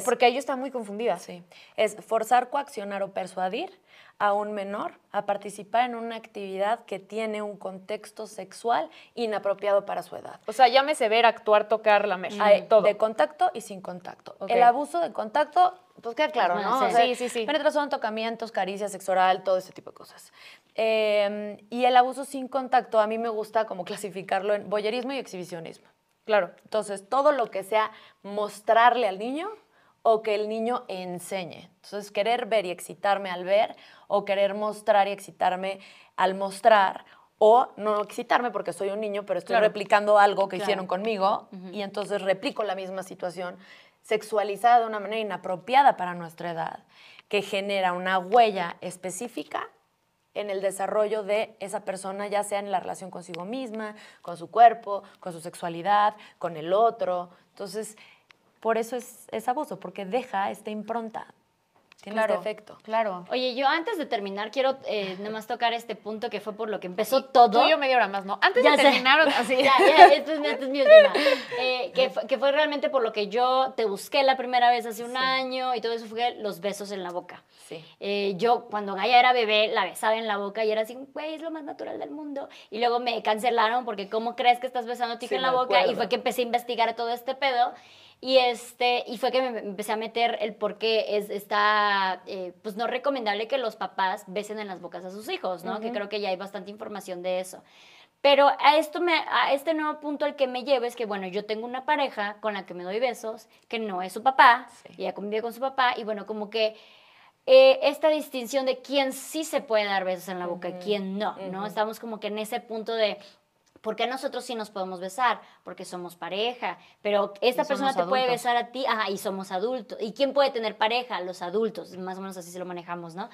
Porque ella está muy confundida. Sí. Es forzar, coaccionar o persuadir a un menor a participar en una actividad que tiene un contexto sexual inapropiado para su edad. O sea, llámese ver, actuar, tocar, lamer. Todo. De contacto y sin contacto. El abuso de contacto, pues queda claro, ¿no? Sí, o sea, sí. Penetración, tocamientos, caricias, sexo oral, todo ese tipo de cosas. Y el abuso sin contacto, a mí me gusta como clasificarlo en voyerismo y exhibicionismo. Claro. Entonces, todo lo que sea mostrarle al niño o que el niño enseñe. Entonces, querer ver y excitarme al ver, o querer mostrar y excitarme al mostrar, o no excitarme porque soy un niño, pero estoy replicando algo que hicieron conmigo, y entonces replico la misma situación sexualizada de una manera inapropiada para nuestra edad, que genera una huella específica en el desarrollo de esa persona, ya sea en la relación consigo misma, con su cuerpo, con su sexualidad, con el otro. Entonces, por eso es abuso, porque deja esta impronta. Tiene este efecto. Claro. Oye, yo antes de terminar quiero nomás tocar este punto que fue por lo que empezó todo. Tú y yo media hora más, ¿no? Antes de terminar, así. Esto es mi última. Que fue realmente por lo que yo te busqué la primera vez hace un año y todo eso fue los besos en la boca. Sí. Yo cuando Gaia era bebé la besaba en la boca y era así, güey, es lo más natural del mundo. Y luego me cancelaron porque ¿cómo crees que estás besando a ti en la boca? Y fue que empecé a investigar todo este pedo. Y fue que me empecé a meter el por qué está pues no recomendable que los papás besen en las bocas a sus hijos, ¿no? Que creo que ya hay bastante información de eso. Pero a este nuevo punto al que me llevo es que, bueno, yo tengo una pareja con la que me doy besos, que no es su papá, y ella convive con su papá, y bueno, como que esta distinción de quién sí se puede dar besos en la boca y quién no, ¿no? Estamos como que en ese punto de... ¿Por qué nosotros sí nos podemos besar? Porque somos pareja, pero esta persona te puede besar a ti, y somos adultos. ¿Y quién puede tener pareja? Los adultos, más o menos así se lo manejamos, ¿no?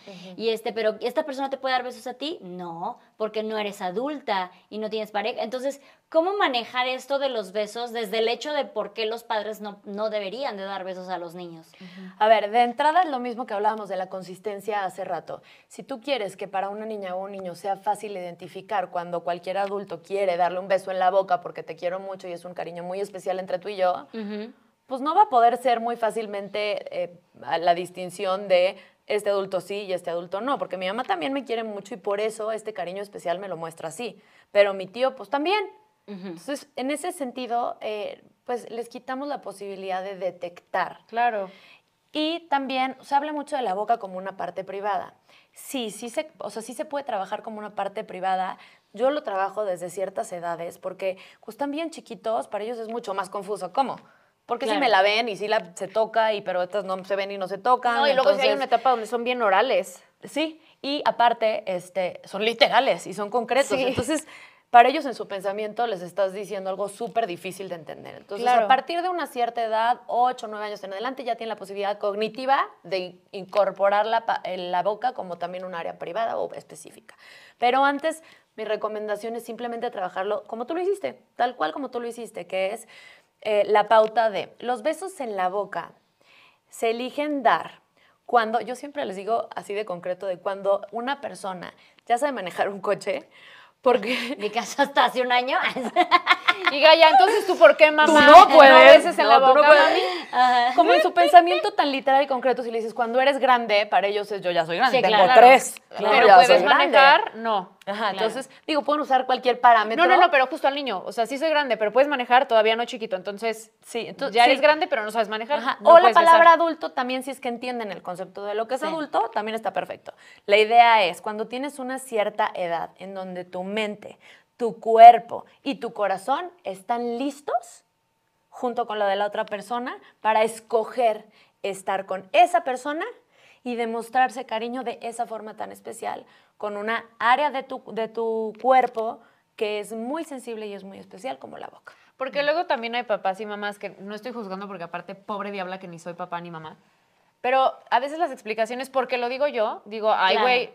Pero ¿esta persona te puede dar besos a ti? No, porque no eres adulta y no tienes pareja. Entonces, ¿cómo manejar esto de los besos desde el hecho de por qué los padres no deberían de dar besos a los niños? A ver, de entrada es lo mismo que hablábamos de la consistencia hace rato. Si tú quieres que para una niña o un niño sea fácil identificar cuando cualquier adulto quiere darle un beso en la boca porque te quiero mucho y es un cariño muy especial entre tú y yo, pues no va a poder ser muy fácilmente la distinción de este adulto sí y este adulto no, porque mi mamá también me quiere mucho y por eso este cariño especial me lo muestra así, pero mi tío pues también. Entonces, en ese sentido, pues les quitamos la posibilidad de detectar. Claro. Y también se habla mucho de la boca como una parte privada. Sí se puede trabajar como una parte privada. Yo lo trabajo desde ciertas edades porque pues están bien chiquitos, para ellos es mucho más confuso. ¿Cómo? Porque Claro. si me la ven y si se toca, pero estas no se ven y no se tocan. No, y luego sí hay entonces- una etapa donde son bien orales. Sí, y aparte son literales y son concretos. Sí. Entonces, para ellos en su pensamiento les estás diciendo algo súper difícil de entender. Entonces, Claro. a partir de una cierta edad, 8 o 9 años en adelante, ya tienen la posibilidad cognitiva de incorporar la boca como también un área privada o específica. Pero antes, mi recomendación es simplemente trabajarlo como tú lo hiciste, tal cual como tú lo hiciste, que es la pauta de los besos en la boca se eligen dar cuando, yo siempre les digo así de concreto, de cuando una persona ya sabe manejar un coche, porque Mi caso hasta hace un año. Y Gaya, entonces tú, ¿por qué, mamá? Tú no puedes. beses en No, la tú no boca, puedes. mami? Ajá. como en su pensamiento tan literal y concreto, si le dices, cuando eres grande, para ellos es yo ya soy grande, Sí, tengo claro. 3. Claro. Pero ya puedes soy grande. manejar, no. Ajá, entonces, digo, pueden usar cualquier parámetro. No, pero justo al niño. O sea, sí soy grande, pero puedes manejar, todavía no chiquito. Entonces, Sí, entonces, ya sí. eres grande, pero no sabes manejar. Ajá. No O la puedes palabra besar. adulto también, si es que entienden el concepto de lo que es Sí. adulto, también está perfecto. La idea es, cuando tienes una cierta edad en donde tu mente, tu cuerpo y tu corazón están listos, junto con lo de la otra persona, para escoger estar con esa persona y demostrarse cariño de esa forma tan especial, con una área de tu cuerpo que es muy sensible y es muy especial, como la boca. Porque luego también hay papás y mamás que no estoy juzgando porque aparte, pobre diabla que ni soy papá ni mamá. Pero a veces las explicaciones, porque lo digo yo, digo, ay, Claro. güey,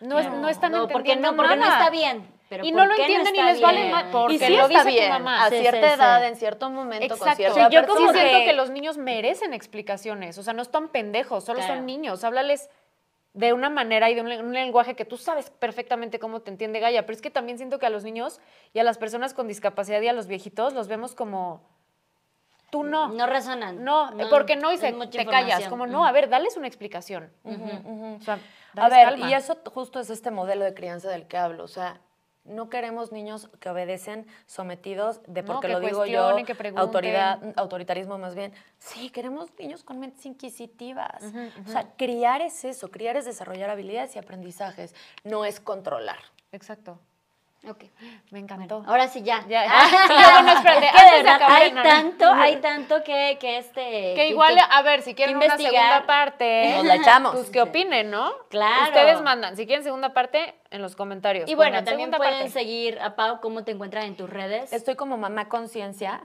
no están No, porque entendiendo porque no nada. está bien. Pero Y ¿por no lo qué entienden y está les vale bien? más, porque Y sí lo está dice bien, tu mamá. a Sí, cierta sí, edad, sí. en cierto momento, con Exacto. cierta Sí, yo Sí como persona. siento que- que los niños merecen explicaciones. O sea, no están pendejos, solo Claro. son niños. Háblales de una manera y de un lenguaje que tú sabes perfectamente cómo te entiende Gaya. Pero es que también siento que a los niños y a las personas con discapacidad y a los viejitos los vemos como, tú no. No resonan. No, porque no y es mucha te callas. información. Como, no, a ver, dales una explicación. O sea, A dales ver, calma. y eso justo es este modelo de crianza del que hablo. O sea, no queremos niños que obedecen, sometidos, No, porque que lo digo yo, cuestionen, que pregunten. autoritarismo más bien. Sí, queremos niños con mentes inquisitivas. O sea, criar es eso, criar es desarrollar habilidades y aprendizajes, no es controlar. Exacto. Ok. Me encantó. Ahora sí, ya. Ya. No, no, espérate, Es que antes de de verdad acabar, hay no, no. tanto Que igual, a ver, si quieren una investigar. segunda parte, Nos la echamos. pues que opinen, ¿no? Claro. Ustedes mandan. Si quieren segunda parte, en los comentarios. Y bueno, Pongan también segunda pueden parte. seguir a Pau, ¿cómo te encuentran en tus redes? Estoy como mamá conciencia,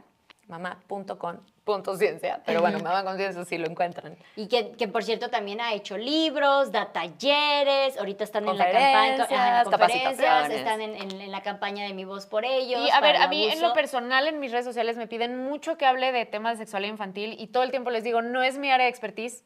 mamá.con.ciencia, pero bueno, mamá conciencia sí lo encuentran. Y que por cierto también ha hecho libros, da talleres, ahorita están en la Conferencias, campaña, conferencias, capacitaciones. están en la campaña de Mi Voz por Ellos. Y a ver, para a el mí en abuso. lo personal, en mis redes sociales me piden mucho que hable de temas de sexualidad infantil y todo el tiempo les digo, no es mi área de expertise.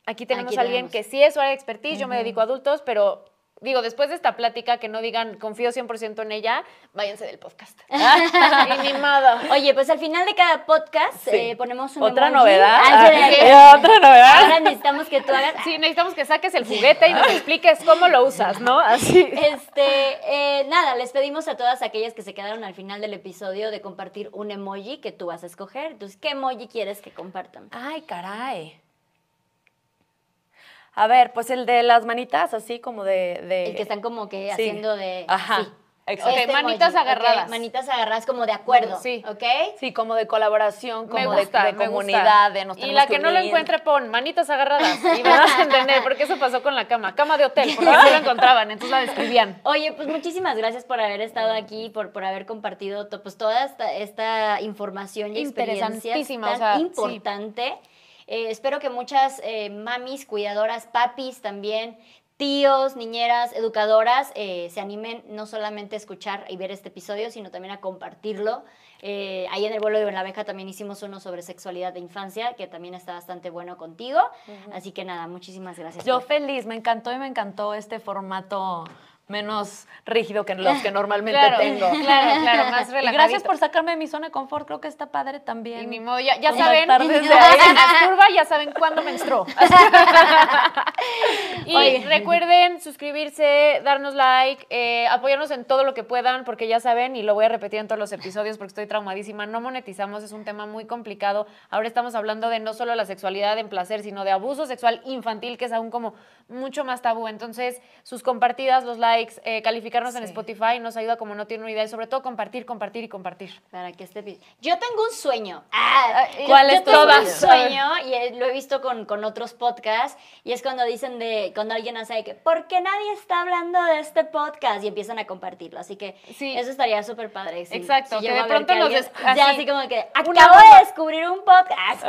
Aquí tenemos a alguien tenemos. que sí es su área de expertise, yo me dedico a adultos, pero digo, después de esta plática, que no digan confío 100% en ella, váyanse del podcast. Y ni modo. Oye, pues al final de cada podcast Sí. ponemos un ¿Otra emoji. novedad? Ah, sí, ¿Otra novedad? Ahora necesitamos que tú hagas... Sí, necesitamos que saques el juguete y nos expliques cómo lo usas, ¿no? Así. Nada, les pedimos a todas aquellas que se quedaron al final del episodio de compartir un emoji que tú vas a escoger. Entonces, ¿qué emoji quieres que compartan? Ay, caray. A ver, pues el de las manitas, así como de... El que están como que sí. haciendo de... Ajá, sí. exacto. Ok, manitas agarradas. Manitas agarradas como de acuerdo. Sí. ¿Ok? Sí, como de colaboración, Me como gusta, de me comunidad, gusta. de nos Y tenemos la que no lo unir. encuentre, pon manitas agarradas. Y vas a entender, porque eso pasó con la cama. Cama de hotel, porque no lo encontraban, entonces la describían. Oye, pues muchísimas gracias por haber estado aquí, por haber compartido pues toda esta información y experiencias Interesantísima, tan o sea, sí. importante. Espero que muchas mamis, cuidadoras, papis también, tíos, niñeras, educadoras, se animen no solamente a escuchar y ver este episodio, sino también a compartirlo. Ahí en el vuelo de la abeja también hicimos uno sobre sexualidad de infancia, que también está bastante bueno contigo. Así que nada, muchísimas gracias. Yo feliz, me encantó este formato menos rígido que los que normalmente Claro, tengo. claro, más Y relajadito. gracias por sacarme de mi zona de confort, creo que está padre también. Y ni modo, ya saben, Contactar desde ahí ahí. en la curva ya saben cuándo menstruó. Y recuerden suscribirse, darnos like, apoyarnos en todo lo que puedan, porque ya saben, y lo voy a repetir en todos los episodios porque estoy traumadísima, no monetizamos, es un tema muy complicado. Ahora estamos hablando de no solo la sexualidad en placer, sino de abuso sexual infantil, que es aún como mucho más tabú. Entonces, sus compartidas, los likes, calificarnos en Spotify nos ayuda como no tienen una idea, y sobre todo compartir y compartir. Para que yo tengo un sueño. ¿Cuál es yo tengo todas? un sueño y lo he visto con otros podcasts, y es cuando dicen cuando alguien hace de que, ¿por qué nadie está hablando de este podcast? Y empiezan a compartirlo. Así que eso estaría súper padre. Sí. Exacto, si que de pronto nos así como que acabo de descubrir un podcast.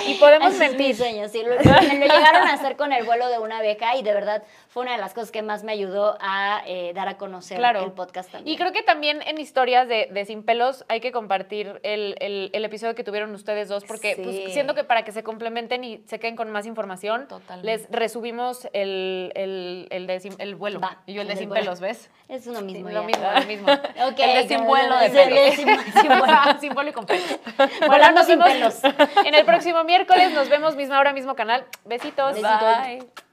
Y podemos Ese mentir. Es mi sueño, sí. Lo llegaron a hacer con el vuelo de una beca, y de verdad fue una de las cosas que más me ayudó a dar a conocer el podcast también. Y creo que también en historias de Sin Pelos hay que compartir el episodio que tuvieron ustedes dos, porque pues, siento que para que se complementen y se queden con más información, les resubimos el vuelo. Y yo el de Sin Pelos, ¿ves? Es uno mismo. Sí, ya. lo mismo. Okay, el de Sin Vuelo de pelos. Sin vuelo y con pelos. Bueno, nos vemos en el próximo miércoles. Nos vemos misma hora, mismo canal. Besitos. Besitos. Bye.